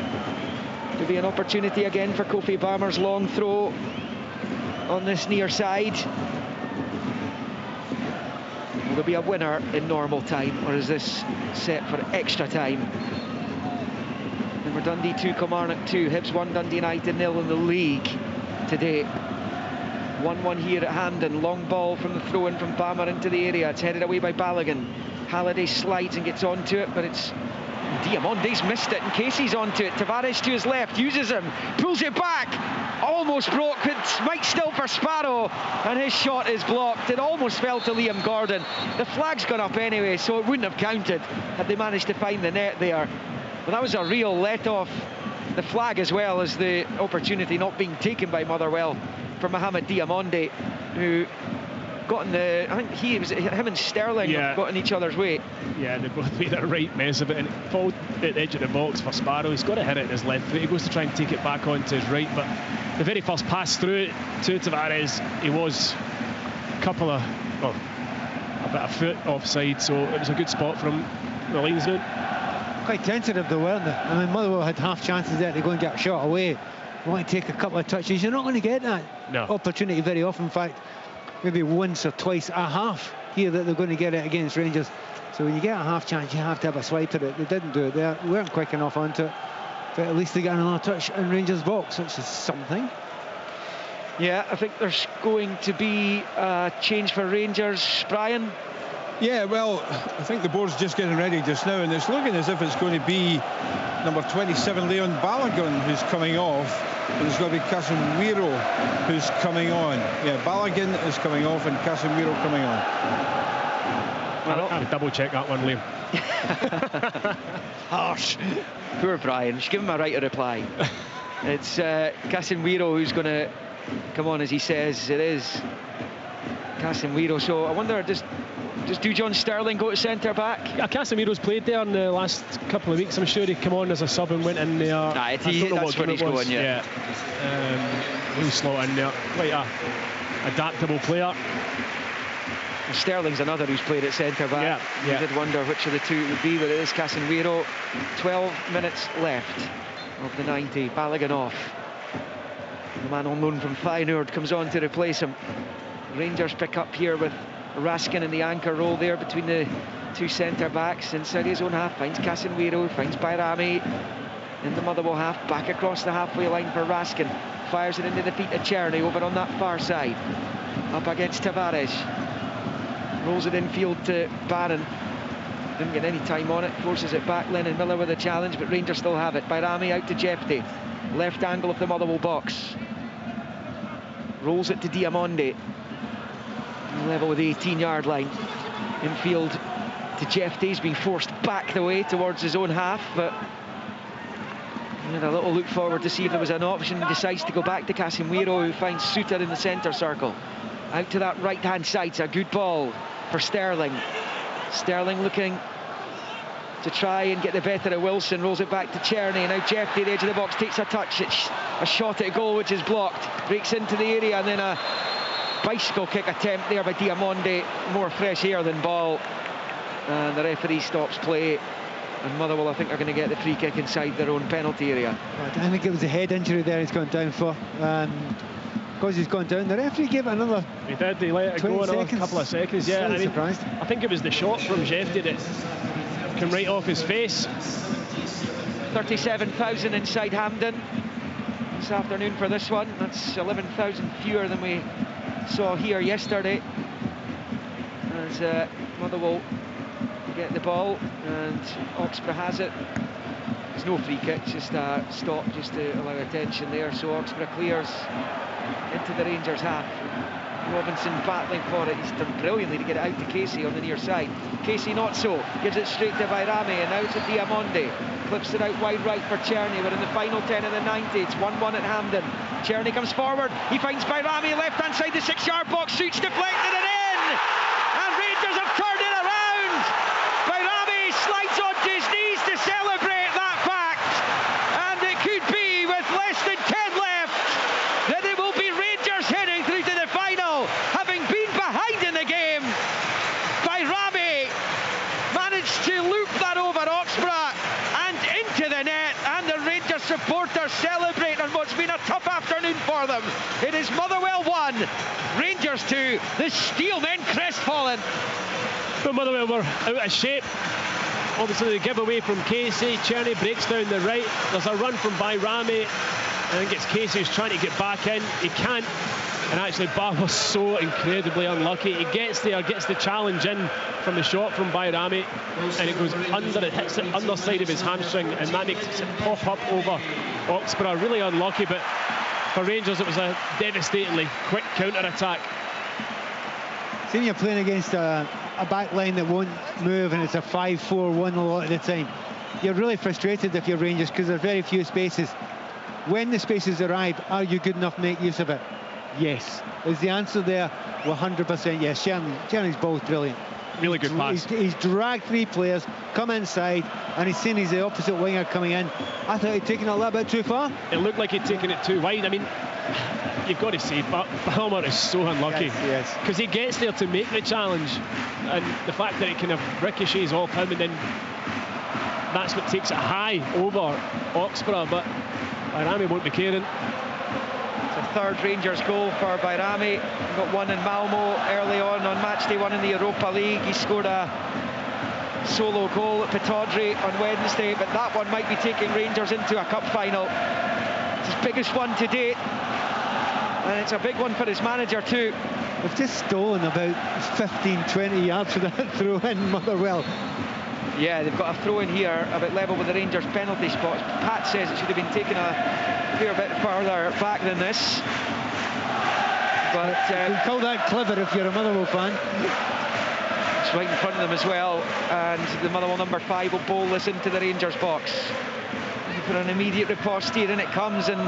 could be an opportunity again for Kofi Bammer's long throw on this near side. Will there be a winner in normal time, or is this set for extra time? Remember, Dundee 2, Kilmarnock 2, Hibs 1, Dundee United 0 in the league today. 1-1 here at Hampden. Long ball from the throw-in from Bammer into the area. It's headed away by Balogun. Halliday slides and gets onto it, but it's Diamonde's missed it, and Casey's onto it. Tavares to his left, uses him, pulls it back, almost broke, but Mike still for Sparrow, and his shot is blocked. It almost fell to Liam Gordon. The flag's gone up anyway, so it wouldn't have counted had they managed to find the net there. But that was a real let-off. The flag, as well as the opportunity not being taken by Motherwell for Mohamed Diamonde, who got in the, I think him and Sterling got in each other's way.
Yeah, they both made a right mess of it, and it fell at the edge of the box for Sparrow. He's got to hit it in his left foot. He goes to try and take it back onto his right, but the very first pass through it to Tavares, he was a couple of, well, about a foot offside, so it was a good spot from the linesman.
Quite tentative though, weren't they? I mean, Motherwell had half chances there to go and get a shot away. You want to take a couple of touches, you're not going to get that opportunity very often. In fact, maybe once or twice a half here that they're going to get it against Rangers. So when you get a half chance, you have to have a swipe at it. They didn't do it there. They weren't quick enough onto it. but at least they got another touch in Rangers' box, which is something.
Yeah, I think there's going to be a change for Rangers. Brian?
Yeah, well, I think the board's just getting ready just now, and it's looking as if it's going to be number 27, Leon Balogun, who's coming off, and there's going to be Casemiro who's coming on. Yeah, Balogun is coming off and Casemiro coming on.
Well, I'll double check that one, Liam.
Harsh. Poor Brian. Just give him a right to reply. It's Casemiro who's going to come on, as he says. It is Casemiro. So I wonder, does John Sterling go to centre back?
Yeah, Casemiro's played there in the last couple of weeks. I'm sure he'd come on as a sub and went in there.
Nah, that's where he's going, yeah.
He'll slot in there. Quite a adaptable player.
And Sterling's another who's played at centre back.
Yeah.
I did wonder which of the two it would be, but it is Casemiro. 12 minutes left of the 90. Balogun off. The man on loan from Feyenoord comes on to replace him. Rangers pick up here with Raskin in the anchor role there between the two centre-backs. Inside his own half, finds Casemiro, finds Bayrami in the Motherwell half, back across the halfway line for Raskin. Fires it into the feet of Czerny over on that far side. Up against Tavares. Rolls it infield to Barron. Didn't get any time on it, forces it back. Lennon Miller with a challenge, but Rangers still have it. Bayrami out to Jefty. Left angle of the Motherwell box. Rolls it to Diamonde. Level with the 18-yard line. Infield to Jefty. He's being forced back the way towards his own half, but he had a little look forward to see if there was an option. He decides to go back to Casemiro, who finds Suter in the centre circle. Out to that right-hand side. It's a good ball for Sterling. Sterling looking to try and get the better of Wilson. Rolls it back to Czerny. Now Jefty, the edge of the box, takes a touch. It's a shot at goal, which is blocked. Breaks into the area, and then a bicycle kick attempt there by Diamonde. More fresh air than ball. And the referee stops play. And Motherwell, I think, are going to get the free kick inside their own penalty area.
I think it was a head injury there he's gone down for. Because he's gone down, the referee gave it another.
He did. He let it go another couple of seconds. Yeah,
I mean, surprised.
I think it was the shot from Jefty that came right off his face.
37,000 inside Hampden this afternoon for this one. That's 11,000 fewer than we saw here yesterday. As Motherwell get the ball, and Oxborough has it. There's no free kick, just a stop, just to allow attention there. So Oxborough clears into the Rangers half. Robinson battling for it. He's done brilliantly to get it out to Casey on the near side. Casey not so. Gives it straight to Bayrami, and now it's to Diamonde. Clips it out wide right for Czerny. We're in the final 10 of the 90. It's 1-1 at Hampden. Czerny comes forward. He finds Bayrami left-hand side, the 6-yard box. Shoots deflected and in! And Rangers have turned it around! Bayrami slides onto his knees to celebrate that fact. And it could be, with less than 10 left, that it will be Rangers heading through to the final, having been behind in the game. Bayrami managed to loop that over Oxborough and into the net, and the Rangers supporters celebrate on what's been a tough afternoon for them. It is Motherwell 1, Rangers 2. The Steelmen crestfallen.
But Motherwell were out of shape. Obviously the giveaway from Casey. Czerny breaks down the right. There's a run from Bayrami. I think it's Casey who's trying to get back in. He can't. And actually Barber's so incredibly unlucky. He gets there, gets the challenge in from the shot from Bayrami, and it goes under, it hits the underside of his hamstring, and that makes it pop up over Oxborough. Really unlucky, but for Rangers it was a devastatingly quick counter-attack.
Seeing you're playing against a back line that won't move, and it's a 5-4-1 a lot of the time. You're really frustrated if you're Rangers, because there's very few spaces. When the spaces arrive, are you good enough to make use of it? Yes. Is the answer there? 100% yes. Czerny's ball's brilliant.
Really good pass.
He's dragged 3 players, come inside, and he's seen he's the opposite winger coming in. I thought he'd taken it a little bit too far.
It looked like he'd taken it too wide. I mean, you've got to say, Balmer is so unlucky.
Yes.
Because he gets there to make the challenge, and the fact that it kind of ricochets off him, and then that's what takes it high over Oxborough, but Bayrami won't be caring.
It's a third Rangers goal for Bayrami. He got one in Malmo early on match day 1 in the Europa League. He scored a solo goal at Pittodrie on Wednesday, but that one might be taking Rangers into a cup final. It's his biggest one to date, and it's a big one for his manager too.
They've just stolen about 15-20 yards for that throw in, Motherwell.
Yeah, they've got a throw in here about level with the Rangers penalty spots. Pat says it should have been taken a fair bit further back than this. But
you call that clever if you're a Motherwell fan.
It's right in front of them as well, and the Motherwell number 5 will bowl this into the Rangers box. For an immediate riposte here, and it comes, and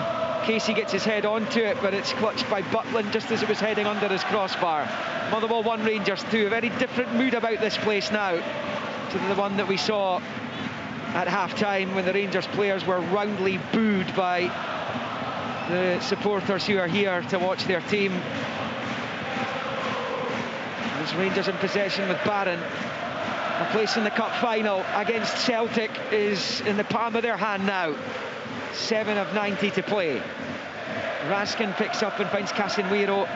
Casey gets his head onto it, but it's clutched by Butland just as it was heading under his crossbar. Motherwell 1, Rangers 2. A very different mood about this place now to the one that we saw at half-time, when the Rangers players were roundly booed by the supporters who are here to watch their team. There's Rangers in possession with Barron. A place in the cup final against Celtic is in the palm of their hand now. 7 of 90 to play. Raskin picks up and finds Casemiro,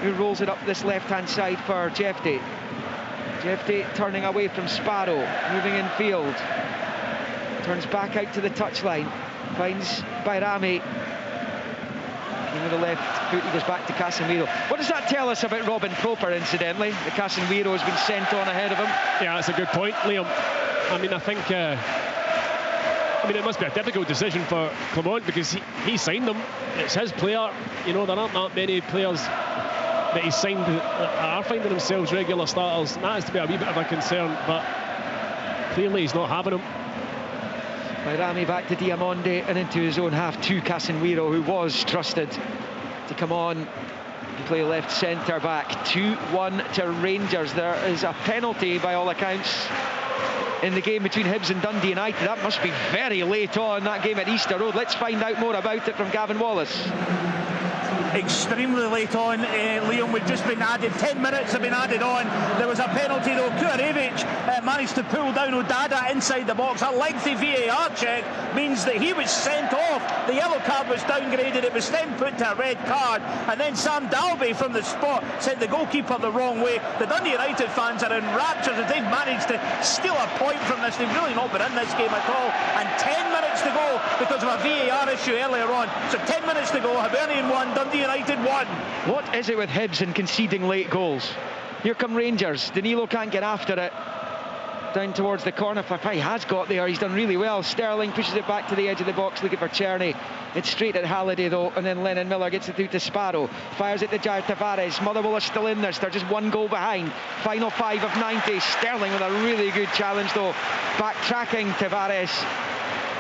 who rolls it up this left-hand side for Jefty. Jefty turning away from Sparrow, moving in field. Turns back out to the touchline. Finds Bayrami. With the left foot, he goes back to Casemiro. What does that tell us about Robin Proper, incidentally? The Casemiro has been sent on ahead of him.
Yeah, that's a good point, Liam. I mean, I think it must be a difficult decision for Clement, because he signed him. It's his player. You know, there aren't that many players that he's signed that are finding themselves regular starters. And that has to be a wee bit of a concern, but clearly he's not having him.
Bayrami back to Diamonde and into his own half to Casemiro, who was trusted to come on and play left centre back. 2-1 to Rangers. There is a penalty by all accounts in the game between Hibs and Dundee United. That must be very late on, that game at Easter Road. Let's find out more about it from Gavin Wallace.
Extremely late on, Liam. We've just been added, 10 minutes have been added on. There was a penalty though. Kurevic managed to pull down Odada inside the box. A lengthy VAR check means that he was sent off. The yellow card was downgraded. It was then put to a red card, and then Sam Dalby from the spot sent the goalkeeper the wrong way. The Dundee United fans are in raptures that they've managed to steal a point from this. They've really not been in this game at all, and 10 minutes to go because of a VAR issue earlier on. So 10 minutes to go. Hibernian 1, Dundee United 1.
What is it with Hibs and conceding late goals? Here come Rangers. Danilo can't get after it. Down towards the corner. He has got there. He's done really well. Sterling pushes it back to the edge of the box looking for Czerny. It's straight at Halliday though, and then Lennon Miller gets it through to Sparrow. Fires it to Jair Tavares. Motherwell are still in this. They're just 1 goal behind. Final 5 of 90. Sterling with a really good challenge though. Backtracking Tavares.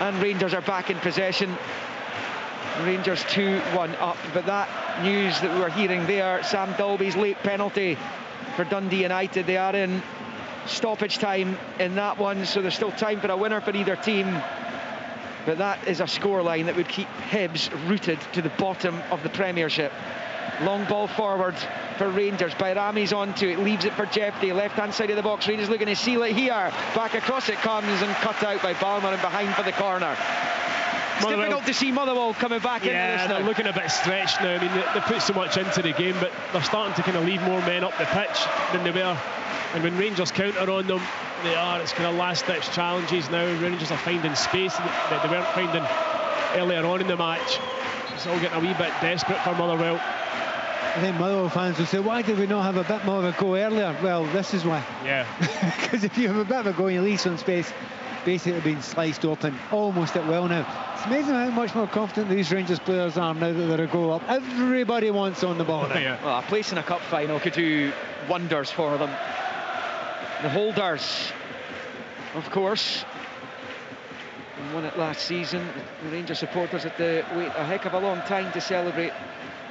And Rangers are back in possession. Rangers 2-1 up, but that news that we were hearing there, Sam Dalby's late penalty for Dundee United, they are in stoppage time in that one, so there's still time for a winner for either team, but that is a scoreline that would keep Hibs rooted to the bottom of the Premiership. Long ball forward for Rangers. Bayrami's onto it, leaves it for Jefty, left hand side of the box. Rangers looking to seal it here, back across it comes and cut out by Balmer and behind for the corner. It's difficult to see Motherwell coming back into this now.
They're looking a bit stretched now. I mean, they put so much into the game, but they're starting to kind of leave more men up the pitch than they were. And when Rangers counter on them, it's kind of last-ditch challenges now. Rangers are finding space that they weren't finding earlier on in the match. It's all getting a wee bit desperate for Motherwell.
I think Motherwell fans will say, why did we not have a bit more of a go earlier? Well, this is why.
Yeah.
Because if you have a bit of a go and you leave some space, basically being sliced open almost at will now. It's amazing how much more confident these Rangers players are now that they're a goal up. Everybody wants on the ball now.
Yeah. Well, a place in a cup final could do wonders for them. The holders, of course, won it last season. The Rangers supporters had to wait a heck of a long time to celebrate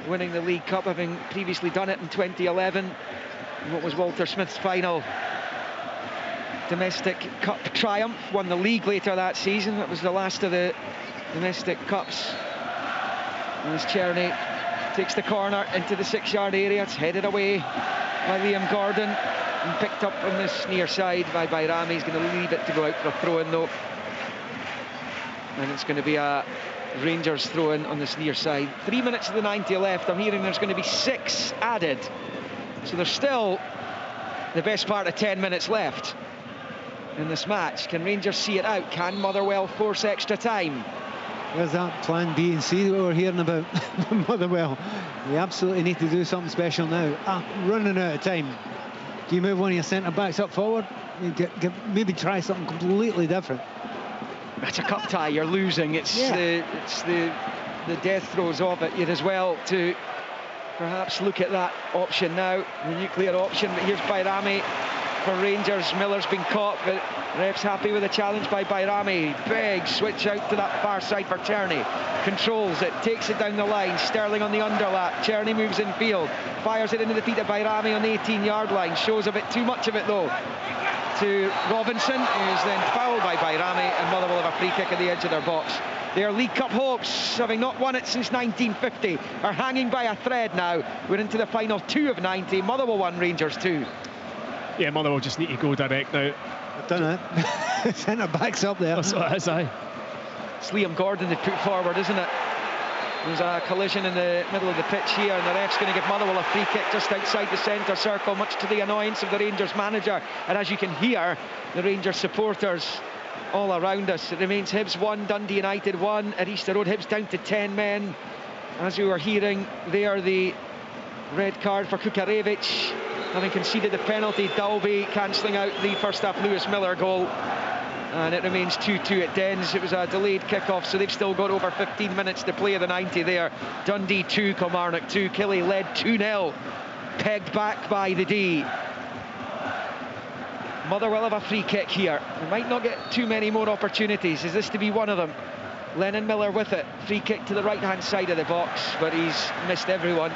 winning the League Cup, having previously done it in 2011 in what was Walter Smith's final domestic cup triumph. Won the league later that season. That was the last of the domestic cups. And as Czerny takes the corner into the 6-yard area, it's headed away by Liam Gordon and picked up on this near side by Bayrami. He's going to leave it to go out for a throw-in though, and it's going to be a Rangers throw-in on this near side. 3 minutes of the 90 left. I'm hearing there's going to be 6 added, so there's still the best part of 10 minutes left in this match. Can Rangers see it out? Can Motherwell force extra time?
There's that plan B and C that we were hearing about Motherwell. We absolutely need to do something special now. Running out of time. Do you move one of your centre-backs up forward? Maybe try something completely different.
It's a cup tie, you're losing. It's the death throes of it. You'd as well to perhaps look at that option now, the nuclear option. But here's Bayrami for Rangers. Miller's been caught, but ref's happy with the challenge by Bayrami. Big switch out to that far side for Czerny. Controls it, takes it down the line. Sterling on the underlap. Czerny moves in field, fires it into the feet of Bayrami on the 18-yard line. Shows a bit too much of it though to Robinson, who's then fouled by Bayrami, and Motherwell have a free kick at the edge of their box. Their League Cup hopes, having not won it since 1950, are hanging by a thread now. We're into the final 2 of 90. Motherwell 1, Rangers 2.
Yeah, Motherwell just need to go direct now.
I've done it. Centre-back's up there.
That's what it is, aye.
It's Liam Gordon they put forward, isn't it? There's a collision in the middle of the pitch here, and the ref's going to give Motherwell a free kick just outside the centre circle, much to the annoyance of the Rangers manager. And as you can hear, the Rangers supporters all around us. It remains Hibs 1, Dundee United 1 at Easter Road. Hibs down to 10 men. As we were hearing there, the red card for Kukarevich, having conceded the penalty. Dalby cancelling out the first half Lewis Miller goal. And it remains 2-2 at Dens. It was a delayed kick-off, so they've still got over 15 minutes to play of the 90 there. Dundee 2, Kilmarnock 2. Killie led 2-0, pegged back by the D. Motherwell have a free kick here. They might not get too many more opportunities. Is this to be one of them? Lennon Miller with it. Free kick to the right-hand side of the box, but he's missed everyone.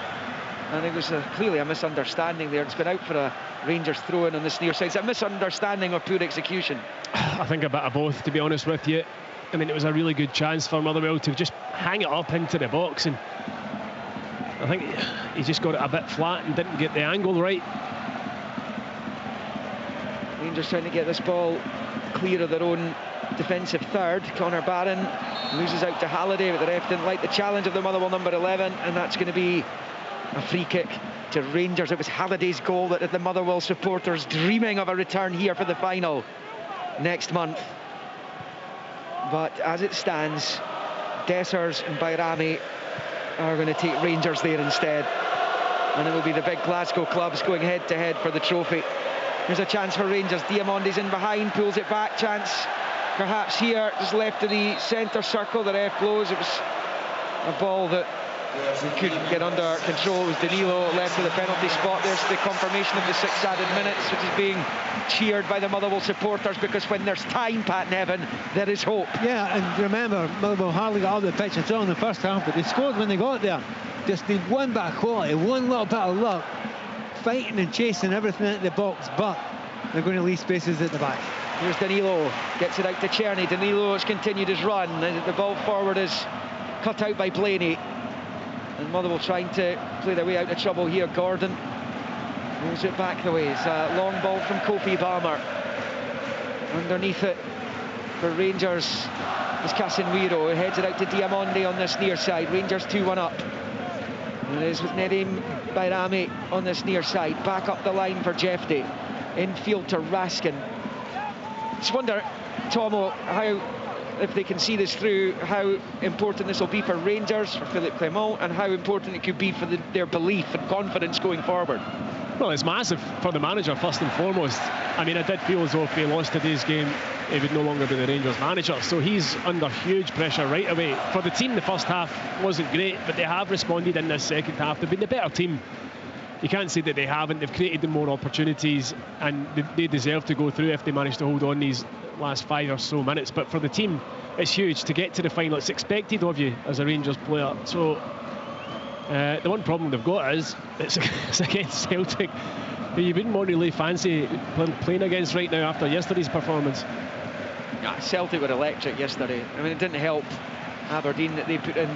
And it was clearly a misunderstanding there. It's been out for a Rangers throw-in on this near side. It's a misunderstanding or poor execution?
I think a bit of both, to be honest with you. I mean, it was a really good chance for Motherwell to just hang it up into the box, and I think he just got it a bit flat and didn't get the angle right.
Rangers trying to get this ball clear of their own defensive third. Connor Barron loses out to Halliday, but the ref didn't like the challenge of the Motherwell number 11, and that's going to be a free kick to Rangers. It was Halliday's goal that had the Motherwell supporters dreaming of a return here for the final next month. But as it stands, Dessers and Bayrami are going to take Rangers there instead, and it will be the big Glasgow clubs going head-to-head for the trophy. Here's a chance for Rangers. Diamonde's in behind, pulls it back. Chance perhaps here, just left to the centre circle. The ref blows. It was a ball that we couldn't get under control. It was Danilo left to the penalty spot. There's the confirmation of the 6 added minutes, which is being cheered by the Motherwell supporters, because when there's time, Pat Nevin, there is hope.
Yeah, and remember, Motherwell hardly got out of the pitch at all in the first half, but they scored when they got there. Just need one bit of quality, one little bit of luck, fighting and chasing everything at the box, but they're going to leave spaces at the back.
Here's Danilo, gets it out to Czerny. Danilo has continued his run. The ball forward is cut out by Blaney, and Motherwell trying to play their way out of trouble here. Gordon moves it back the way. It's a long ball from Kofi Balmer. Underneath it for Rangers is Casemiro, who heads it out to Diamonde on this near side. Rangers 2-1 up. And it is with Nedim Bayrami on this near side. Back up the line for Jefty. Infield to Raskin. Just wonder, Tomo, how, if they can see this through, how important this will be for Rangers, for Philippe Clement, and how important it could be for their belief and confidence going forward.
Well, it's massive for the manager, first and foremost. I mean, I did feel as though if he lost today's game, he would no longer be the Rangers manager. So he's under huge pressure right away. For the team, the first half wasn't great, but they have responded in this second half. They've been the better team. You can't say that they haven't. They've created the more opportunities, and they deserve to go through if they manage to hold on these last 5 or so minutes. But for the team, it's huge to get to the final. It's expected of you as a Rangers player. So the one problem they've got is it's against Celtic, who you wouldn't want to really fancy playing against right now after yesterday's performance.
Yeah, Celtic were electric yesterday. I mean, it didn't help Aberdeen that they put in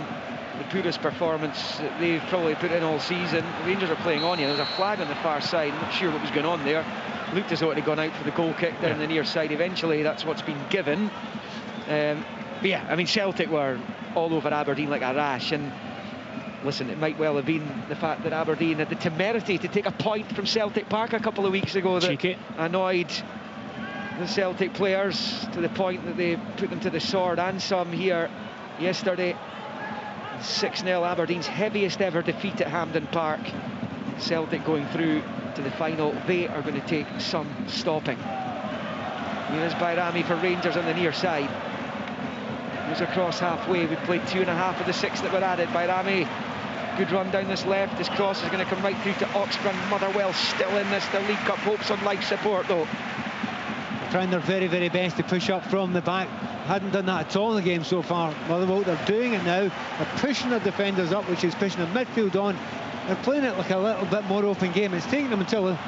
the poorest performance that they've probably put in all season. Rangers are playing on you. There was a flag on the far side. I'm not sure what was going on there. Looked as though it had gone out for the goal kick down the near side. Eventually, that's what's been given. But yeah, I mean, Celtic were all over Aberdeen like a rash. And listen, it might well have been the fact that Aberdeen had the temerity to take a point from Celtic Park a couple of weeks ago that annoyed the Celtic players, to the point that they put them to the sword, and some here yesterday. 6-0, Aberdeen's heaviest ever defeat at Hampden Park. Celtic going through to the final. They are going to take some stopping. Here is Bayrami for Rangers on the near side. Goes across halfway. We've played 2.5 of the 6 that were added. Bayrami, good run down this left. His cross is going to come right through to Oxburn. Motherwell still in this. The League Cup hopes on life support though.
Trying their very, very best to push up from the back. Hadn't done that at all in the game so far. Motherwell, they're doing it now. They're pushing their defenders up, which is pushing the midfield on. They're playing it like a little bit more open game. It's taking them until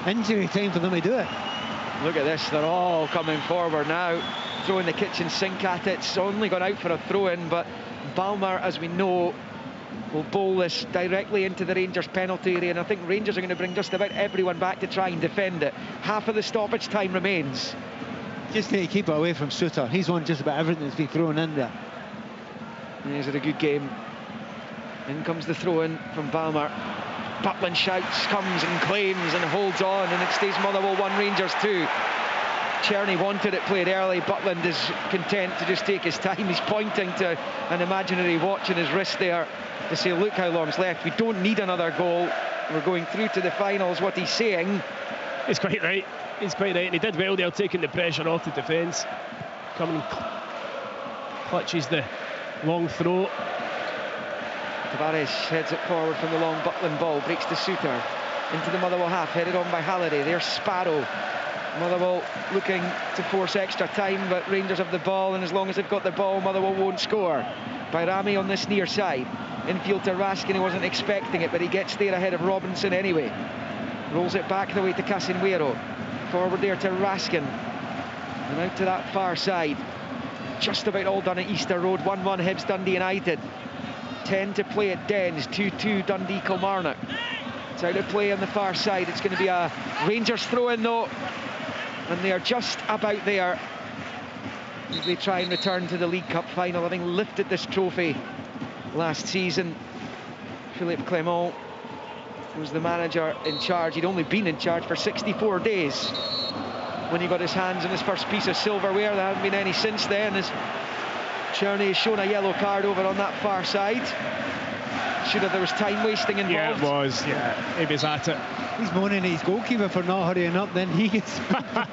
injury time for them to do it.
Look at this, they're all coming forward now, throwing the kitchen sink at it. It's only gone out for a throw-in, but Balmer, as we know, will bowl this directly into the Rangers penalty area, and I think Rangers are going to bring just about everyone back to try and defend it. Half of the stoppage time remains.
Just need to keep it away from Suter. He's won just about everything that's been thrown in there.
Is it a good game? In comes the throw-in from Balmer. Butland shouts, comes and claims and holds on, and it stays Motherwell 1, Rangers 2. Czerny wanted it played early. Butland is content to just take his time. He's pointing to an imaginary watch in his wrist there to say, look how long's left. We don't need another goal. We're going through to the finals. What he's saying.
He's quite right. He's quite right, and he did well there, taking the pressure off the defence. Coming, clutches the long throw.
Tavares heads it forward from the long Butland ball, breaks to Suter into the Motherwell half, headed on by Halliday. There's Sparrow. Motherwell looking to force extra time, but Rangers have the ball, and as long as they've got the ball, Motherwell won't score. Bayrami on this near side, infield to Raskin. He wasn't expecting it, but he gets there ahead of Robinson anyway. Rolls it back the way to Casimiro. Forward there to Raskin, and out to that far side. Just about all done at Easter Road. 1-1 Hibs Dundee United. 10 to play at Dens. 2-2 Dundee Kilmarnock. It's out of play on the far side. It's going to be a Rangers throw-in though, and they are just about there as they try and return to the League Cup final, having lifted this trophy last season. Philippe Clement was the manager in charge. He'd only been in charge for 64 days when he got his hands on his first piece of silverware. There haven't been any since then, as Czerny has shown a yellow card over on that far side. Should have, there was time wasting involved.
Yeah, it was. Yeah, he was at it.
He's moaning at his goalkeeper for not hurrying up, then he gets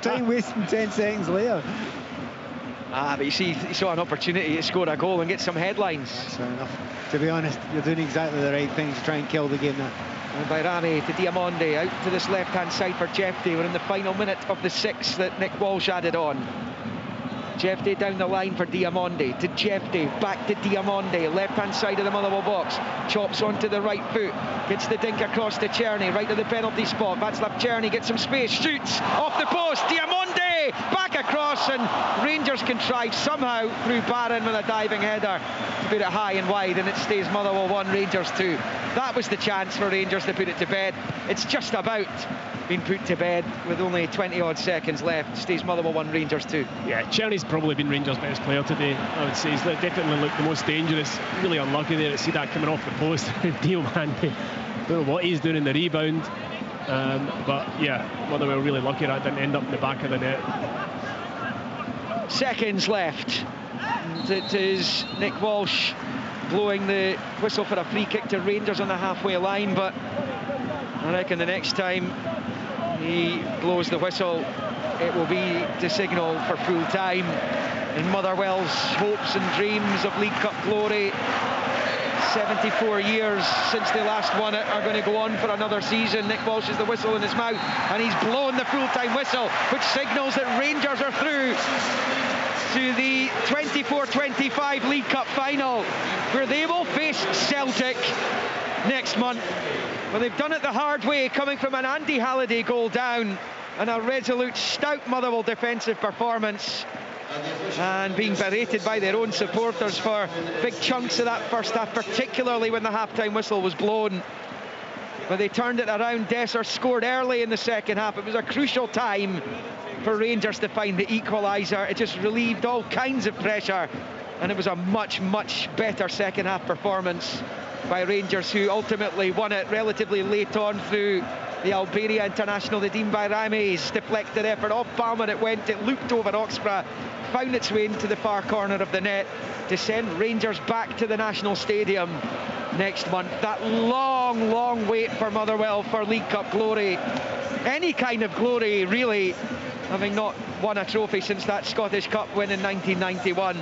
time wasting 10 seconds later.
But you see, he saw an opportunity to score a goal and get some headlines.
That's fair enough. To be honest, you're doing exactly the right thing to try and kill the game now.
And Bayrami to Diamonde, out to this left-hand side for Jefte. We're in the final minute of the 6 that Nick Walsh added on. Jefte down the line for Diamonde, to Jefte, back to Diamonde, left-hand side of the Motherwell box, chops onto the right foot, gets the dink across to Czerny, right to the penalty spot. Václav Czerny gets some space, shoots off the post, Diamonde back across, and Rangers contrive somehow through Barron with a diving header to put it high and wide, and it stays Motherwell 1, Rangers 2. That was the chance for Rangers to put it to bed. It's just about been put to bed with only 20 odd seconds left. Stays Motherwell 1, Rangers 2.
Yeah, Czerny's probably been Rangers' best player today, I would say. He's definitely looked the most dangerous. Really unlucky there to see that coming off the post. Diamonde, don't know what he's doing in the rebound, but yeah, Motherwell really lucky that didn't end up in the back of the net.
Seconds left. It is Nick Walsh blowing the whistle for a free kick to Rangers on the halfway line, but I reckon the next time he blows the whistle, it will be to signal for full time. In Motherwell's hopes and dreams of League Cup glory, 74 years since they last won it, are going to go on for another season. Nick Walsh has the whistle in his mouth, and he's blown the full-time whistle, which signals that Rangers are through to the 24-25 League Cup final, where they will face Celtic next month. Well, they've done it the hard way, coming from an Andy Halliday goal down and a resolute, stout Motherwell defensive performance, and being berated by their own supporters for big chunks of that first half, particularly when the half-time whistle was blown. But they turned it around. Dessers scored early in the second half. It was a crucial time for Rangers to find the equaliser. It just relieved all kinds of pressure, and it was a much, much better second half performance by Rangers, who ultimately won it relatively late on through the Albania international Nadim Bayrami's deflected effort. Off Palmer it went, it looped over Oxborough, found its way into the far corner of the net to send Rangers back to the National Stadium next month. That long, long wait for Motherwell for League Cup glory. Any kind of glory, really, having not won a trophy since that Scottish Cup win in 1991.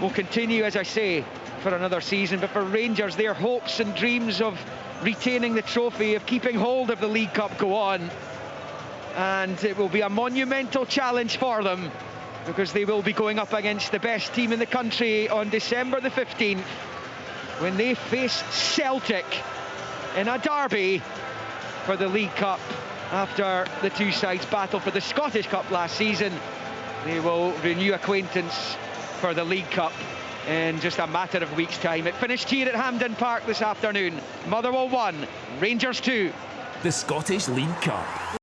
Will continue, as I say, for another season. But for Rangers, their hopes and dreams of retaining the trophy, of keeping hold of the League Cup, go on. And it will be a monumental challenge for them, because they will be going up against the best team in the country on December the 15th, when they face Celtic in a derby for the League Cup. After the two sides battle for the Scottish Cup last season, they will renew acquaintance for the League Cup in just a matter of weeks' time. It finished here at Hampden Park this afternoon. Motherwell 1, Rangers 2.
The Scottish League Cup.